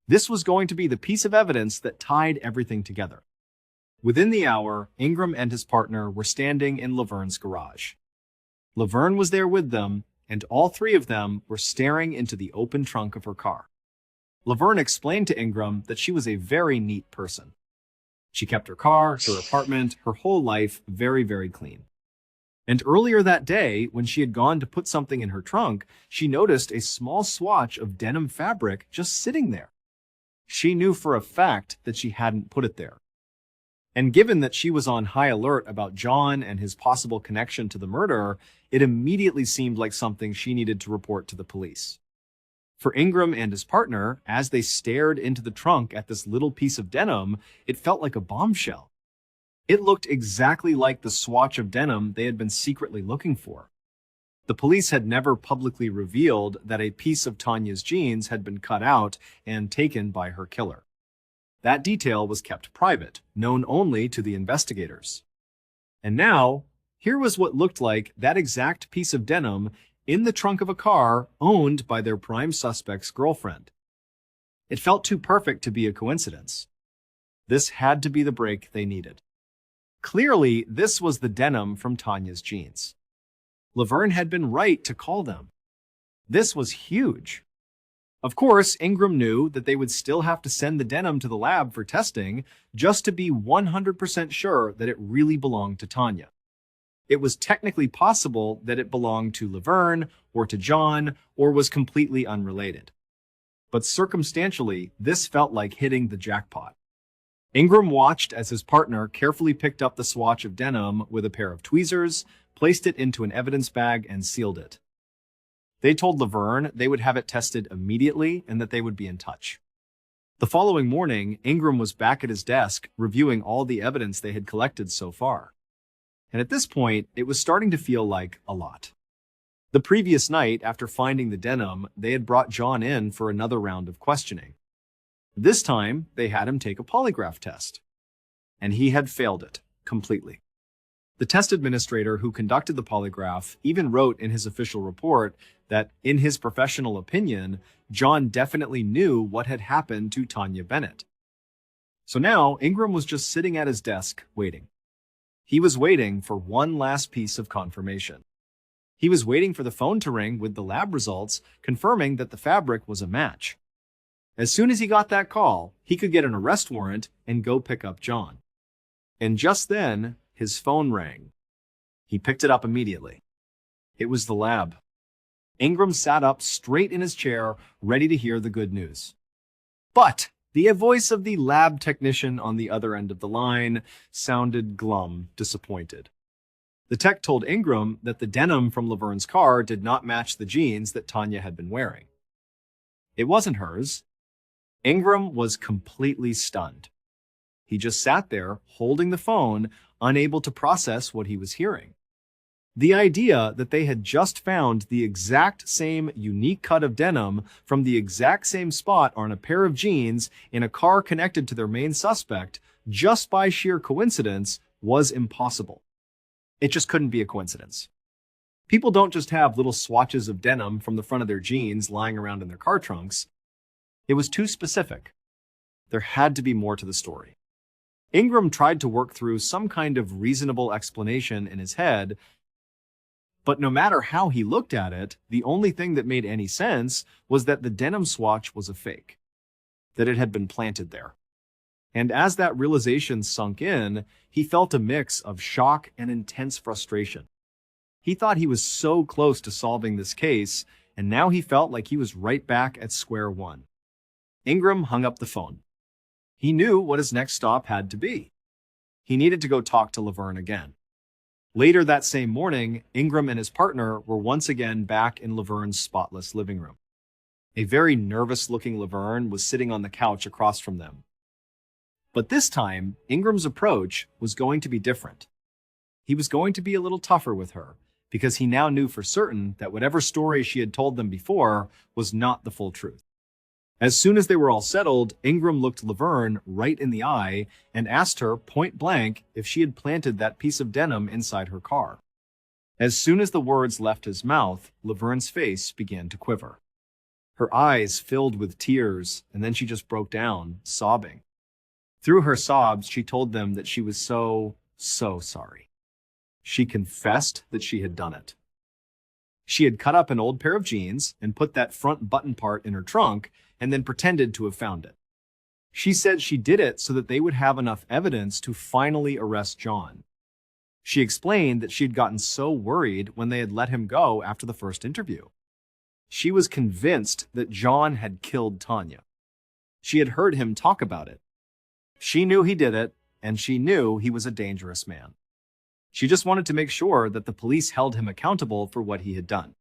Speaker 1: This was going to be the piece of evidence that tied everything together. Within the hour, Ingram and his partner were standing in Laverne's garage. Laverne was there with them, and all three of them were staring into the open trunk of her car. Laverne explained to Ingram that she was a very neat person. She kept her car, her apartment, her whole life very, very clean. And earlier that day, when she had gone to put something in her trunk, she noticed a small swatch of denim fabric just sitting there. She knew for a fact that she hadn't put it there. And given that she was on high alert about John and his possible connection to the murder, it immediately seemed like something she needed to report to the police. For Ingram and his partner, as they stared into the trunk at this little piece of denim, it felt like a bombshell. It looked exactly like the swatch of denim they had been secretly looking for. The police had never publicly revealed that a piece of Tanya's jeans had been cut out and taken by her killer. That detail was kept private, known only to the investigators. And now, here was what looked like that exact piece of denim in the trunk of a car owned by their prime suspect's girlfriend. It felt too perfect to be a coincidence. This had to be the break they needed. Clearly, this was the denim from Tanya's jeans. Laverne had been right to call them. This was huge. Of course, Ingram knew that they would still have to send the denim to the lab for testing just to be 100% sure that it really belonged to Tanya. It was technically possible that it belonged to Laverne or to John or was completely unrelated. But circumstantially, this felt like hitting the jackpot. Ingram watched as his partner carefully picked up the swatch of denim with a pair of tweezers, placed it into an evidence bag, and sealed it. They told Laverne they would have it tested immediately and that they would be in touch. The following morning, Ingram was back at his desk reviewing all the evidence they had collected so far. And at this point, it was starting to feel like a lot. The previous night, after finding the denim, they had brought John in for another round of questioning. This time, they had him take a polygraph test. And he had failed it completely. The test administrator who conducted the polygraph even wrote in his official report that, in his professional opinion, John definitely knew what had happened to Tanya Bennett. So now, Ingram was just sitting at his desk, waiting. He was waiting for one last piece of confirmation. He was waiting for the phone to ring with the lab results, confirming that the fabric was a match. As soon as he got that call, he could get an arrest warrant and go pick up John. And just then, his phone rang. He picked it up immediately. It was the lab. Ingram sat up straight in his chair, ready to hear the good news. But the voice of the lab technician on the other end of the line sounded glum, disappointed. The tech told Ingram that the denim from Laverne's car did not match the jeans that Tanya had been wearing. It wasn't hers. Ingram was completely stunned. He just sat there, holding the phone, unable to process what he was hearing. The idea that they had just found the exact same unique cut of denim from the exact same spot on a pair of jeans in a car connected to their main suspect, just by sheer coincidence, was impossible. It just couldn't be a coincidence. People don't just have little swatches of denim from the front of their jeans lying around in their car trunks. It was too specific. There had to be more to the story. Ingram tried to work through some kind of reasonable explanation in his head, but no matter how he looked at it, the only thing that made any sense was that the denim swatch was a fake, that it had been planted there. And as that realization sunk in, he felt a mix of shock and intense frustration. He thought he was so close to solving this case, and now he felt like he was right back at square one. Ingram hung up the phone. He knew what his next stop had to be. He needed to go talk to Laverne again. Later that same morning, Ingram and his partner were once again back in Laverne's spotless living room. A very nervous-looking Laverne was sitting on the couch across from them. But this time, Ingram's approach was going to be different. He was going to be a little tougher with her, because he now knew for certain that whatever story she had told them before was not the full truth. As soon as they were all settled, Ingram looked Laverne right in the eye and asked her point blank if she had planted that piece of denim inside her car. As soon as the words left his mouth, Laverne's face began to quiver. Her eyes filled with tears, and then she just broke down, sobbing. Through her sobs, she told them that she was so sorry. She confessed that she had done it. She had cut up an old pair of jeans and put that front button part in her trunk and then pretended to have found it. She said she did it so that they would have enough evidence to finally arrest John. She explained that she had gotten so worried when they had let him go after the first interview. She was convinced that John had killed Tanya. She had heard him talk about it. She knew he did it, and she knew he was a dangerous man. She just wanted to make sure that the police held him accountable for what he had done.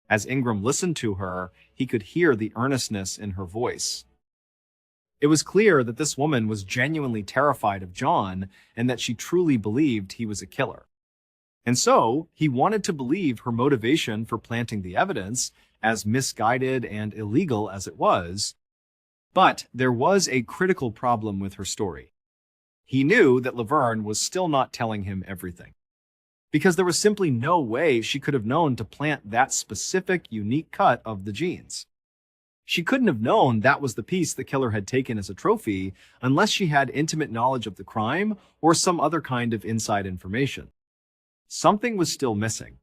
Speaker 1: As Ingram listened to her, he could hear the earnestness in her voice. It was clear that this woman was genuinely terrified of John and that she truly believed he was a killer. And so, he wanted to believe her motivation for planting the evidence, as misguided and illegal as it was. But there was a critical problem with her story. He knew that Laverne was still not telling him everything, because there was simply no way she could have known to plant that specific, unique cut of the jeans. She couldn't have known that was the piece the killer had taken as a trophy unless she had intimate knowledge of the crime or some other kind of inside information. Something was still missing.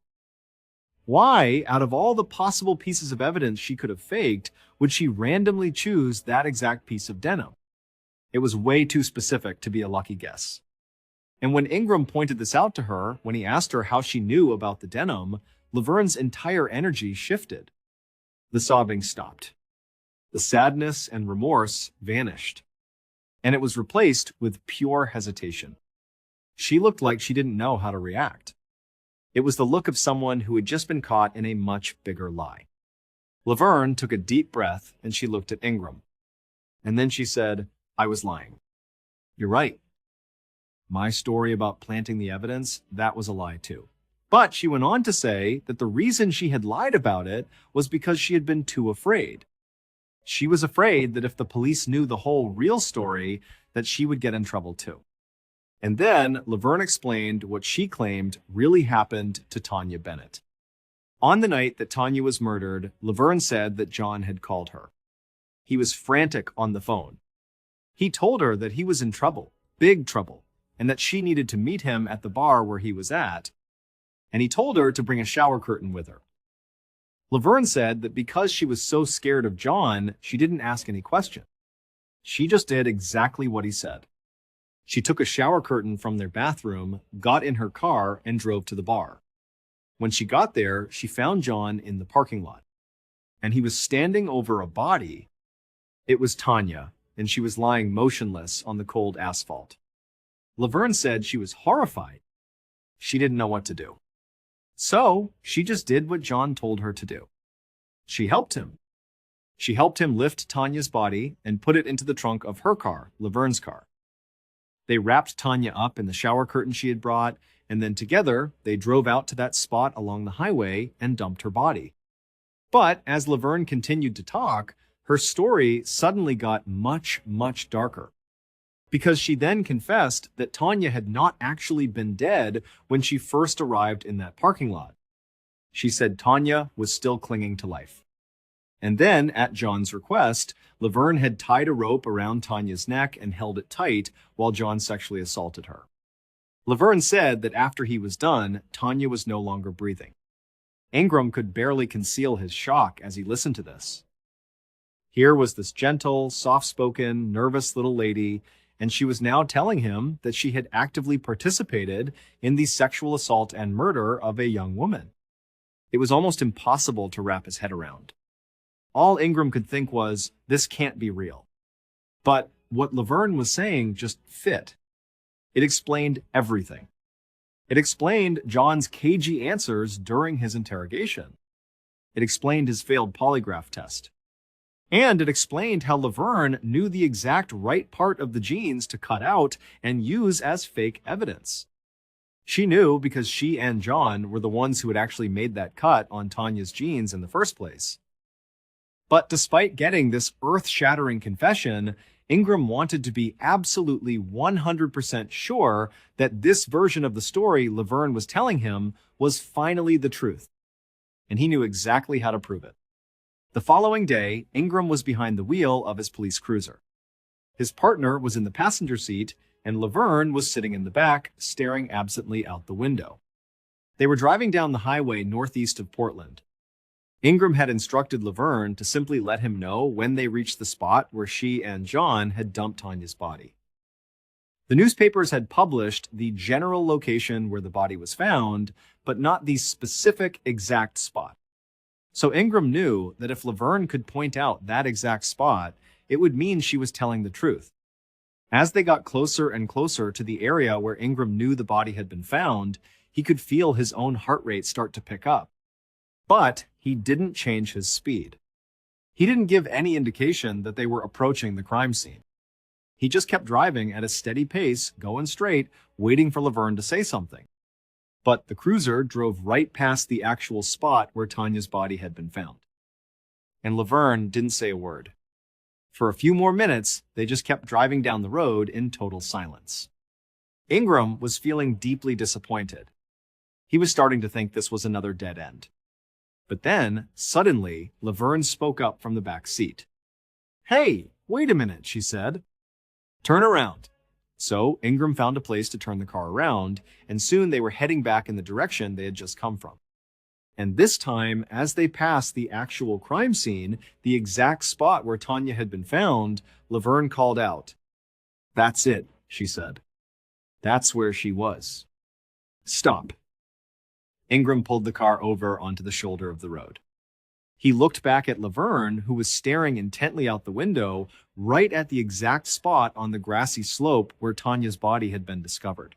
Speaker 1: Why, out of all the possible pieces of evidence she could have faked, would she randomly choose that exact piece of denim? It was way too specific to be a lucky guess. And when Ingram pointed this out to her, when he asked her how she knew about the denim, Laverne's entire energy shifted. The sobbing stopped. The sadness and remorse vanished, and it was replaced with pure hesitation. She looked like she didn't know how to react. It was the look of someone who had just been caught in a much bigger lie. Laverne took a deep breath and she looked at Ingram. And then she said, "I was lying. You're right. My story about planting the evidence, that was a lie too." But she went on to say that the reason she had lied about it was because she had been too afraid. She was afraid that if the police knew the whole real story, that she would get in trouble too. And then Laverne explained what she claimed really happened to Tanya Bennett. On the night that Tanya was murdered, Laverne said that John had called her. He was frantic on the phone. He told her that he was in trouble, big trouble, and that she needed to meet him at the bar where he was at, and he told her to bring a shower curtain with her. Laverne said that because she was so scared of John, she didn't ask any questions. She just did exactly what he said. She took a shower curtain from their bathroom, got in her car, and drove to the bar. When she got there, she found John in the parking lot, and he was standing over a body. It was Tanya, and she was lying motionless on the cold asphalt. Laverne said she was horrified. She didn't know what to do. So, she just did what John told her to do. She helped him. She helped him lift Tanya's body and put it into the trunk of her car, Laverne's car. They wrapped Tanya up in the shower curtain she had brought, and then together, they drove out to that spot along the highway and dumped her body. But as Laverne continued to talk, her story suddenly got much, much darker. Because she then confessed that Tanya had not actually been dead when she first arrived in that parking lot. She said Tanya was still clinging to life. And then, at John's request, Laverne had tied a rope around Tanya's neck and held it tight while John sexually assaulted her. Laverne said that after he was done, Tanya was no longer breathing. Ingram could barely conceal his shock as he listened to this. Here was this gentle, soft-spoken, nervous little lady, and she was now telling him that she had actively participated in the sexual assault and murder of a young woman. It was almost impossible to wrap his head around. All Ingram could think was, this can't be real. But what Laverne was saying just fit. It explained everything. It explained John's cagey answers during his interrogation. It explained his failed polygraph test. And it explained how Laverne knew the exact right part of the genes to cut out and use as fake evidence. She knew because she and John were the ones who had actually made that cut on Tanya's genes in the first place. But despite getting this earth-shattering confession, Ingram wanted to be absolutely 100% sure that this version of the story Laverne was telling him was finally the truth. And he knew exactly how to prove it. The following day, Ingram was behind the wheel of his police cruiser. His partner was in the passenger seat, and Laverne was sitting in the back, staring absently out the window. They were driving down the highway northeast of Portland. Ingram had instructed Laverne to simply let him know when they reached the spot where she and John had dumped Tanya's body. The newspapers had published the general location where the body was found, but not the specific exact spot. So Ingram knew that if Laverne could point out that exact spot, it would mean she was telling the truth. As they got closer and closer to the area where Ingram knew the body had been found, he could feel his own heart rate start to pick up. But he didn't change his speed. He didn't give any indication that they were approaching the crime scene. He just kept driving at a steady pace, going straight, waiting for Laverne to say something. But the cruiser drove right past the actual spot where Tanya's body had been found. And Laverne didn't say a word. For a few more minutes, they just kept driving down the road in total silence. Ingram was feeling deeply disappointed. He was starting to think this was another dead end. But then, suddenly, Laverne spoke up from the back seat. "Hey, wait a minute," she said. "Turn around." So Ingram found a place to turn the car around, and soon they were heading back in the direction they had just come from. And this time, as they passed the actual crime scene, the exact spot where Tanya had been found, Laverne called out. "That's it," she said. "That's where she was." "Stop." Ingram pulled the car over onto the shoulder of the road. He looked back at Laverne, who was staring intently out the window, right at the exact spot on the grassy slope where Tanya's body had been discovered.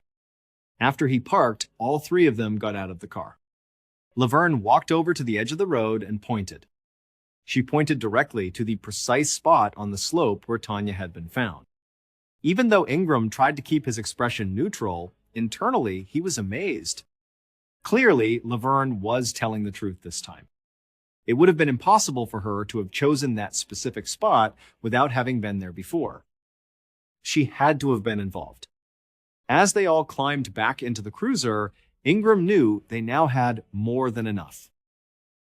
Speaker 1: After he parked, all three of them got out of the car. Laverne walked over to the edge of the road and pointed. She pointed directly to the precise spot on the slope where Tanya had been found. Even though Ingram tried to keep his expression neutral, internally he was amazed. Clearly, Laverne was telling the truth this time. It would have been impossible for her to have chosen that specific spot without having been there before. She had to have been involved. As they all climbed back into the cruiser, Ingram knew they now had more than enough.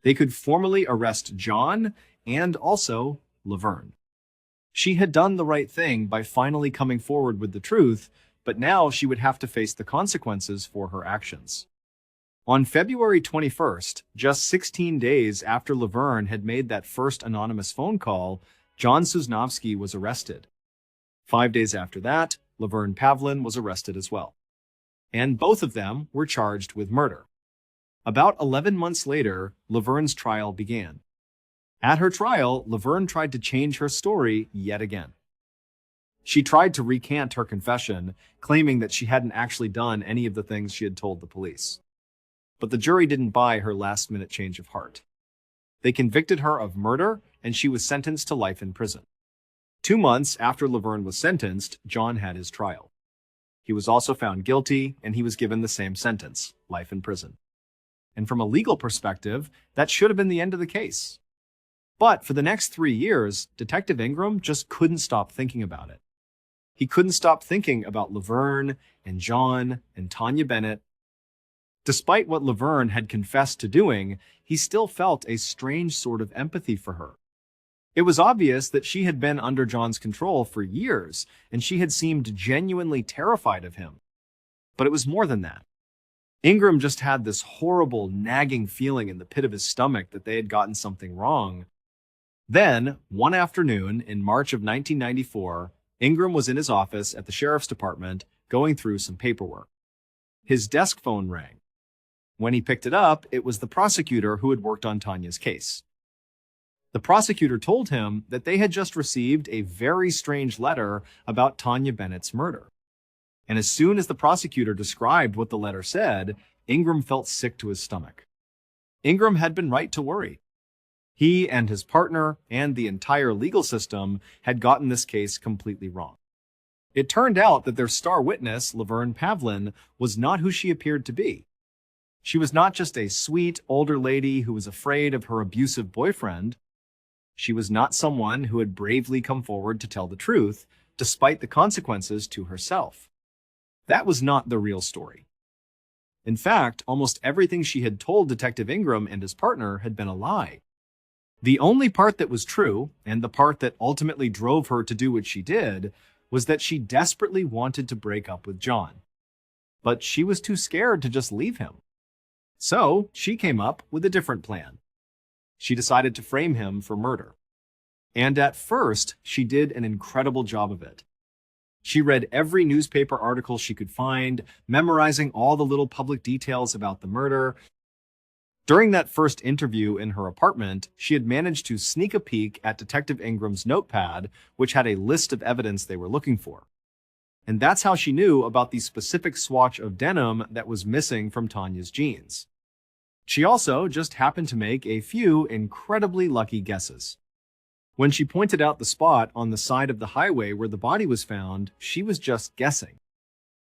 Speaker 1: They could formally arrest John and also Laverne. She had done the right thing by finally coming forward with the truth, but now she would have to face the consequences for her actions. On February 21st, just 16 days after Laverne had made that first anonymous phone call, John Sosnovsky was arrested. 5 days after that, Laverne Pavlin was arrested as well. And both of them were charged with murder. About 11 months later, Laverne's trial began. At her trial, Laverne tried to change her story yet again. She tried to recant her confession, claiming that she hadn't actually done any of the things she had told the police. But the jury didn't buy her last-minute change of heart. They convicted her of murder, and she was sentenced to life in prison. 2 months after Laverne was sentenced, John had his trial. He was also found guilty, and he was given the same sentence, life in prison. And from a legal perspective, that should have been the end of the case. But for the next 3 years, Detective Ingram just couldn't stop thinking about it. He couldn't stop thinking about Laverne and John and Tanya Bennett. Despite what Laverne had confessed to doing, he still felt a strange sort of empathy for her. It was obvious that she had been under John's control for years, and she had seemed genuinely terrified of him. But it was more than that. Ingram just had this horrible, nagging feeling in the pit of his stomach that they had gotten something wrong. Then, one afternoon in March of 1994, Ingram was in his office at the sheriff's department going through some paperwork. His desk phone rang. When he picked it up, it was the prosecutor who had worked on Tanya's case. The prosecutor told him that they had just received a very strange letter about Tanya Bennett's murder. And as soon as the prosecutor described what the letter said, Ingram felt sick to his stomach. Ingram had been right to worry. He and his partner and the entire legal system had gotten this case completely wrong. It turned out that their star witness, Laverne Pavlin, was not who she appeared to be. She was not just a sweet, older lady who was afraid of her abusive boyfriend. She was not someone who had bravely come forward to tell the truth, despite the consequences to herself. That was not the real story. In fact, almost everything she had told Detective Ingram and his partner had been a lie. The only part that was true, and the part that ultimately drove her to do what she did, was that she desperately wanted to break up with John. But she was too scared to just leave him. So she came up with a different plan. She decided to frame him for murder. And at first, she did an incredible job of it. She read every newspaper article she could find, memorizing all the little public details about the murder. During that first interview in her apartment, she had managed to sneak a peek at Detective Ingram's notepad, which had a list of evidence they were looking for. And that's how she knew about the specific swatch of denim that was missing from Tanya's jeans. She also just happened to make a few incredibly lucky guesses. When she pointed out the spot on the side of the highway where the body was found, she was just guessing.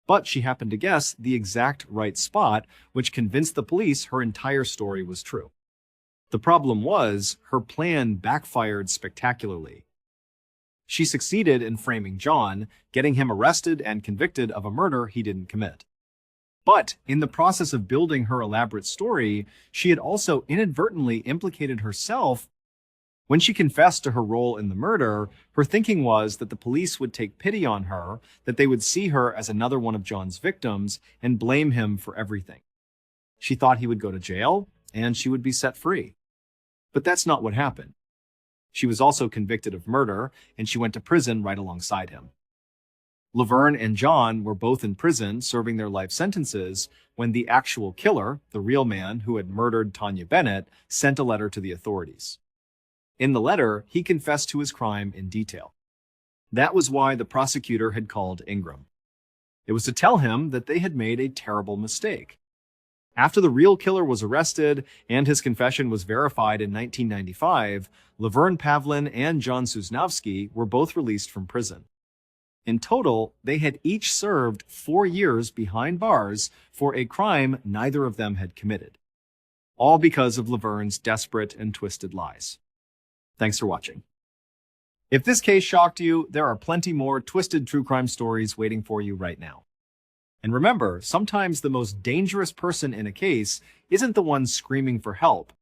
Speaker 1: But she happened to guess the exact right spot, which convinced the police her entire story was true. The problem was, her plan backfired spectacularly. She succeeded in framing John, getting him arrested and convicted of a murder he didn't commit. But in the process of building her elaborate story, she had also inadvertently implicated herself. When she confessed to her role in the murder, her thinking was that the police would take pity on her, that they would see her as another one of John's victims, and blame him for everything. She thought he would go to jail, and she would be set free. But that's not what happened. She was also convicted of murder, and she went to prison right alongside him. Laverne and John were both in prison serving their life sentences when the actual killer, the real man who had murdered Tanya Bennett, sent a letter to the authorities. In the letter, he confessed to his crime in detail. That was why the prosecutor had called Ingram. It was to tell him that they had made a terrible mistake. After the real killer was arrested and his confession was verified in 1995, Laverne Pavlin and John Susnowski were both released from prison. In total, they had each served 4 years behind bars for a crime neither of them had committed. All because of Laverne's desperate and twisted lies. Thanks for watching. If this case shocked you, there are plenty more twisted true crime stories waiting for you right now. And remember, sometimes the most dangerous person in a case isn't the one screaming for help.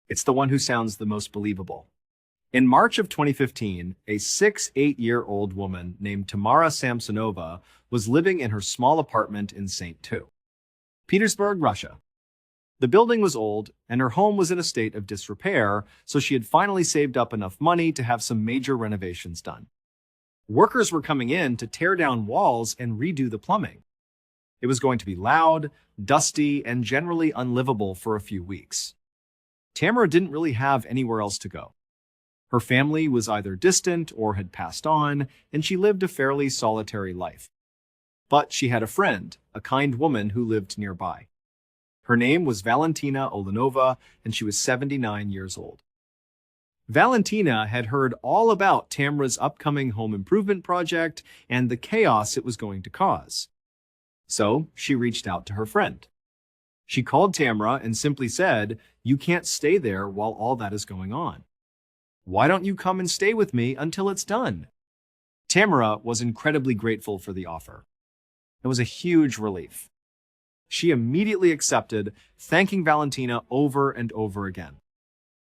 Speaker 1: It's the one who sounds the most believable. In March of 2015, a 8-year-old woman named Tamara Samsonova was living in her small apartment in St. Petersburg, Russia. The building was old, and her home was in a state of disrepair, so she had finally saved up enough money to have some major renovations done. Workers were coming in to tear down walls and redo the plumbing. It was going to be loud, dusty, and generally unlivable for a few weeks. Tamara didn't really have anywhere else to go. Her family was either distant or had passed on, and she lived a fairly solitary life. But she had a friend, a kind woman who lived nearby. Her name was Valentina Olenova, and she was 79 years old. Valentina had heard all about Tamara's upcoming home improvement project and the chaos it was going to cause. So she reached out to her friend. She called Tamara and simply said, "You can't stay there while all that is going on. Why don't you come and stay with me until it's done?" Tamara was incredibly grateful for the offer. It was a huge relief. She immediately accepted, thanking Valentina over and over again.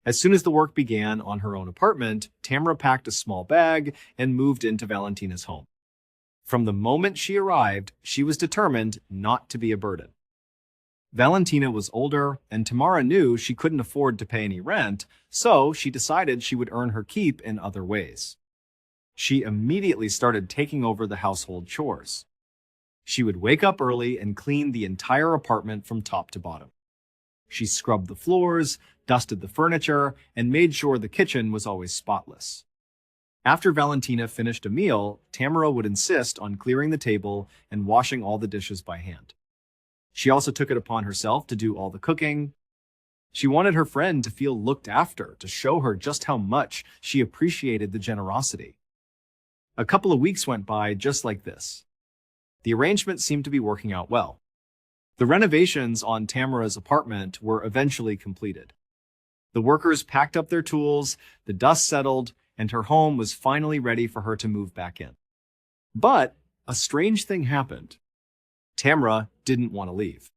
Speaker 1: As soon as the work began on her own apartment, Tamara packed a small bag and moved into Valentina's home. From the moment she arrived, she was determined not to be a burden. Valentina was older, and Tamara knew she couldn't afford to pay any rent, so she decided she would earn her keep in other ways. She immediately started taking over the household chores. She would wake up early and clean the entire apartment from top to bottom. She scrubbed the floors, dusted the furniture, and made sure the kitchen was always spotless. After Valentina finished a meal, Tamara would insist on clearing the table and washing all the dishes by hand. She also took it upon herself to do all the cooking. She wanted her friend to feel looked after, to show her just how much she appreciated the generosity. A couple of weeks went by just like this. The arrangement seemed to be working out well. The renovations on Tamara's apartment were eventually completed. The workers packed up their tools, the dust settled, and her home was finally ready for her to move back in. But a strange thing happened. Tamara didn't want to leave.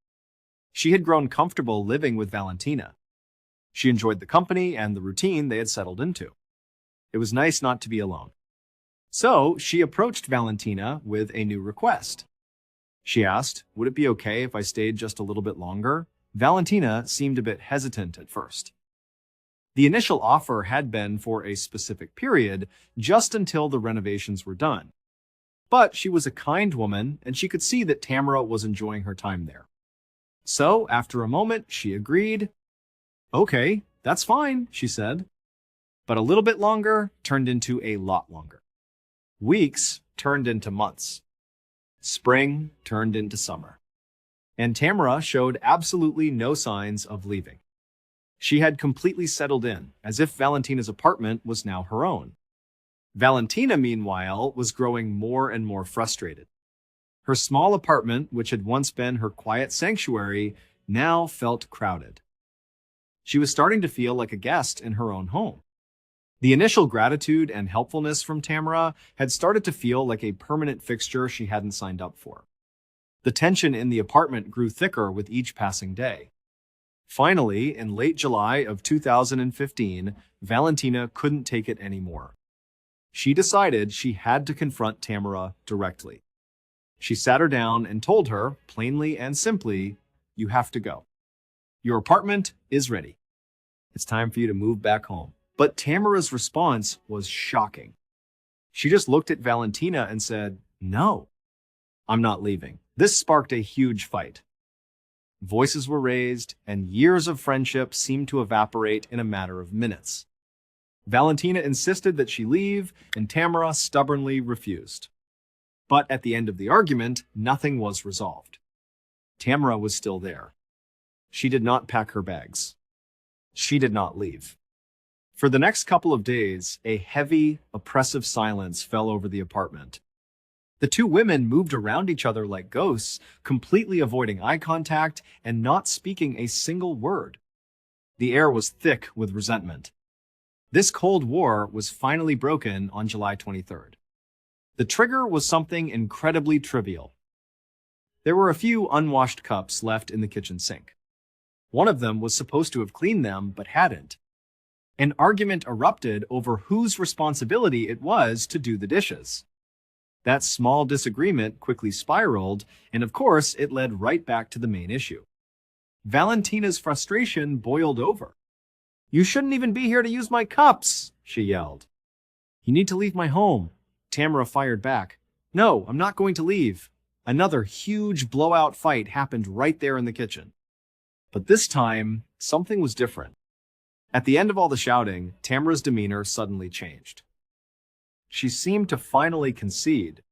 Speaker 1: She had grown comfortable living with Valentina. She enjoyed the company and the routine they had settled into. It was nice not to be alone. So she approached Valentina with a new request. She asked, would it be okay if I stayed just a little bit longer? Valentina seemed a bit hesitant at first. The initial offer had been for a specific period, just until the renovations were done. But she was a kind woman, and she could see that Tamara was enjoying her time there. So, after a moment, she agreed. Okay, that's fine, she said. But a little bit longer turned into a lot longer. Weeks turned into months. Spring turned into summer. And Tamara showed absolutely no signs of leaving. She had completely settled in, as if Valentina's apartment was now her own. Valentina, meanwhile, was growing more and more frustrated. Her small apartment, which had once been her quiet sanctuary, now felt crowded. She was starting to feel like a guest in her own home. The initial gratitude and helpfulness from Tamara had started to feel like a permanent fixture she hadn't signed up for. The tension in the apartment grew thicker with each passing day. Finally, in late July of 2015, Valentina couldn't take it anymore. She decided she had to confront Tamara directly. She sat her down and told her, plainly and simply, you have to go. Your apartment is ready. It's time for you to move back home. But Tamara's response was shocking. She just looked at Valentina and said, no, I'm not leaving. This sparked a huge fight. Voices were raised, and years of friendship seemed to evaporate in a matter of minutes. Valentina insisted that she leave, and Tamara stubbornly refused. But at the end of the argument, nothing was resolved. Tamara was still there. She did not pack her bags. She did not leave. For the next couple of days, a heavy, oppressive silence fell over the apartment. The two women moved around each other like ghosts, completely avoiding eye contact and not speaking a single word. The air was thick with resentment. This Cold War was finally broken on July 23rd. The trigger was something incredibly trivial. There were a few unwashed cups left in the kitchen sink. One of them was supposed to have cleaned them, but hadn't. An argument erupted over whose responsibility it was to do the dishes. That small disagreement quickly spiraled, and of course, it led right back to the main issue. Valentina's frustration boiled over. You shouldn't even be here to use my cups, she yelled. You need to leave my home. Tamara fired back. No, I'm not going to leave. Another huge blowout fight happened right there in the kitchen. But this time, something was different. At the end of all the shouting, Tamara's demeanor suddenly changed. She seemed to finally concede.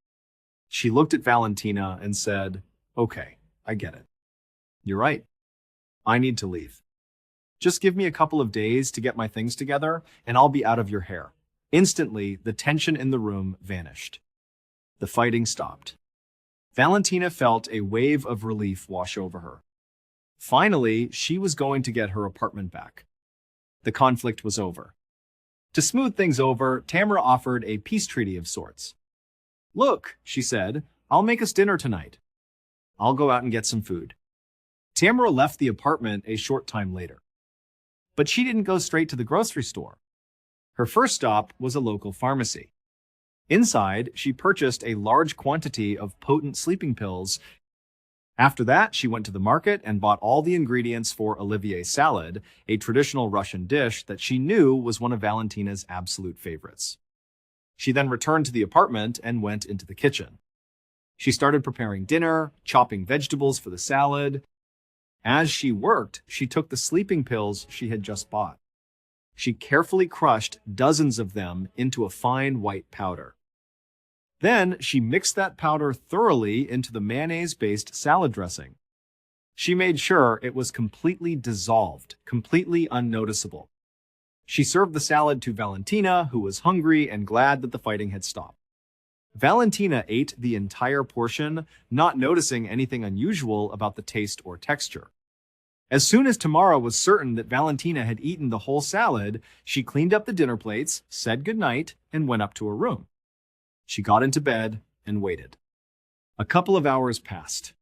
Speaker 1: She looked at Valentina and said, okay, I get it. You're right. I need to leave. Just give me a couple of days to get my things together, and I'll be out of your hair. Instantly, the tension in the room vanished. The fighting stopped. Valentina felt a wave of relief wash over her. Finally, she was going to get her apartment back. The conflict was over. To smooth things over, Tamara offered a peace treaty of sorts. Look, she said, I'll make us dinner tonight. I'll go out and get some food. Tamara left the apartment a short time later. But she didn't go straight to the grocery store. Her first stop was a local pharmacy. Inside, she purchased a large quantity of potent sleeping pills. After that, she went to the market and bought all the ingredients for Olivier salad, a traditional Russian dish that she knew was one of Valentina's absolute favorites. She then returned to the apartment and went into the kitchen. She started preparing dinner, chopping vegetables for the salad. As she worked, she took the sleeping pills she had just bought. She carefully crushed dozens of them into a fine white powder. Then she mixed that powder thoroughly into the mayonnaise-based salad dressing. She made sure it was completely dissolved, completely unnoticeable. She served the salad to Valentina, who was hungry and glad that the fighting had stopped. Valentina ate the entire portion, not noticing anything unusual about the taste or texture. As soon as Tamara was certain that Valentina had eaten the whole salad, she cleaned up the dinner plates, said goodnight, and went up to her room. She got into bed and waited. A couple of hours passed.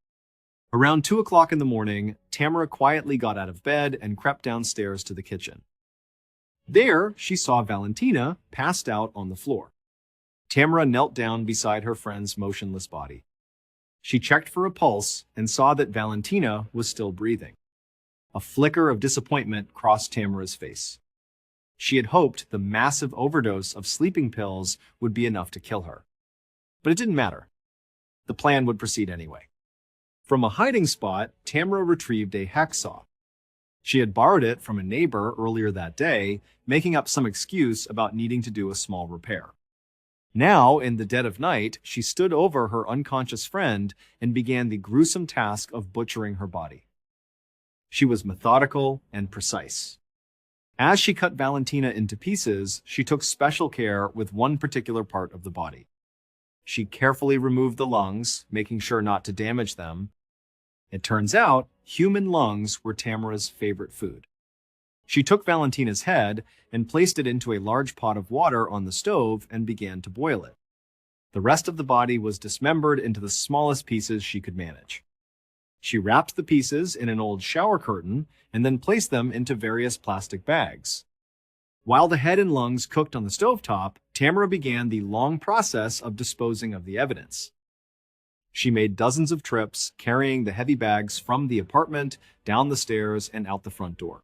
Speaker 1: Around 2 o'clock in the morning, Tamara quietly got out of bed and crept downstairs to the kitchen. There, she saw Valentina passed out on the floor. Tamara knelt down beside her friend's motionless body. She checked for a pulse and saw that Valentina was still breathing. A flicker of disappointment crossed Tamara's face. She had hoped the massive overdose of sleeping pills would be enough to kill her. But it didn't matter. The plan would proceed anyway. From a hiding spot, Tamara retrieved a hacksaw. She had borrowed it from a neighbor earlier that day, making up some excuse about needing to do a small repair. Now, in the dead of night, she stood over her unconscious friend and began the gruesome task of butchering her body. She was methodical and precise. As she cut Valentina into pieces, she took special care with one particular part of the body. She carefully removed the lungs, making sure not to damage them. It turns out, human lungs were Tamara's favorite food. She took Valentina's head and placed it into a large pot of water on the stove and began to boil it. The rest of the body was dismembered into the smallest pieces she could manage. She wrapped the pieces in an old shower curtain and then placed them into various plastic bags. While the head and lungs cooked on the stovetop, Tamara began the long process of disposing of the evidence. She made dozens of trips, carrying the heavy bags from the apartment, down the stairs, and out the front door.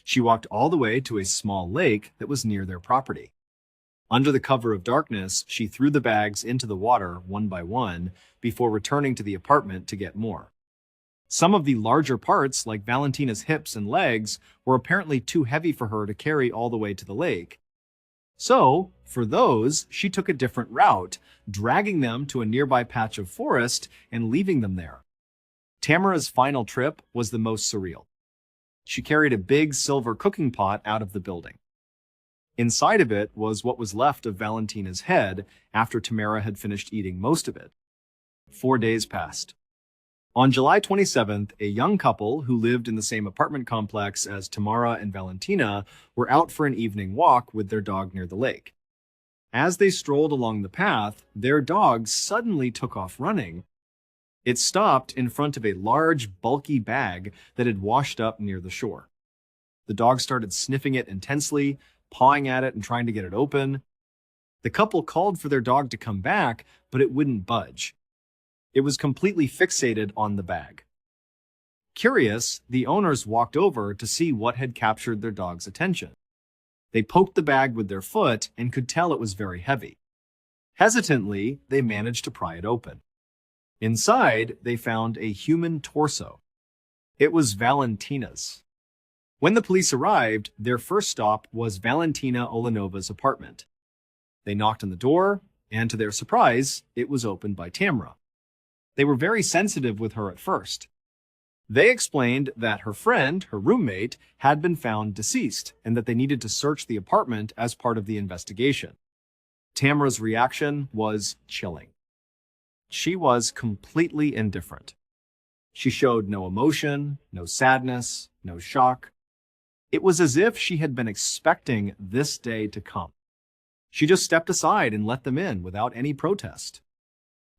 Speaker 1: She walked all the way to a small lake that was near their property. Under the cover of darkness, she threw the bags into the water one by one before returning to the apartment to get more. Some of the larger parts, like Valentina's hips and legs, were apparently too heavy for her to carry all the way to the lake. So, for those, she took a different route, dragging them to a nearby patch of forest and leaving them there. Tamara's final trip was the most surreal. She carried a big silver cooking pot out of the building. Inside of it was what was left of Valentina's head after Tamara had finished eating most of it. 4 days passed. On July 27th, a young couple who lived in the same apartment complex as Tamara and Valentina were out for an evening walk with their dog near the lake. As they strolled along the path, their dog suddenly took off running. It stopped in front of a large, bulky bag that had washed up near the shore. The dog started sniffing it intensely, pawing at it and trying to get it open. The couple called for their dog to come back, but it wouldn't budge. It was completely fixated on the bag. Curious, the owners walked over to see what had captured their dog's attention. They poked the bag with their foot and could tell it was very heavy. Hesitantly, they managed to pry it open. Inside, they found a human torso. It was Valentina's. When the police arrived, their first stop was Valentina Olanova's apartment. They knocked on the door, and to their surprise, it was opened by Tamara. They were very sensitive with her at first. They explained that her friend, her roommate, had been found deceased and that they needed to search the apartment as part of the investigation. Tamara's reaction was chilling. She was completely indifferent. She showed no emotion, no sadness, no shock. It was as if she had been expecting this day to come. She just stepped aside and let them in without any protest.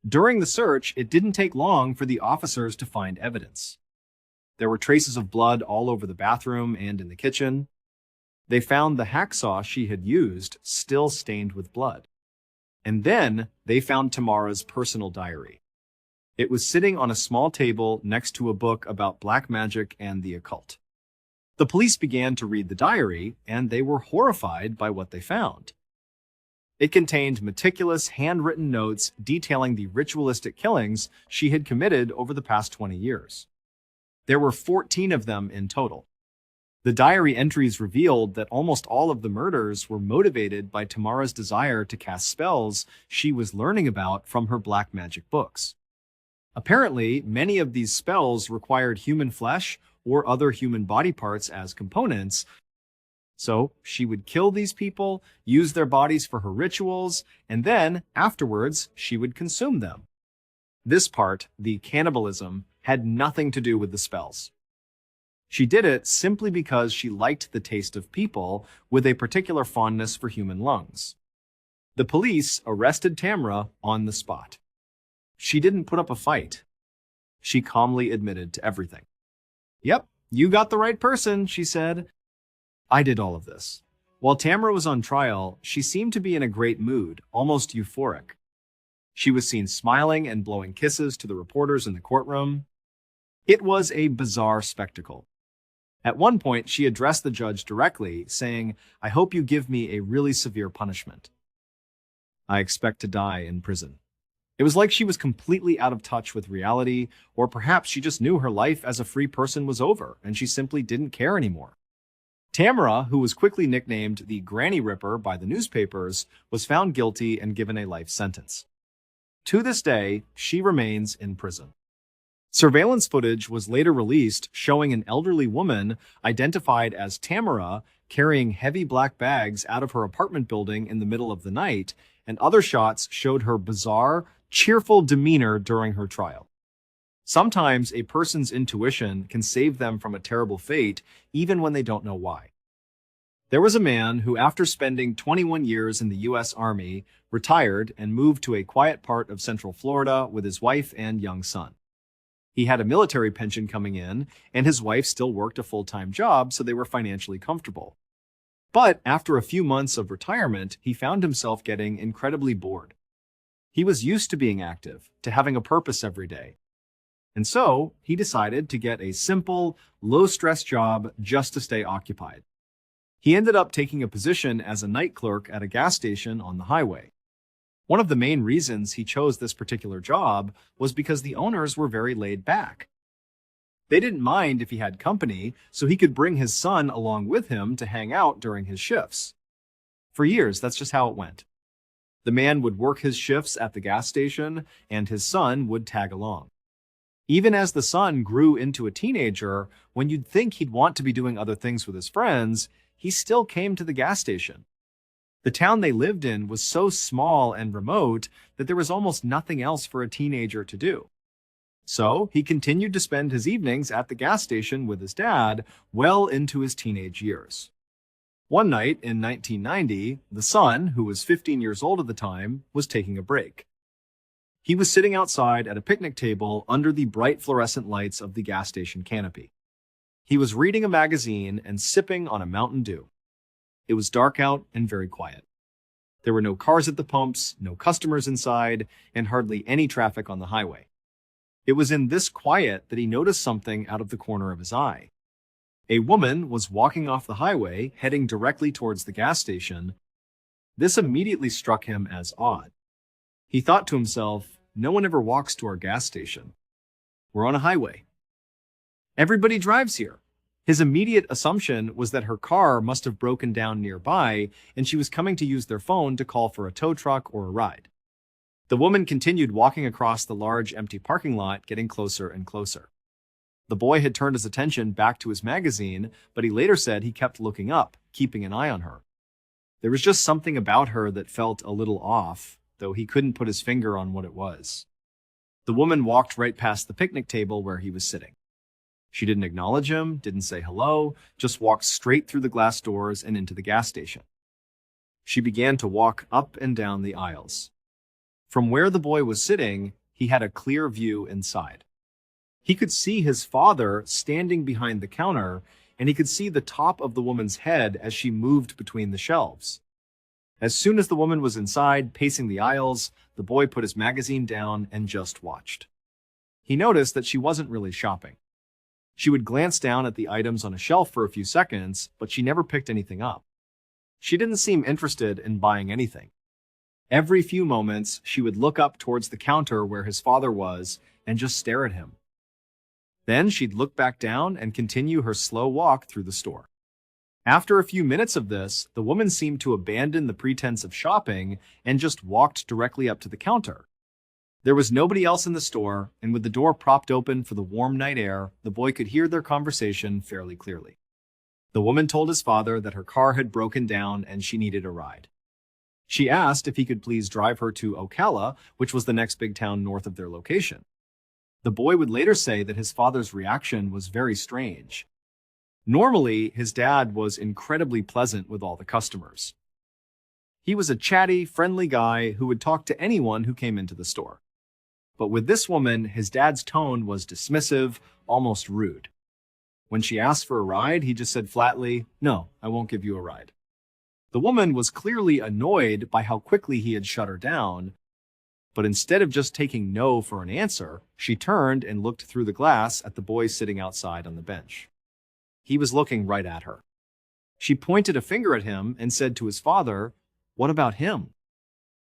Speaker 1: During the search, it didn't take long for the officers to find evidence. There were traces of blood all over the bathroom and in the kitchen. They found the hacksaw she had used still stained with blood. And then they found Tamara's personal diary. It was sitting on a small table next to a book about black magic and the occult. The police began to read the diary, and they were horrified by what they found. It contained meticulous handwritten notes detailing the ritualistic killings she had committed over the past 20 years. There were 14 of them in total. The diary entries revealed that almost all of the murders were motivated by Tamara's desire to cast spells she was learning about from her black magic books. Apparently, many of these spells required human flesh or other human body parts as components, so she would kill these people, use their bodies for her rituals, and then, afterwards, she would consume them. This part, the cannibalism, had nothing to do with the spells. She did it simply because she liked the taste of people with a particular fondness for human lungs. The police arrested Tamara on the spot. She didn't put up a fight. She calmly admitted to everything. "Yep, you got the right person," she said. "I did all of this." While Tamara was on trial, she seemed to be in a great mood, almost euphoric. She was seen smiling and blowing kisses to the reporters in the courtroom. It was a bizarre spectacle. At one point, she addressed the judge directly, saying, "I hope you give me a really severe punishment. I expect to die in prison." It was like she was completely out of touch with reality, or perhaps she just knew her life as a free person was over, and she simply didn't care anymore. Tamara, who was quickly nicknamed the Granny Ripper by the newspapers, was found guilty and given a life sentence. To this day, she remains in prison. Surveillance footage was later released showing an elderly woman identified as Tamara carrying heavy black bags out of her apartment building in the middle of the night, and other shots showed her bizarre, cheerful demeanor during her trial. Sometimes a person's intuition can save them from a terrible fate, even when they don't know why. There was a man who, after spending 21 years in the U.S. Army, retired and moved to a quiet part of Central Florida with his wife and young son. He had a military pension coming in, and his wife still worked a full-time job, so they were financially comfortable. But after a few months of retirement, he found himself getting incredibly bored. He was used to being active, to having a purpose every day. And so, he decided to get a simple, low-stress job just to stay occupied. He ended up taking a position as a night clerk at a gas station on the highway. One of the main reasons he chose this particular job was because the owners were very laid back. They didn't mind if he had company, so he could bring his son along with him to hang out during his shifts. For years, that's just how it went. The man would work his shifts at the gas station, and his son would tag along. Even as the son grew into a teenager, when you'd think he'd want to be doing other things with his friends, he still came to the gas station. The town they lived in was so small and remote that there was almost nothing else for a teenager to do. So he continued to spend his evenings at the gas station with his dad well into his teenage years. One night in 1990, the son, who was 15 years old at the time, was taking a break. He was sitting outside at a picnic table under the bright fluorescent lights of the gas station canopy. He was reading a magazine and sipping on a Mountain Dew. It was dark out and very quiet. There were no cars at the pumps, no customers inside, and hardly any traffic on the highway. It was in this quiet that he noticed something out of the corner of his eye. A woman was walking off the highway, heading directly towards the gas station. This immediately struck him as odd. He thought to himself, "No one ever walks to our gas station. We're on a highway. Everybody drives here." His immediate assumption was that her car must have broken down nearby, and she was coming to use their phone to call for a tow truck or a ride. The woman continued walking across the large empty parking lot, getting closer and closer. The boy had turned his attention back to his magazine, but he later said he kept looking up, keeping an eye on her. There was just something about her that felt a little off, though he couldn't put his finger on what it was. The woman walked right past the picnic table where he was sitting. She didn't acknowledge him, didn't say hello, just walked straight through the glass doors and into the gas station. She began to walk up and down the aisles. From where the boy was sitting, he had a clear view inside. He could see his father standing behind the counter, and he could see the top of the woman's head as she moved between the shelves. As soon as the woman was inside, pacing the aisles, the boy put his magazine down and just watched. He noticed that she wasn't really shopping. She would glance down at the items on a shelf for a few seconds, but she never picked anything up. She didn't seem interested in buying anything. Every few moments, she would look up towards the counter where his father was and just stare at him. Then she'd look back down and continue her slow walk through the store. After a few minutes of this, the woman seemed to abandon the pretense of shopping and just walked directly up to the counter. There was nobody else in the store, and with the door propped open for the warm night air, the boy could hear their conversation fairly clearly. The woman told his father that her car had broken down and she needed a ride. She asked if he could please drive her to Ocala, which was the next big town north of their location. The boy would later say that his father's reaction was very strange. Normally, his dad was incredibly pleasant with all the customers. He was a chatty, friendly guy who would talk to anyone who came into the store. But with this woman, his dad's tone was dismissive, almost rude. When she asked for a ride, he just said flatly, "No, I won't give you a ride." The woman was clearly annoyed by how quickly he had shut her down, but instead of just taking no for an answer, she turned and looked through the glass at the boy sitting outside on the bench. He was looking right at her. She pointed a finger at him and said to his father, "What about him?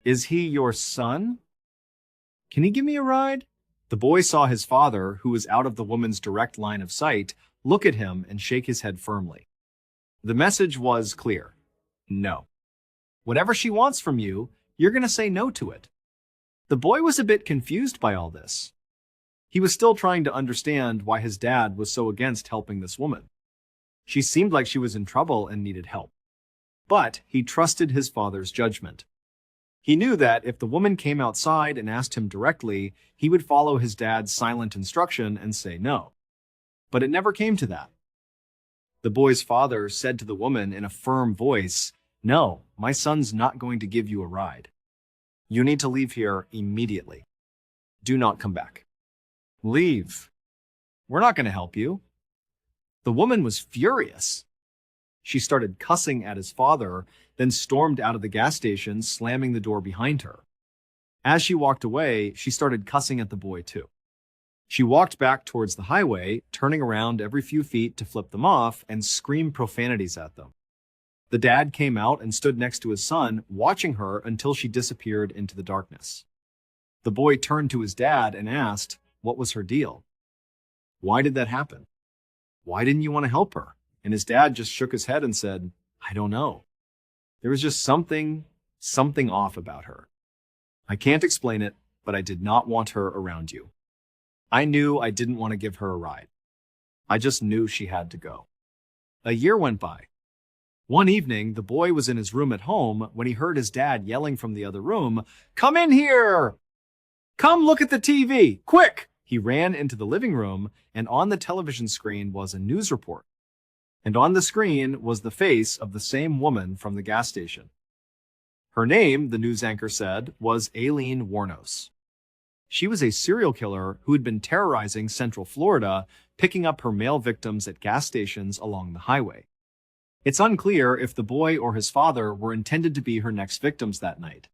Speaker 1: Is he your son? Can he give me a ride?" The boy saw his father, who was out of the woman's direct line of sight, look at him and shake his head firmly. The message was clear. No. Whatever she wants from you, you're going to say no to it. The boy was a bit confused by all this. He was still trying to understand why his dad was so against helping this woman. She seemed like she was in trouble and needed help. But he trusted his father's judgment. He knew that if the woman came outside and asked him directly, he would follow his dad's silent instruction and say no. But it never came to that. The boy's father said to the woman in a firm voice, "No, my son's not going to give you a ride. You need to leave here immediately. Do not come back. Leave. We're not going to help you." The woman was furious. She started cussing at his father, then stormed out of the gas station, slamming the door behind her. As she walked away, she started cussing at the boy too. She walked back towards the highway, turning around every few feet to flip them off and scream profanities at them. The dad came out and stood next to his son, watching her until she disappeared into the darkness. The boy turned to his dad and asked, what was her deal? Why did that happen? Why didn't you want to help her? And his dad just shook his head and said, I don't know. There was just something off about her. I can't explain it, but I did not want her around you. I knew I didn't want to give her a ride. I just knew she had to go. A year went by. One evening, the boy was in his room at home when he heard his dad yelling from the other room, "Come in here! Come look at the TV! Quick!" He ran into the living room, and on the television screen was a news report. And on the screen was the face of the same woman from the gas station. Her name, the news anchor said, was Aileen Wuornos. She was a serial killer who had been terrorizing Central Florida, picking up her male victims at gas stations along the highway. It's unclear if the boy or his father were intended to be her next victims that night.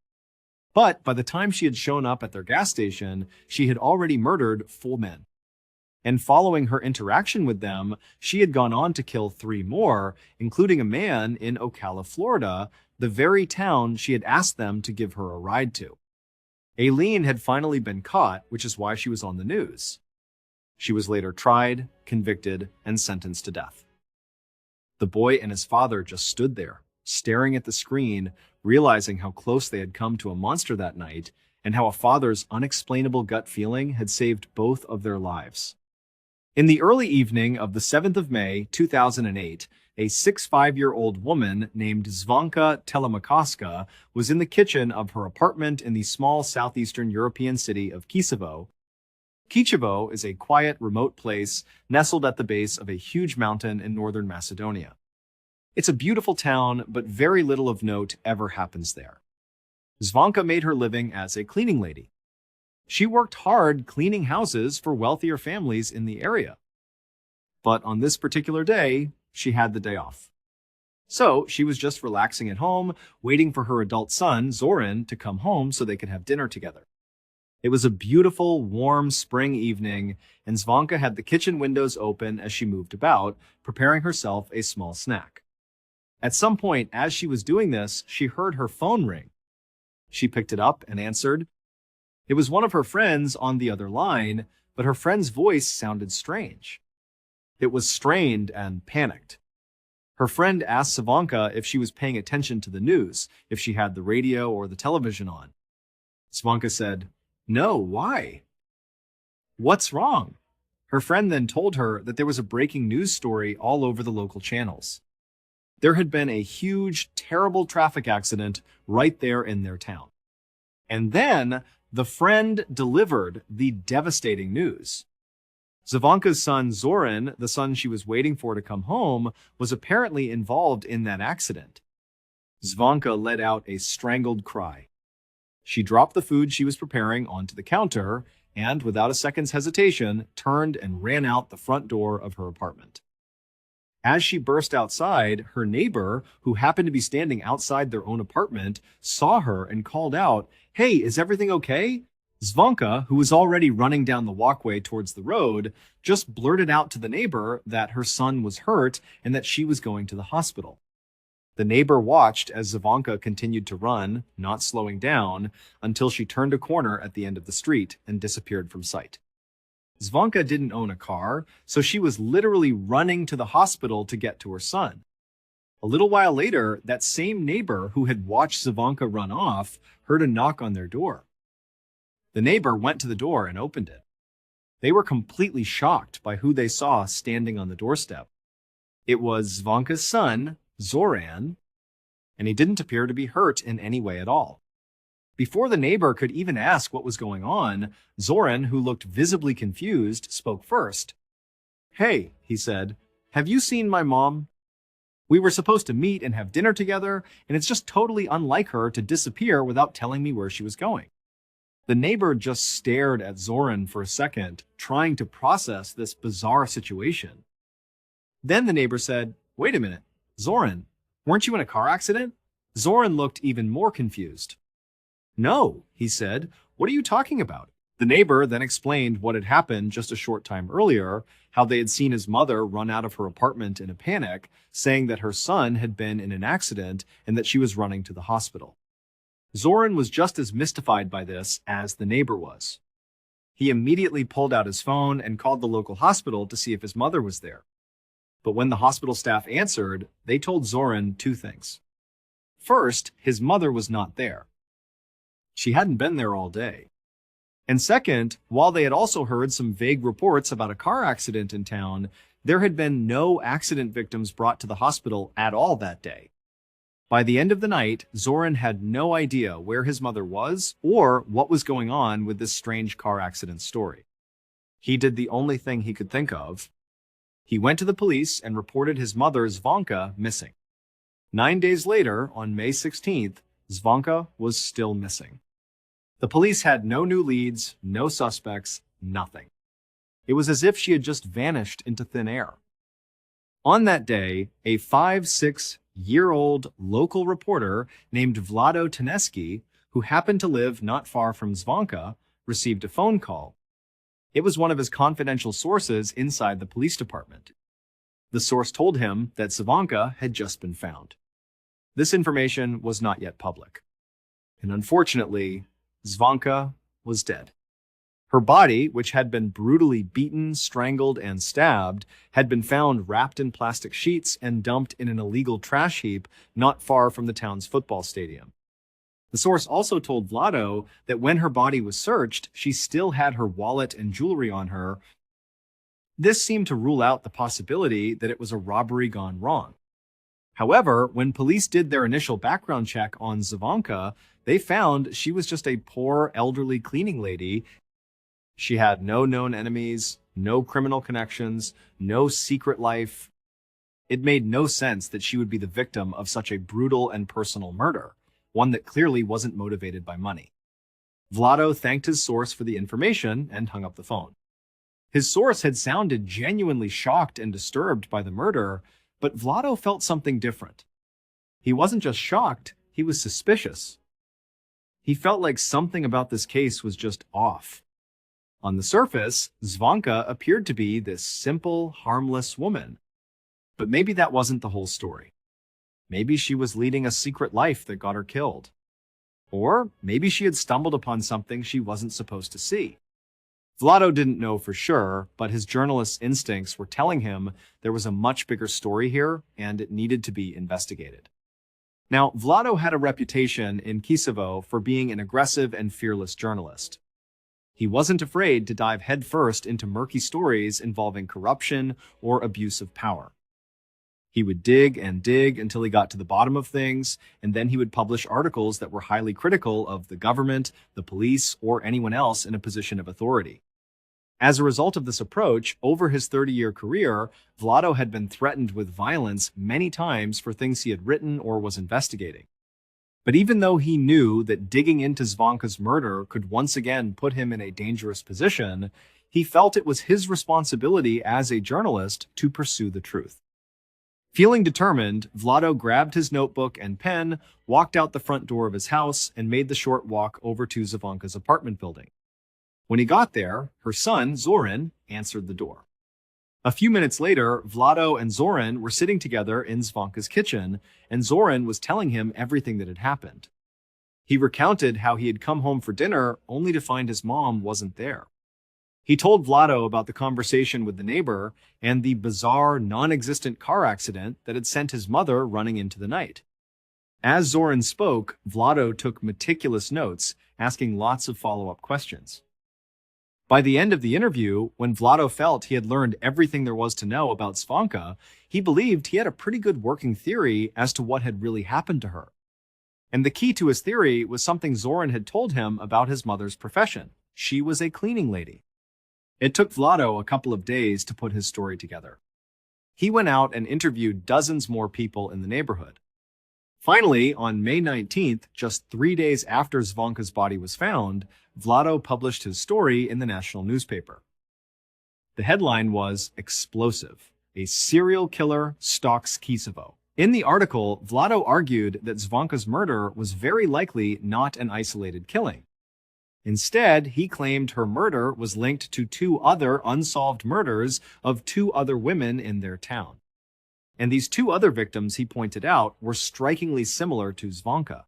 Speaker 1: But by the time she had shown up at their gas station, she had already murdered 4 men. And following her interaction with them, she had gone on to kill 3 more, including a man in Ocala, Florida, the very town she had asked them to give her a ride to. Aileen had finally been caught, which is why she was on the news. She was later tried, convicted, and sentenced to death. The boy and his father just stood there, staring at the screen, realizing how close they had come to a monster that night, and how a father's unexplainable gut feeling had saved both of their lives. In the early evening of the 7th of May, 2008, a 65-year-old woman named Zvonka Telemakowska was in the kitchen of her apartment in the small southeastern European city of Kicevo. Kicevo is a quiet, remote place nestled at the base of a huge mountain in northern Macedonia. It's a beautiful town, but very little of note ever happens there. Zvonka made her living as a cleaning lady. She worked hard cleaning houses for wealthier families in the area. But on this particular day, she had the day off. So she was just relaxing at home, waiting for her adult son, Zoran, to come home so they could have dinner together. It was a beautiful, warm spring evening, and Zvonka had the kitchen windows open as she moved about, preparing herself a small snack. At some point, as she was doing this, she heard her phone ring. She picked it up and answered. It was one of her friends on the other line, but her friend's voice sounded strange. It was strained and panicked. Her friend asked Svanka if she was paying attention to the news, if she had the radio or the television on. Svanka said, "No, why?" "What's wrong?" Her friend then told her that there was a breaking news story all over the local channels. There had been a huge, terrible traffic accident right there in their town. And then the friend delivered the devastating news. Svanka's son Zoran, the son she was waiting for to come home, was apparently involved in that accident. Svanka let out a strangled cry. She dropped the food she was preparing onto the counter and, without a second's hesitation, turned and ran out the front door of her apartment. As she burst outside, her neighbor, who happened to be standing outside their own apartment, saw her and called out, "Hey, is everything okay?" Svanka, who was already running down the walkway towards the road, just blurted out to the neighbor that her son was hurt and that she was going to the hospital. The neighbor watched as Svanka continued to run, not slowing down, until she turned a corner at the end of the street and disappeared from sight. Svanka didn't own a car, so she was literally running to the hospital to get to her son. A little while later, that same neighbor who had watched Svanka run off heard a knock on their door. The neighbor went to the door and opened it. They were completely shocked by who they saw standing on the doorstep. It was Svanka's son, Zoran, and he didn't appear to be hurt in any way at all. Before the neighbor could even ask what was going on, Zoran, who looked visibly confused, spoke first. "Hey," he said, "have you seen my mom? We were supposed to meet and have dinner together, and it's just totally unlike her to disappear without telling me where she was going." The neighbor just stared at Zoran for a second, trying to process this bizarre situation. Then the neighbor said, "Wait a minute, Zoran, weren't you in a car accident?" Zoran looked even more confused. "No," he said, "what are you talking about?" The neighbor then explained what had happened just a short time earlier, how they had seen his mother run out of her apartment in a panic, saying that her son had been in an accident and that she was running to the hospital. Zoran was just as mystified by this as the neighbor was. He immediately pulled out his phone and called the local hospital to see if his mother was there. But when the hospital staff answered, they told Zoran two things. First, his mother was not there. She hadn't been there all day. And second, while they had also heard some vague reports about a car accident in town, there had been no accident victims brought to the hospital at all that day. By the end of the night, Zoran had no idea where his mother was or what was going on with this strange car accident story. He did the only thing he could think of. He went to the police and reported his mother, Svanka, missing. 9 days later, on May 16th, Svanka was still missing. The police had no new leads, no suspects, nothing. It was as if she had just vanished into thin air. On that day, a 5-6-year-old local reporter named Vlado Taneski, who happened to live not far from Svanka, received a phone call. It was one of his confidential sources inside the police department. The source told him that Svanka had just been found. This information was not yet public. And unfortunately, Svanka was dead. Her body, which had been brutally beaten, strangled, and stabbed, had been found wrapped in plastic sheets and dumped in an illegal trash heap not far from the town's football stadium. The source also told Vlado that when her body was searched, she still had her wallet and jewelry on her. This seemed to rule out the possibility that it was a robbery gone wrong. However, when police did their initial background check on Svanka, they found she was just a poor elderly cleaning lady. She had no known enemies, no criminal connections, no secret life. It made no sense that she would be the victim of such a brutal and personal murder, one that clearly wasn't motivated by money. Vlado thanked his source for the information and hung up the phone. His source had sounded genuinely shocked and disturbed by the murder, but Vlado felt something different. He wasn't just shocked, he was suspicious. He felt like something about this case was just off. On the surface, Svanka appeared to be this simple, harmless woman. But maybe that wasn't the whole story. Maybe she was leading a secret life that got her killed. Or maybe she had stumbled upon something she wasn't supposed to see. Vlado didn't know for sure, but his journalist's instincts were telling him there was a much bigger story here and it needed to be investigated. Now, Vlado had a reputation in Kosovo for being an aggressive and fearless journalist. He wasn't afraid to dive headfirst into murky stories involving corruption or abuse of power. He would dig and dig until he got to the bottom of things, and then he would publish articles that were highly critical of the government, the police, or anyone else in a position of authority. As a result of this approach, over his 30-year career, Vlado had been threatened with violence many times for things he had written or was investigating. But even though he knew that digging into Zvonka's murder could once again put him in a dangerous position, he felt it was his responsibility as a journalist to pursue the truth. Feeling determined, Vlado grabbed his notebook and pen, walked out the front door of his house, and made the short walk over to Zvonka's apartment building. When he got there, her son, Zoran, answered the door. A few minutes later, Vlado and Zoran were sitting together in Zvonka's kitchen, and Zoran was telling him everything that had happened. He recounted how he had come home for dinner only to find his mom wasn't there. He told Vlado about the conversation with the neighbor and the bizarre, non-existent car accident that had sent his mother running into the night. As Zoran spoke, Vlado took meticulous notes, asking lots of follow-up questions. By the end of the interview, when Vlado felt he had learned everything there was to know about Zvonka, he believed he had a pretty good working theory as to what had really happened to her. And the key to his theory was something Zoran had told him about his mother's profession. She was a cleaning lady. It took Vlado a couple of days to put his story together. He went out and interviewed dozens more people in the neighborhood. Finally, on May 19th, just 3 days after Zvonka's body was found, Vlado published his story in the national newspaper. The headline was "Explosive: A Serial Killer Stalks Kosovo." In the article, Vlado argued that Zvonka's murder was very likely not an isolated killing. Instead, he claimed her murder was linked to 2 other unsolved murders of 2 other women in their town. And these 2 other victims, he pointed out, were strikingly similar to Zvonka.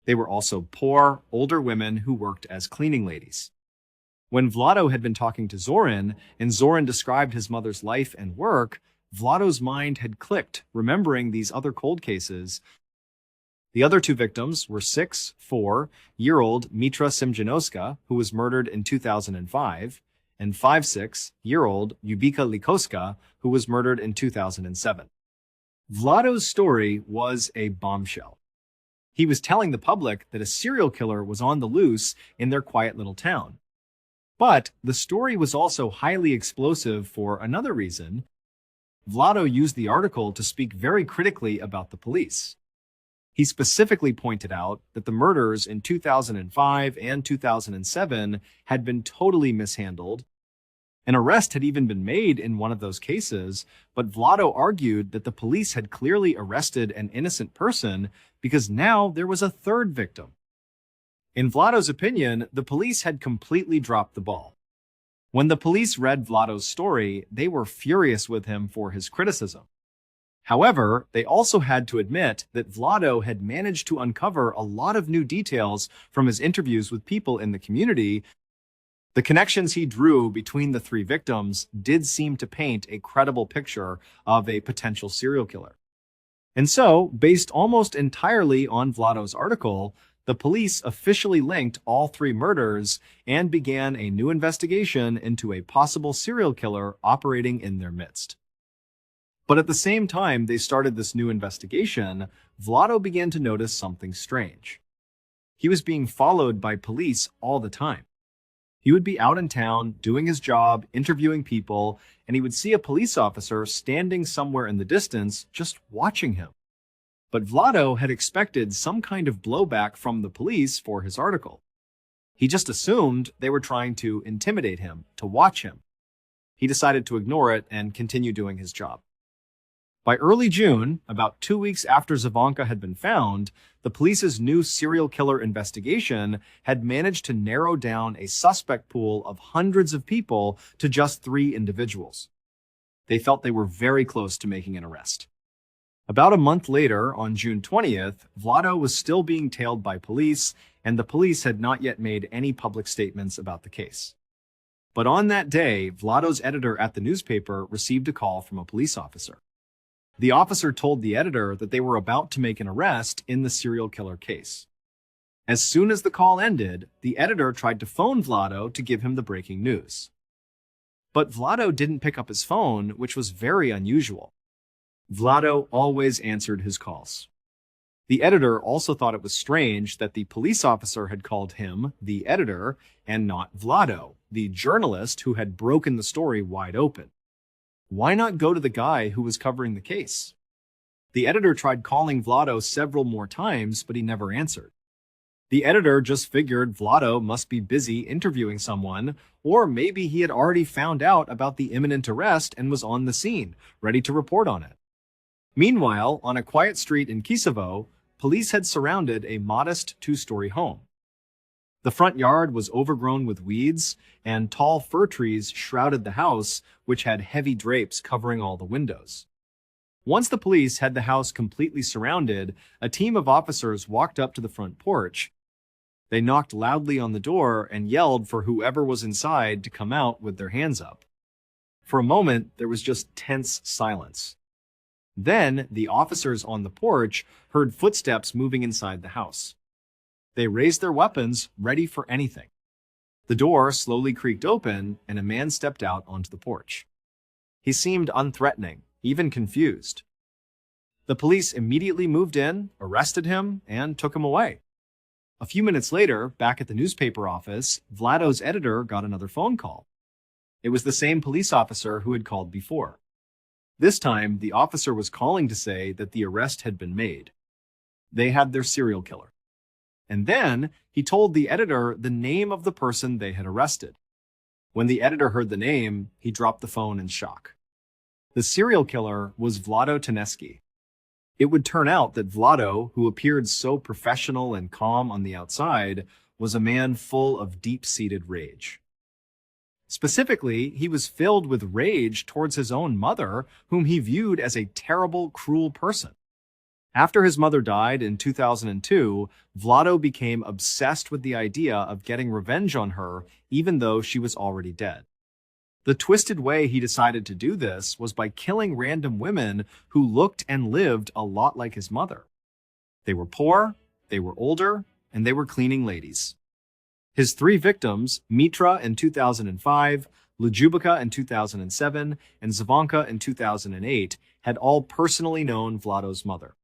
Speaker 1: They were also poor, older women who worked as cleaning ladies. When Vlado had been talking to Zoran, and Zoran described his mother's life and work, Vlado's mind had clicked, remembering these other cold cases. The other 2 victims were 6-4-year-old Mitra Simjanowska, who was murdered in 2005, and 5-6-year-old Yubika Likoska, who was murdered in 2007. Vlado's story was a bombshell. He was telling the public that a serial killer was on the loose in their quiet little town. But the story was also highly explosive for another reason. Vlado used the article to speak very critically about the police. He specifically pointed out that the murders in 2005 and 2007 had been totally mishandled. An arrest had even been made in one of those cases, but Vlado argued that the police had clearly arrested an innocent person because now there was a 3rd victim. In Vlado's opinion, the police had completely dropped the ball. When the police read Vlado's story, they were furious with him for his criticism. However, they also had to admit that Vlado had managed to uncover a lot of new details from his interviews with people in the community. The connections he drew between the 3 victims did seem to paint a credible picture of a potential serial killer. And so, based almost entirely on Vlado's article, the police officially linked all 3 murders and began a new investigation into a possible serial killer operating in their midst. But at the same time they started this new investigation, Vlado began to notice something strange. He was being followed by police all the time. He would be out in town, doing his job, interviewing people, and he would see a police officer standing somewhere in the distance, just watching him. But Vlado had expected some kind of blowback from the police for his article. He just assumed they were trying to intimidate him, to watch him. He decided to ignore it and continue doing his job. By early June, about 2 weeks after Zvonka had been found, the police's new serial killer investigation had managed to narrow down a suspect pool of hundreds of people to just 3 individuals. They felt they were very close to making an arrest. About a month later, on June 20th, Vlado was still being tailed by police, and the police had not yet made any public statements about the case. But on that day, Vlado's editor at the newspaper received a call from a police officer. The officer told the editor that they were about to make an arrest in the serial killer case. As soon as the call ended, the editor tried to phone Vlado to give him the breaking news. But Vlado didn't pick up his phone, which was very unusual. Vlado always answered his calls. The editor also thought it was strange that the police officer had called him, the editor, and not Vlado, the journalist who had broken the story wide open. Why not go to the guy who was covering the case? The editor tried calling Vlado several more times, but he never answered. The editor just figured Vlado must be busy interviewing someone, or maybe he had already found out about the imminent arrest and was on the scene, ready to report on it. Meanwhile, on a quiet street in Kisovo, police had surrounded a modest two-story home. The front yard was overgrown with weeds, and tall fir trees shrouded the house, which had heavy drapes covering all the windows. Once the police had the house completely surrounded, a team of officers walked up to the front porch. They knocked loudly on the door and yelled for whoever was inside to come out with their hands up. For a moment, there was just tense silence. Then, the officers on the porch heard footsteps moving inside the house. They raised their weapons, ready for anything. The door slowly creaked open, and a man stepped out onto the porch. He seemed unthreatening, even confused. The police immediately moved in, arrested him, and took him away. A few minutes later, back at the newspaper office, Vlado's editor got another phone call. It was the same police officer who had called before. This time, the officer was calling to say that the arrest had been made. They had their serial killer. And then, he told the editor the name of the person they had arrested. When the editor heard the name, he dropped the phone in shock. The serial killer was Vlado Tedeschi. It would turn out that Vlado, who appeared so professional and calm on the outside, was a man full of deep-seated rage. Specifically, he was filled with rage towards his own mother, whom he viewed as a terrible, cruel person. After his mother died in 2002, Vlado became obsessed with the idea of getting revenge on her, even though she was already dead. The twisted way he decided to do this was by killing random women who looked and lived a lot like his mother. They were poor, they were older, and they were cleaning ladies. His three victims, Mitra in 2005, Ljubika in 2007, and Zvonka in 2008, had all personally known Vlado's mother.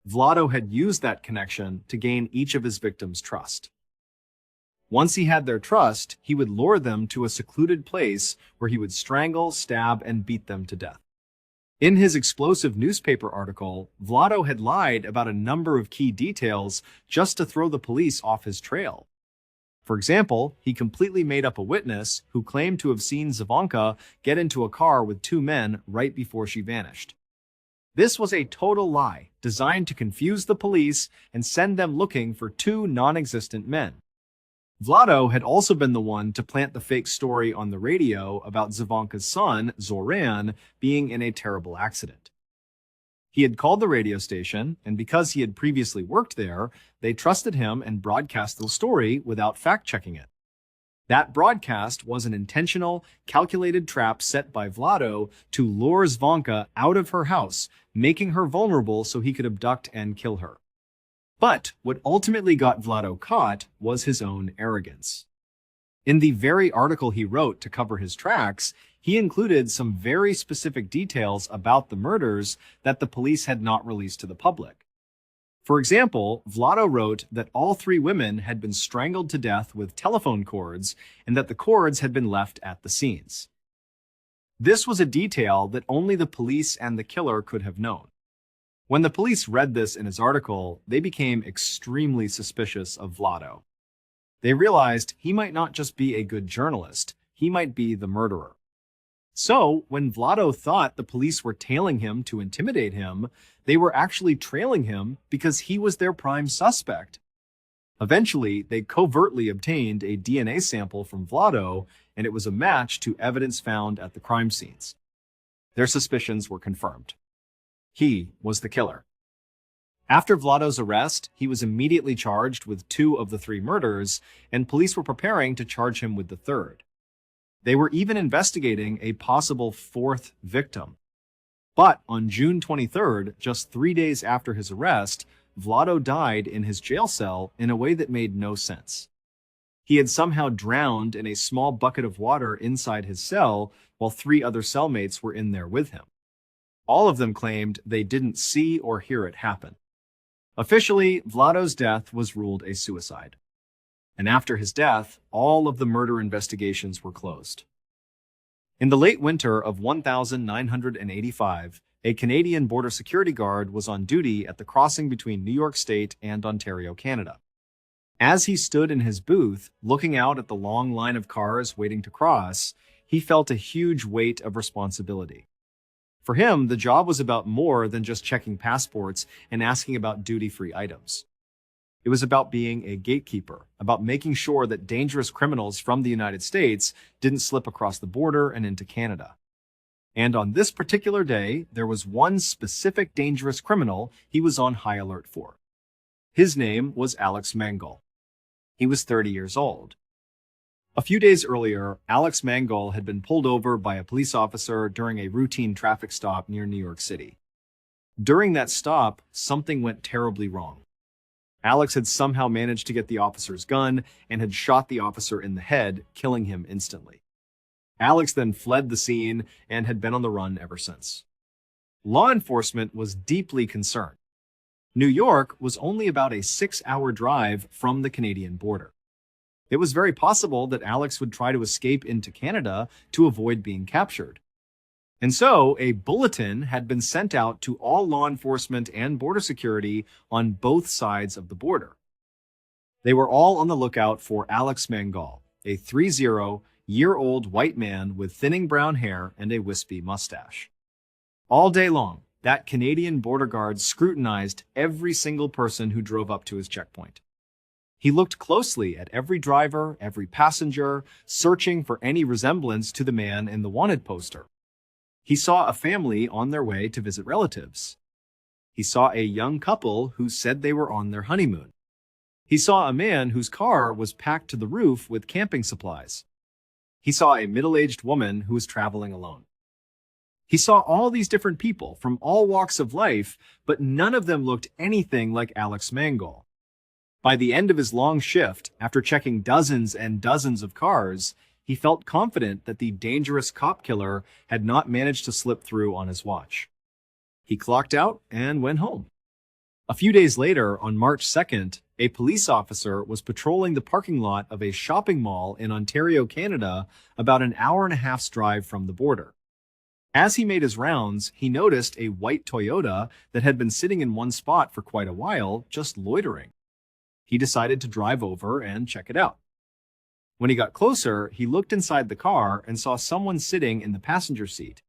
Speaker 1: Vlado had used that connection to gain each of his victims' trust. Once he had their trust, he would lure them to a secluded place where he would strangle, stab, and beat them to death. In his explosive newspaper article, Vlado had lied about a number of key details just to throw the police off his trail. For example, he completely made up a witness who claimed to have seen Zvonka get into a car with two men right before she vanished. This was a total lie, designed to confuse the police and send them looking for two non-existent men. Vlado had also been the one to plant the fake story on the radio about Zvonka's son, Zoran, being in a terrible accident. He had called the radio station, and because he had previously worked there, they trusted him and broadcast the story without fact-checking it. That broadcast was an intentional, calculated trap set by Vlado to lure Zvonka out of her house, making her vulnerable so he could abduct and kill her. But what ultimately got Vlado caught was his own arrogance. In the very article he wrote to cover his tracks, he included some very specific details about the murders that the police had not released to the public. For example, Vlado wrote that all three women had been strangled to death with telephone cords and that the cords had been left at the scenes. This was a detail that only the police and the killer could have known. When the police read this in his article, they became extremely suspicious of Vlado. They realized he might not just be a good journalist, he might be the murderer. So, when Vlado thought the police were tailing him to intimidate him, they were actually trailing him because he was their prime suspect. Eventually, they covertly obtained a DNA sample from Vlado, and it was a match to evidence found at the crime scenes. Their suspicions were confirmed. He was the killer. After Vlado's arrest, he was immediately charged with 2 of the 3 murders, and police were preparing to charge him with the third. They were even investigating a possible fourth victim. But on June 23rd, just 3 days after his arrest, Vlado died in his jail cell in a way that made no sense. He had somehow drowned in a small bucket of water inside his cell while 3 other cellmates were in there with him. All of them claimed they didn't see or hear it happen. Officially, Vlado's death was ruled a suicide. And after his death, all of the murder investigations were closed. In the late winter of 1985, a Canadian border security guard was on duty at the crossing between New York State and Ontario, Canada. As he stood in his booth, looking out at the long line of cars waiting to cross, he felt a huge weight of responsibility. For him, the job was about more than just checking passports and asking about duty-free items. It was about being a gatekeeper, about making sure that dangerous criminals from the United States didn't slip across the border and into Canada. And on this particular day, there was one specific dangerous criminal he was on high alert for. His name was Alex Mangual. He was 30 years old. A few days earlier, Alex Mangual had been pulled over by a police officer during a routine traffic stop near New York City. During that stop, something went terribly wrong. Alex had somehow managed to get the officer's gun and had shot the officer in the head, killing him instantly. Alex then fled the scene and had been on the run ever since. Law enforcement was deeply concerned. New York was only about a 6-hour drive from the Canadian border. It was very possible that Alex would try to escape into Canada to avoid being captured. And so, a bulletin had been sent out to all law enforcement and border security on both sides of the border. They were all on the lookout for Alex Mangual, a 30-year-old white man with thinning brown hair and a wispy mustache. All day long, that Canadian border guard scrutinized every single person who drove up to his checkpoint. He looked closely at every driver, every passenger, searching for any resemblance to the man in the wanted poster. He saw a family on their way to visit relatives. He saw a young couple who said they were on their honeymoon. He saw a man whose car was packed to the roof with camping supplies. He saw a middle-aged woman who was traveling alone. He saw all these different people from all walks of life, but none of them looked anything like Alex Mangual. By the end of his long shift, after checking dozens and dozens of cars, he felt confident that the dangerous cop killer had not managed to slip through on his watch. He clocked out and went home. A few days later, on March 2nd, a police officer was patrolling the parking lot of a shopping mall in Ontario, Canada, about an hour-and-a-half's drive from the border. As he made his rounds, he noticed a white Toyota that had been sitting in one spot for quite a while, just loitering. He decided to drive over and check it out. When he got closer, he looked inside the car and saw someone sitting in the passenger seat.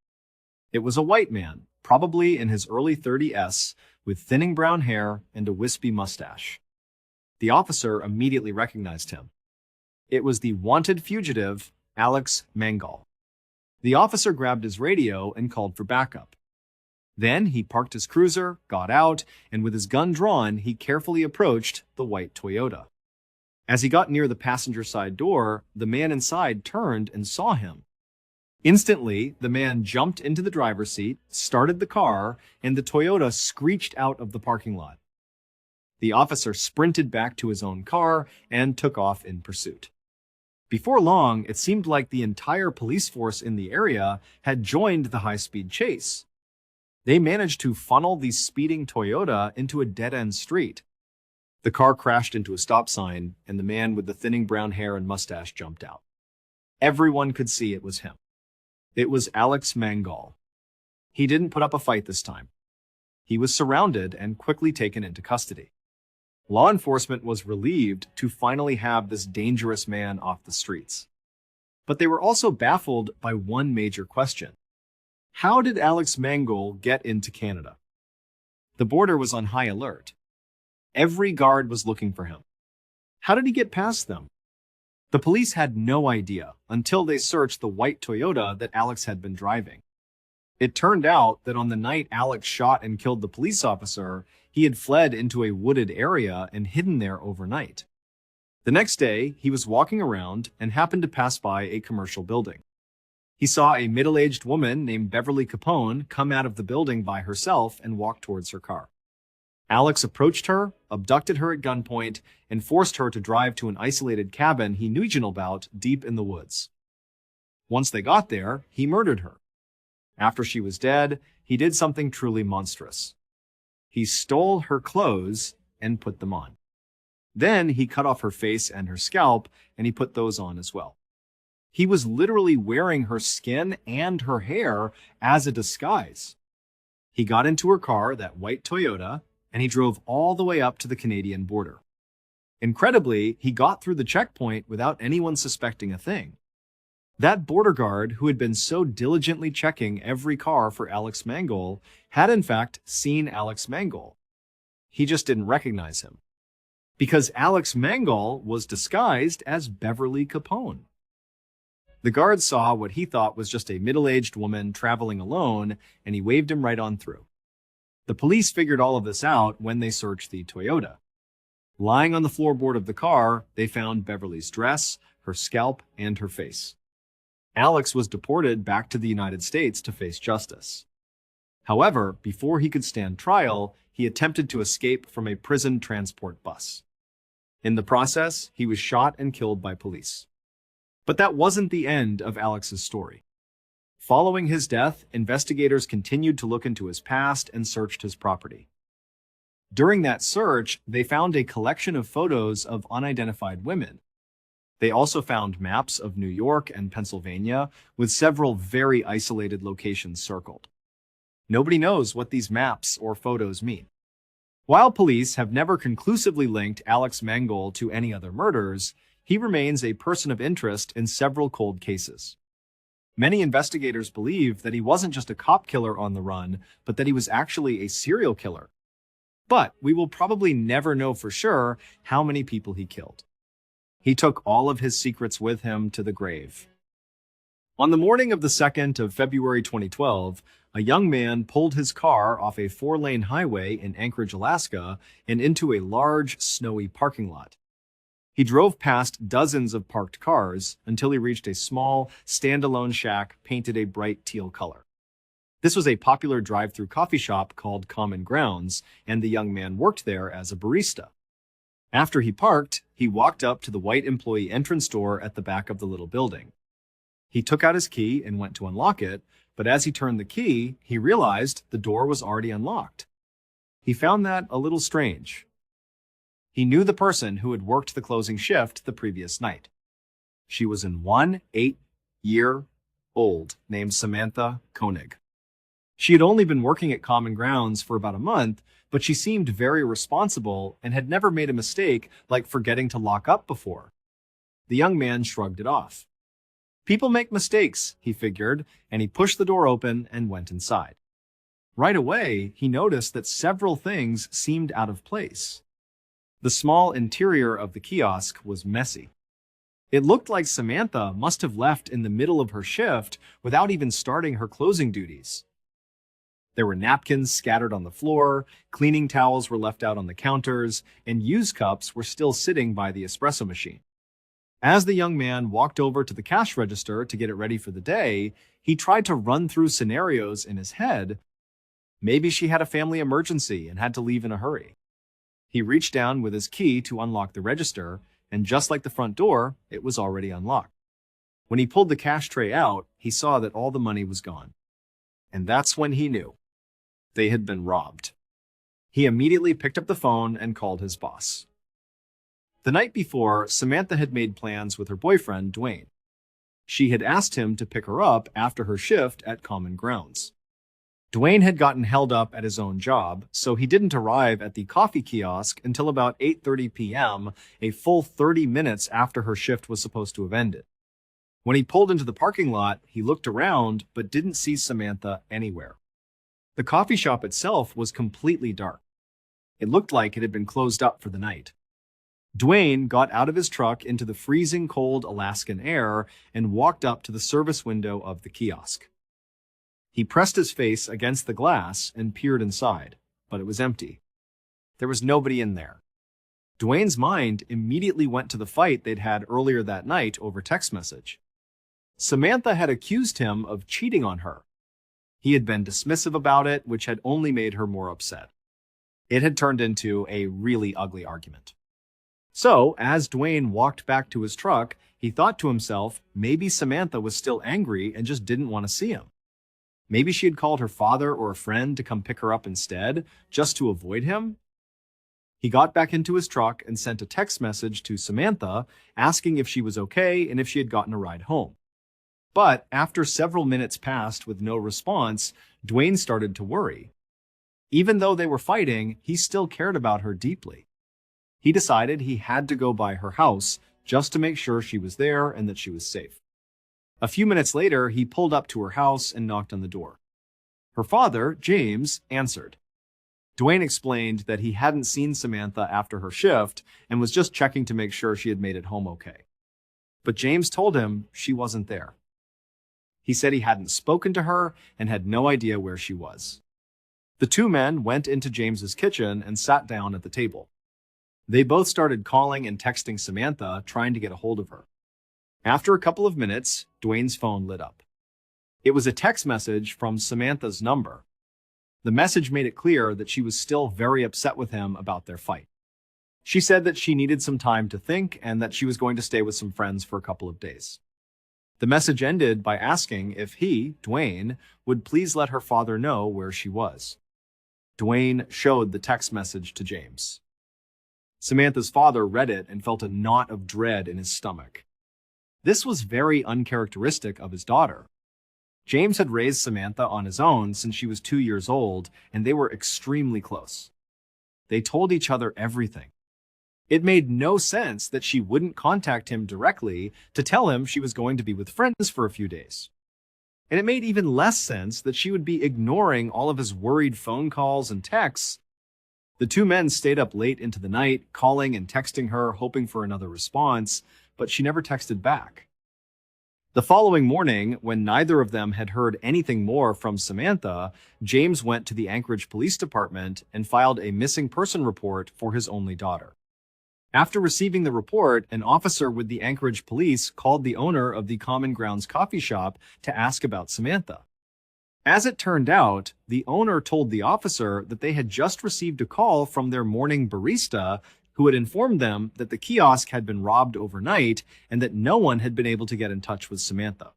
Speaker 1: It was a white man, probably in his early 30s, with thinning brown hair and a wispy mustache. The officer immediately recognized him. It was the wanted fugitive, Alex Mangual. The officer grabbed his radio and called for backup. Then he parked his cruiser, got out, and with his gun drawn, he carefully approached the white Toyota. As he got near the passenger side door, the man inside turned and saw him. Instantly, the man jumped into the driver's seat, started the car, and the Toyota screeched out of the parking lot. The officer sprinted back to his own car and took off in pursuit. Before long, it seemed like the entire police force in the area had joined the high-speed chase. They managed to funnel the speeding Toyota into a dead-end street. The car crashed into a stop sign, and the man with the thinning brown hair and mustache jumped out. Everyone could see it was him. It was Alex Mangual. He didn't put up a fight this time. He was surrounded and quickly taken into custody. Law enforcement was relieved to finally have this dangerous man off the streets. But they were also baffled by one major question. How did Alex Mangual get into Canada? The border was on high alert. Every guard was looking for him. How did he get past them? The police had no idea until they searched the white Toyota that Alex had been driving. It turned out that on the night Alex shot and killed the police officer, he had fled into a wooded area and hidden there overnight. The next day, he was walking around and happened to pass by a commercial building. He saw a middle-aged woman named Beverly Capone come out of the building by herself and walk towards her car. Alex approached her, abducted her at gunpoint, and forced her to drive to an isolated cabin he knew about deep in the woods. Once they got there, he murdered her. After she was dead, he did something truly monstrous. He stole her clothes and put them on. Then he cut off her face and her scalp, and he put those on as well. He was literally wearing her skin and her hair as a disguise. He got into her car, that white Toyota, and he drove all the way up to the Canadian border. Incredibly, he got through the checkpoint without anyone suspecting a thing. That border guard, who had been so diligently checking every car for Alex Mangold, had in fact seen Alex Mangold. He just didn't recognize him. Because Alex Mangold was disguised as Beverly Capone. The guard saw what he thought was just a middle-aged woman traveling alone, and he waved him right on through. The police figured all of this out when they searched the Toyota. Lying on the floorboard of the car, they found Beverly's dress, her scalp, and her face. Alex was deported back to the United States to face justice. However, before he could stand trial, he attempted to escape from a prison transport bus. In the process, he was shot and killed by police. But that wasn't the end of Alex's story. Following his death, investigators continued to look into his past and searched his property. During that search, they found a collection of photos of unidentified women. They also found maps of New York and Pennsylvania with several very isolated locations circled. Nobody knows what these maps or photos mean. While police have never conclusively linked Alex Mangold to any other murders, he remains a person of interest in several cold cases. Many investigators believe that he wasn't just a cop killer on the run, but that he was actually a serial killer. But we will probably never know for sure how many people he killed. He took all of his secrets with him to the grave. On the morning of the 2nd of February 2012, a young man pulled his car off a 4-lane highway in Anchorage, Alaska, and into a large, snowy parking lot. He drove past dozens of parked cars until he reached a small, standalone shack painted a bright teal color. This was a popular drive-through coffee shop called Common Grounds, and the young man worked there as a barista. After he parked, he walked up to the white employee entrance door at the back of the little building. He took out his key and went to unlock it, but as he turned the key, he realized the door was already unlocked. He found that a little strange. He knew the person who had worked the closing shift the previous night. She was an 8-year-old named Samantha Koenig. She had only been working at Common Grounds for about a month, but she seemed very responsible and had never made a mistake like forgetting to lock up before. The young man shrugged it off. People make mistakes, he figured, and he pushed the door open and went inside. Right away, he noticed that several things seemed out of place. The small interior of the kiosk was messy. It looked like Samantha must have left in the middle of her shift without even starting her closing duties. There were napkins scattered on the floor, cleaning towels were left out on the counters, and used cups were still sitting by the espresso machine. As the young man walked over to the cash register to get it ready for the day, he tried to run through scenarios in his head. Maybe she had a family emergency and had to leave in a hurry. He reached down with his key to unlock the register, and just like the front door, it was already unlocked. When he pulled the cash tray out, he saw that all the money was gone. And that's when he knew. They had been robbed. He immediately picked up the phone and called his boss. The night before, Samantha had made plans with her boyfriend, Dwayne. She had asked him to pick her up after her shift at Common Grounds. Dwayne had gotten held up at his own job, so he didn't arrive at the coffee kiosk until about 8:30 p.m., a full 30 minutes after her shift was supposed to have ended. When he pulled into the parking lot, he looked around but didn't see Samantha anywhere. The coffee shop itself was completely dark. It looked like it had been closed up for the night. Dwayne got out of his truck into the freezing cold Alaskan air and walked up to the service window of the kiosk. He pressed his face against the glass and peered inside, but it was empty. There was nobody in there. Dwayne's mind immediately went to the fight they'd had earlier that night over text message. Samantha had accused him of cheating on her. He had been dismissive about it, which had only made her more upset. It had turned into a really ugly argument. So, as Dwayne walked back to his truck, he thought to himself, maybe Samantha was still angry and just didn't want to see him. Maybe she had called her father or a friend to come pick her up instead, just to avoid him. He got back into his truck and sent a text message to Samantha asking if she was okay and if she had gotten a ride home. But after several minutes passed with no response, Dwayne started to worry. Even though they were fighting, he still cared about her deeply. He decided he had to go by her house just to make sure she was there and that she was safe. A few minutes later, he pulled up to her house and knocked on the door. Her father, James, answered. Dwayne explained that he hadn't seen Samantha after her shift and was just checking to make sure she had made it home okay. But James told him she wasn't there. He said he hadn't spoken to her and had no idea where she was. The two men went into James's kitchen and sat down at the table. They both started calling and texting Samantha, trying to get a hold of her. After a couple of minutes, Dwayne's phone lit up. It was a text message from Samantha's number. The message made it clear that she was still very upset with him about their fight. She said that she needed some time to think and that she was going to stay with some friends for a couple of days. The message ended by asking if he, Dwayne, would please let her father know where she was. Dwayne showed the text message to James. Samantha's father read it and felt a knot of dread in his stomach. This was very uncharacteristic of his daughter. James had raised Samantha on his own since she was 2 years old, and they were extremely close. They told each other everything. It made no sense that she wouldn't contact him directly to tell him she was going to be with friends for a few days. And it made even less sense that she would be ignoring all of his worried phone calls and texts. The two men stayed up late into the night, calling and texting her, hoping for another response, but she never texted back. The following morning, when neither of them had heard anything more from Samantha, James went to the Anchorage Police Department and filed a missing person report for his only daughter. After receiving the report, an officer with the Anchorage Police called the owner of the Common Grounds coffee shop to ask about Samantha. As it turned out, the owner told the officer that they had just received a call from their morning barista who had informed them that the kiosk had been robbed overnight and that no one had been able to get in touch with Samantha.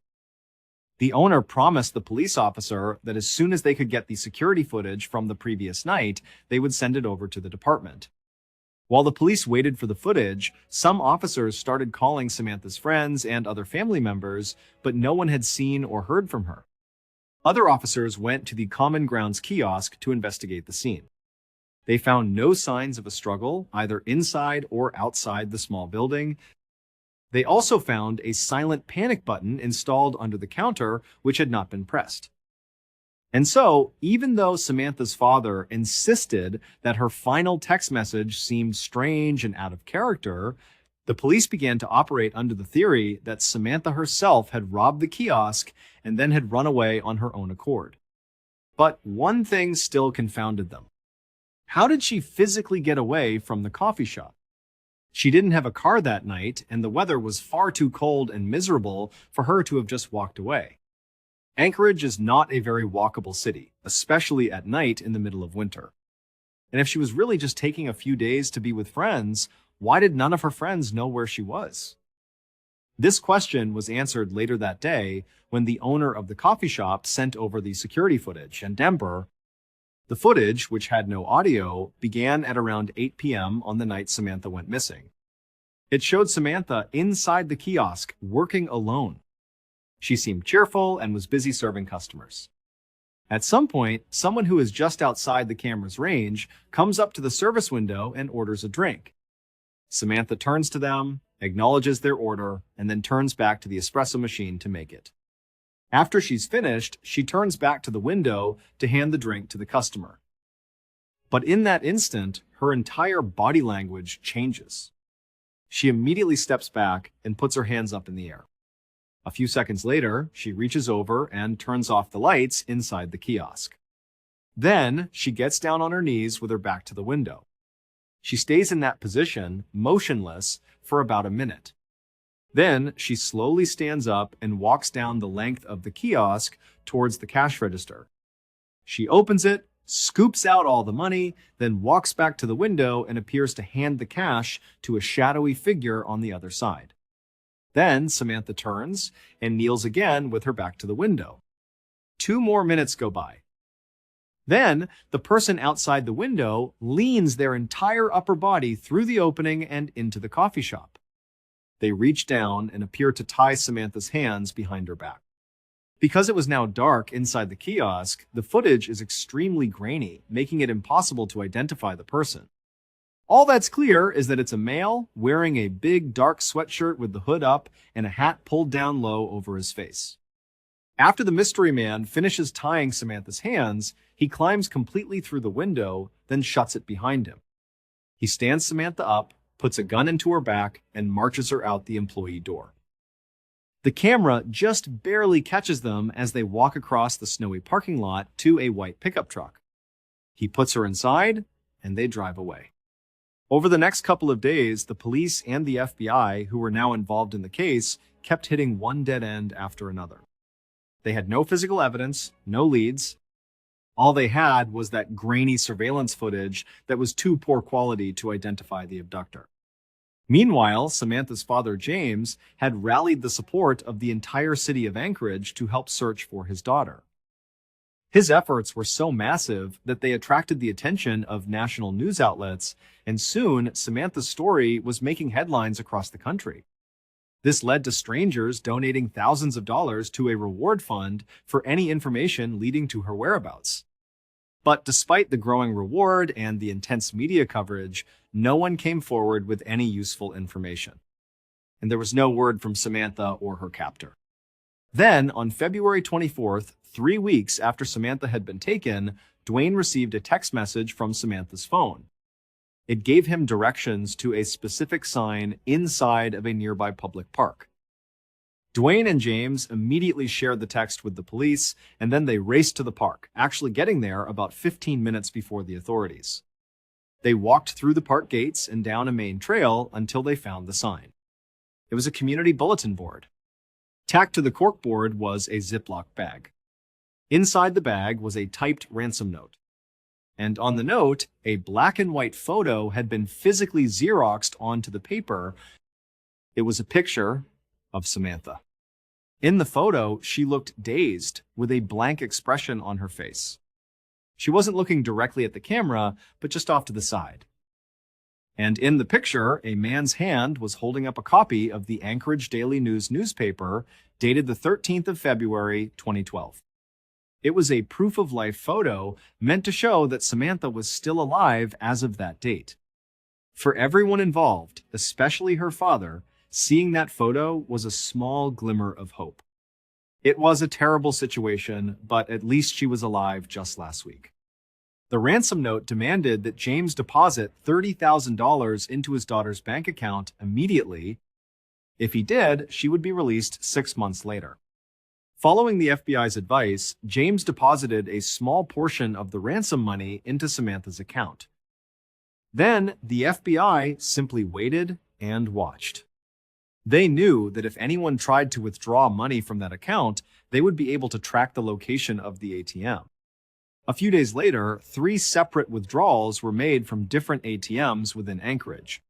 Speaker 1: The owner promised the police officer that as soon as they could get the security footage from the previous night, they would send it over to the department. While the police waited for the footage, some officers started calling Samantha's friends and other family members, but no one had seen or heard from her. Other officers went to the Common Grounds kiosk to investigate the scene. They found no signs of a struggle, either inside or outside the small building. They also found a silent panic button installed under the counter, which had not been pressed. And so, even though Samantha's father insisted that her final text message seemed strange and out of character, the police began to operate under the theory that Samantha herself had robbed the kiosk and then had run away on her own accord. But one thing still confounded them. How did she physically get away from the coffee shop? She didn't have a car that night, and the weather was far too cold and miserable for her to have just walked away. Anchorage is not a very walkable city, especially at night in the middle of winter. And if she was really just taking a few days to be with friends, why did none of her friends know where she was? This question was answered later that day when the owner of the coffee shop sent over the security footage, and Denver. The footage, which had no audio, began at around 8 p.m. on the night Samantha went missing. It showed Samantha inside the kiosk, working alone. She seemed cheerful and was busy serving customers. At some point, someone who is just outside the camera's range comes up to the service window and orders a drink. Samantha turns to them, acknowledges their order, and then turns back to the espresso machine to make it. After she's finished, she turns back to the window to hand the drink to the customer. But in that instant, her entire body language changes. She immediately steps back and puts her hands up in the air. A few seconds later, she reaches over and turns off the lights inside the kiosk. Then, she gets down on her knees with her back to the window. She stays in that position, motionless, for about a minute. Then she slowly stands up and walks down the length of the kiosk towards the cash register. She opens it, scoops out all the money, then walks back to the window and appears to hand the cash to a shadowy figure on the other side. Then Samantha turns and kneels again with her back to the window. 2 more minutes go by. Then the person outside the window leans their entire upper body through the opening and into the coffee shop. They reach down and appear to tie Samantha's hands behind her back. Because it was now dark inside the kiosk, the footage is extremely grainy, making it impossible to identify the person. All that's clear is that it's a male wearing a big dark sweatshirt with the hood up and a hat pulled down low over his face. After the mystery man finishes tying Samantha's hands, he climbs completely through the window, then shuts it behind him. He stands Samantha up, puts a gun into her back, and marches her out the employee door. The camera just barely catches them as they walk across the snowy parking lot to a white pickup truck. He puts her inside, and they drive away. Over the next couple of days, the police and the FBI, who were now involved in the case, kept hitting one dead end after another. They had no physical evidence, no leads. All they had was that grainy surveillance footage that was too poor quality to identify the abductor. Meanwhile, Samantha's father, James, had rallied the support of the entire city of Anchorage to help search for his daughter. His efforts were so massive that they attracted the attention of national news outlets, and soon Samantha's story was making headlines across the country. This led to strangers donating thousands of dollars to a reward fund for any information leading to her whereabouts. But despite the growing reward and the intense media coverage, no one came forward with any useful information. And there was no word from Samantha or her captor. Then, on February 24th, 3 weeks after Samantha had been taken, Dwayne received a text message from Samantha's phone. It gave him directions to a specific sign inside of a nearby public park. Dwayne and James immediately shared the text with the police, and then they raced to the park, actually getting there about 15 minutes before the authorities. They walked through the park gates and down a main trail until they found the sign. It was a community bulletin board. Tacked to the corkboard was a Ziploc bag. Inside the bag was a typed ransom note. And on the note, a black and white photo had been physically Xeroxed onto the paper. It was a picture of Samantha. In the photo, she looked dazed, with a blank expression on her face. She wasn't looking directly at the camera, but just off to the side. And in the picture, a man's hand was holding up a copy of the Anchorage Daily News newspaper, dated the 13th of February, 2012. It was a proof-of-life photo meant to show that Samantha was still alive as of that date. For everyone involved, especially her father, seeing that photo was a small glimmer of hope. It was a terrible situation, but at least she was alive just last week. The ransom note demanded that James deposit $30,000 into his daughter's bank account immediately. If he did, she would be released 6 months later. Following the FBI's advice, James deposited a small portion of the ransom money into Samantha's account. Then, the FBI simply waited and watched. They knew that if anyone tried to withdraw money from that account, they would be able to track the location of the ATM. A few days later, 3 separate withdrawals were made from different ATMs within Anchorage.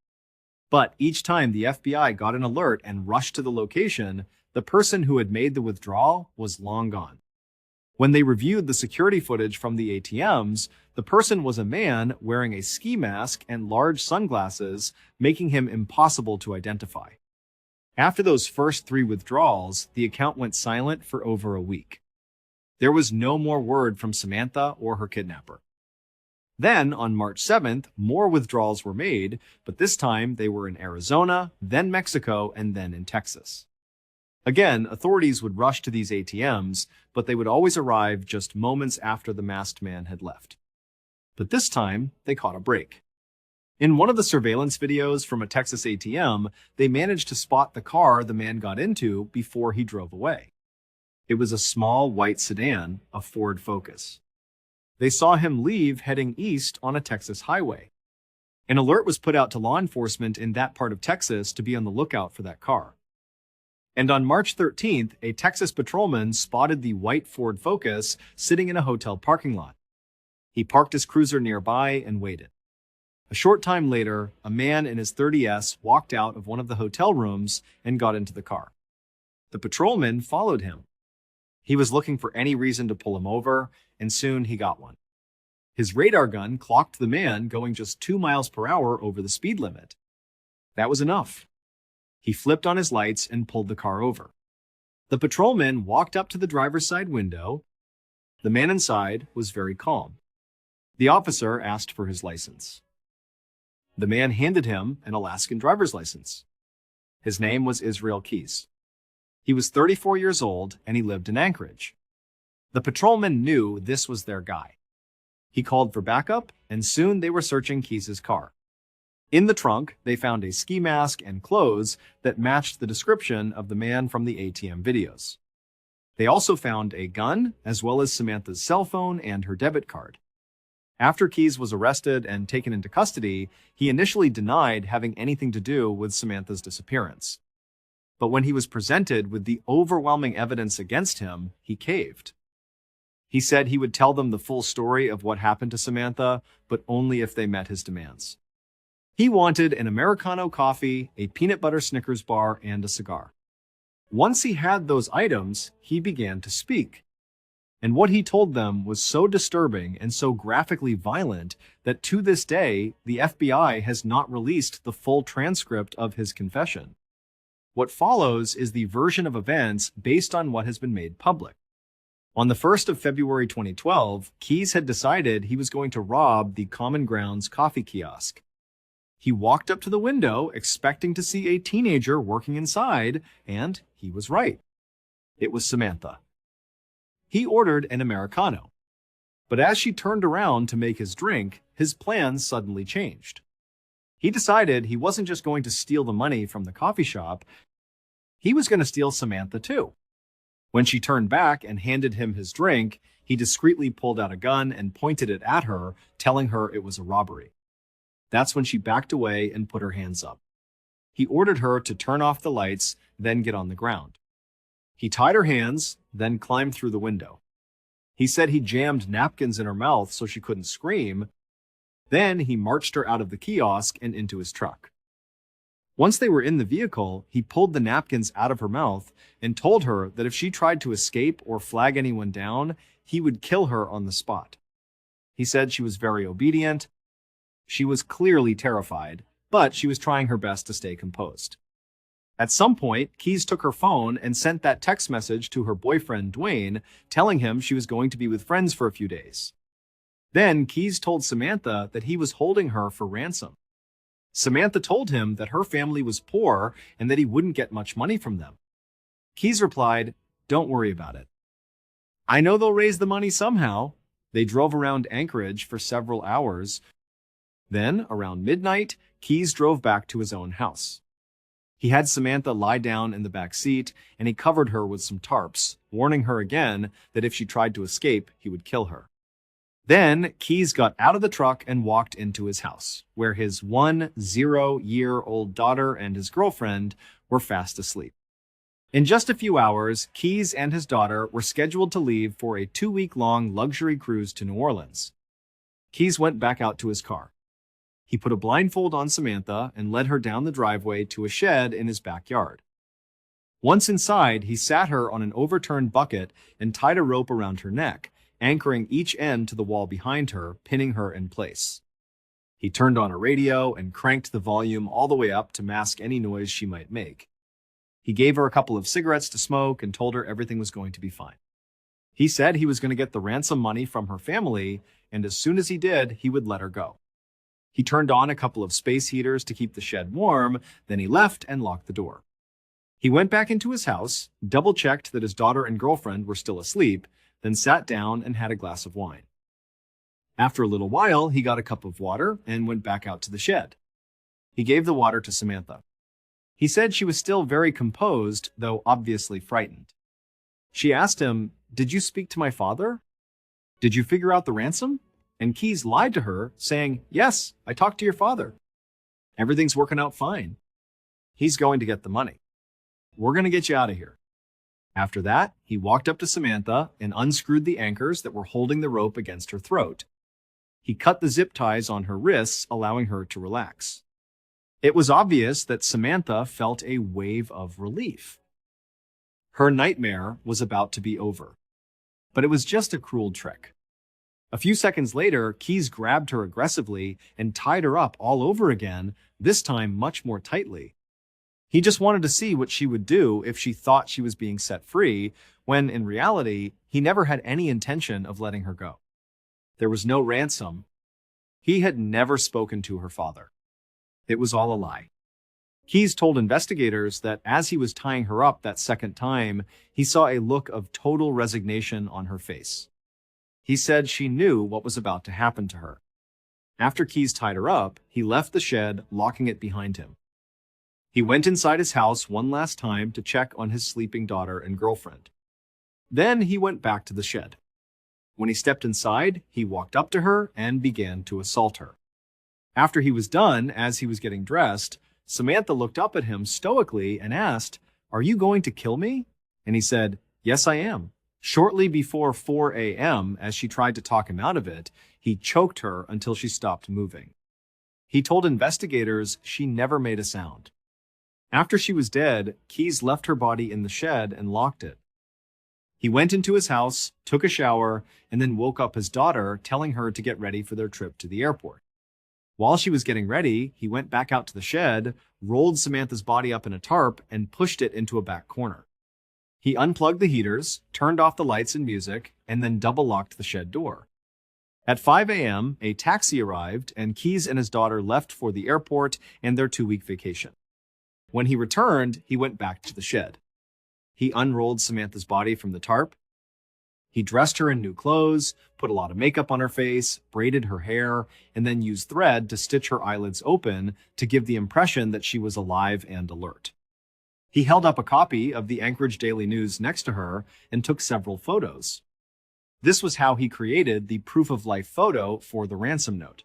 Speaker 1: But each time the FBI got an alert and rushed to the location, the person who had made the withdrawal was long gone. When they reviewed the security footage from the ATMs, the person was a man wearing a ski mask and large sunglasses, making him impossible to identify. After those first 3 withdrawals, the account went silent for over a week. There was no more word from Samantha or her kidnapper. Then, on March 7th, more withdrawals were made, but this time they were in Arizona, then Mexico, and then in Texas. Again, authorities would rush to these ATMs, but they would always arrive just moments after the masked man had left. But this time, they caught a break. In one of the surveillance videos from a Texas ATM, they managed to spot the car the man got into before he drove away. It was a small white sedan, a Ford Focus. They saw him leave heading east on a Texas highway. An alert was put out to law enforcement in that part of Texas to be on the lookout for that car. And on March 13th, a Texas patrolman spotted the white Ford Focus sitting in a hotel parking lot. He parked his cruiser nearby and waited. A short time later, a man in his 30S walked out of one of the hotel rooms and got into the car. The patrolman followed him. He was looking for any reason to pull him over, and soon he got one. His radar gun clocked the man going just 2 miles per hour over the speed limit. That was enough. He flipped on his lights and pulled the car over. The patrolman walked up to the driver's side window. The man inside was very calm. The officer asked for his license. The man handed him an Alaskan driver's license. His name was Israel Keys. He was 34 years old and he lived in Anchorage. The patrolman knew this was their guy. He called for backup, and soon they were searching Keys's car. In the trunk, they found a ski mask and clothes that matched the description of the man from the ATM videos. They also found a gun, as well as Samantha's cell phone and her debit card. After Keys was arrested and taken into custody, he initially denied having anything to do with Samantha's disappearance. But when he was presented with the overwhelming evidence against him, he caved. He said he would tell them the full story of what happened to Samantha, but only if they met his demands. He wanted an Americano coffee, a peanut butter Snickers bar, and a cigar. Once he had those items, he began to speak. And what he told them was so disturbing and so graphically violent that to this day, the FBI has not released the full transcript of his confession. What follows is the version of events based on what has been made public. On the 1st of February 2012, Keys had decided he was going to rob the Common Grounds coffee kiosk. He walked up to the window expecting to see a teenager working inside, and he was right. It was Samantha. He ordered an Americano. But as she turned around to make his drink, his plans suddenly changed. He decided he wasn't just going to steal the money from the coffee shop, he was going to steal Samantha too. When she turned back and handed him his drink, he discreetly pulled out a gun and pointed it at her, telling her it was a robbery. That's when she backed away and put her hands up. He ordered her to turn off the lights, then get on the ground. He tied her hands, then climbed through the window. He said he jammed napkins in her mouth so she couldn't scream. Then he marched her out of the kiosk and into his truck. Once they were in the vehicle, he pulled the napkins out of her mouth and told her that if she tried to escape or flag anyone down, he would kill her on the spot. He said she was very obedient. She was clearly terrified, but she was trying her best to stay composed. At some point, Keys took her phone and sent that text message to her boyfriend, Dwayne, telling him she was going to be with friends for a few days. Then Keys told Samantha that he was holding her for ransom. Samantha told him that her family was poor and that he wouldn't get much money from them. Keys replied, "Don't worry about it. I know they'll raise the money somehow." They drove around Anchorage for several hours. Then, around midnight, Keys drove back to his own house. He had Samantha lie down in the back seat, and he covered her with some tarps, warning her again that if she tried to escape, he would kill her. Then, Keys got out of the truck and walked into his house, where his 10-year-old daughter and his girlfriend were fast asleep. In just a few hours, Keys and his daughter were scheduled to leave for a 2-week-long luxury cruise to New Orleans. Keys went back out to his car. He put a blindfold on Samantha and led her down the driveway to a shed in his backyard. Once inside, he sat her on an overturned bucket and tied a rope around her neck, anchoring each end to the wall behind her, pinning her in place. He turned on a radio and cranked the volume all the way up to mask any noise she might make. He gave her a couple of cigarettes to smoke and told her everything was going to be fine. He said he was going to get the ransom money from her family, and as soon as he did, he would let her go. He turned on a couple of space heaters to keep the shed warm, then he left and locked the door. He went back into his house, double-checked that his daughter and girlfriend were still asleep, then sat down and had a glass of wine. After a little while, he got a cup of water and went back out to the shed. He gave the water to Samantha. He said she was still very composed, though obviously frightened. She asked him, "Did you speak to my father? Did you figure out the ransom?" And Keys lied to her, saying, "Yes, I talked to your father. Everything's working out fine. He's going to get the money. We're going to get you out of here." After that, he walked up to Samantha and unscrewed the anchors that were holding the rope against her throat. He cut the zip ties on her wrists, allowing her to relax. It was obvious that Samantha felt a wave of relief. Her nightmare was about to be over. But it was just a cruel trick. A few seconds later, Keys grabbed her aggressively and tied her up all over again, this time much more tightly. He just wanted to see what she would do if she thought she was being set free, when in reality, he never had any intention of letting her go. There was no ransom. He had never spoken to her father. It was all a lie. Keys told investigators that as he was tying her up that second time, he saw a look of total resignation on her face. He said she knew what was about to happen to her. After Keys tied her up, he left the shed, locking it behind him. He went inside his house one last time to check on his sleeping daughter and girlfriend. Then he went back to the shed. When he stepped inside, he walked up to her and began to assault her. After he was done, as he was getting dressed, Samantha looked up at him stoically and asked, "Are you going to kill me?" And he said, "Yes, I am." Shortly before 4 a.m., as she tried to talk him out of it, he choked her until she stopped moving. He told investigators she never made a sound. After she was dead, Keys left her body in the shed and locked it. He went into his house, took a shower, and then woke up his daughter, telling her to get ready for their trip to the airport. While she was getting ready, he went back out to the shed, rolled Samantha's body up in a tarp, and pushed it into a back corner. He unplugged the heaters, turned off the lights and music, and then double-locked the shed door. At 5 a.m., a taxi arrived, and Keys and his daughter left for the airport and their 2-week vacation. When he returned, he went back to the shed. He unrolled Samantha's body from the tarp. He dressed her in new clothes, put a lot of makeup on her face, braided her hair, and then used thread to stitch her eyelids open to give the impression that she was alive and alert. He held up a copy of the Anchorage Daily News next to her and took several photos. This was how he created the proof-of-life photo for the ransom note.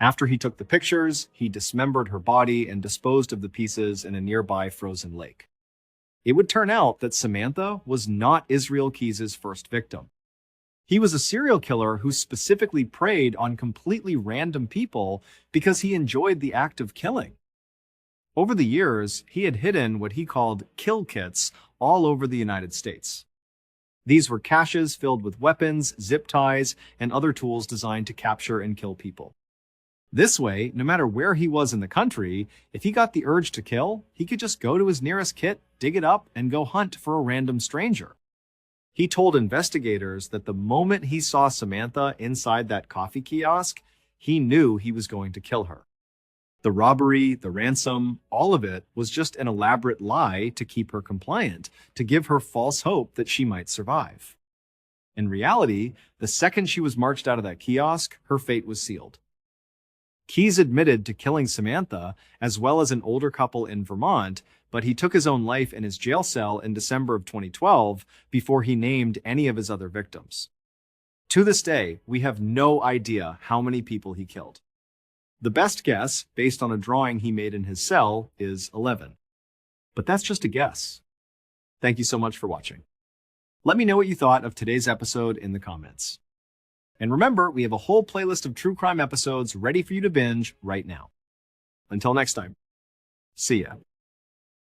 Speaker 1: After he took the pictures, he dismembered her body and disposed of the pieces in a nearby frozen lake. It would turn out that Samantha was not Israel Keys' first victim. He was a serial killer who specifically preyed on completely random people because he enjoyed the act of killing. Over the years, he had hidden what he called kill kits all over the United States. These were caches filled with weapons, zip ties, and other tools designed to capture and kill people. This way, no matter where he was in the country, if he got the urge to kill, he could just go to his nearest kit, dig it up, and go hunt for a random stranger. He told investigators that the moment he saw Samantha inside that coffee kiosk, he knew he was going to kill her. The robbery, the ransom, all of it was just an elaborate lie to keep her compliant, to give her false hope that she might survive. In reality, the second she was marched out of that kiosk, her fate was sealed. Keys admitted to killing Samantha, as well as an older couple in Vermont, but he took his own life in his jail cell in December of 2012 before he named any of his other victims. To this day, we have no idea how many people he killed. The best guess, based on a drawing he made in his cell, is 11. But that's just a guess. Thank you so much for watching. Let me know what you thought of today's episode in the comments. And remember, we have a whole playlist of true crime episodes ready for you to binge right now. Until next time, see ya.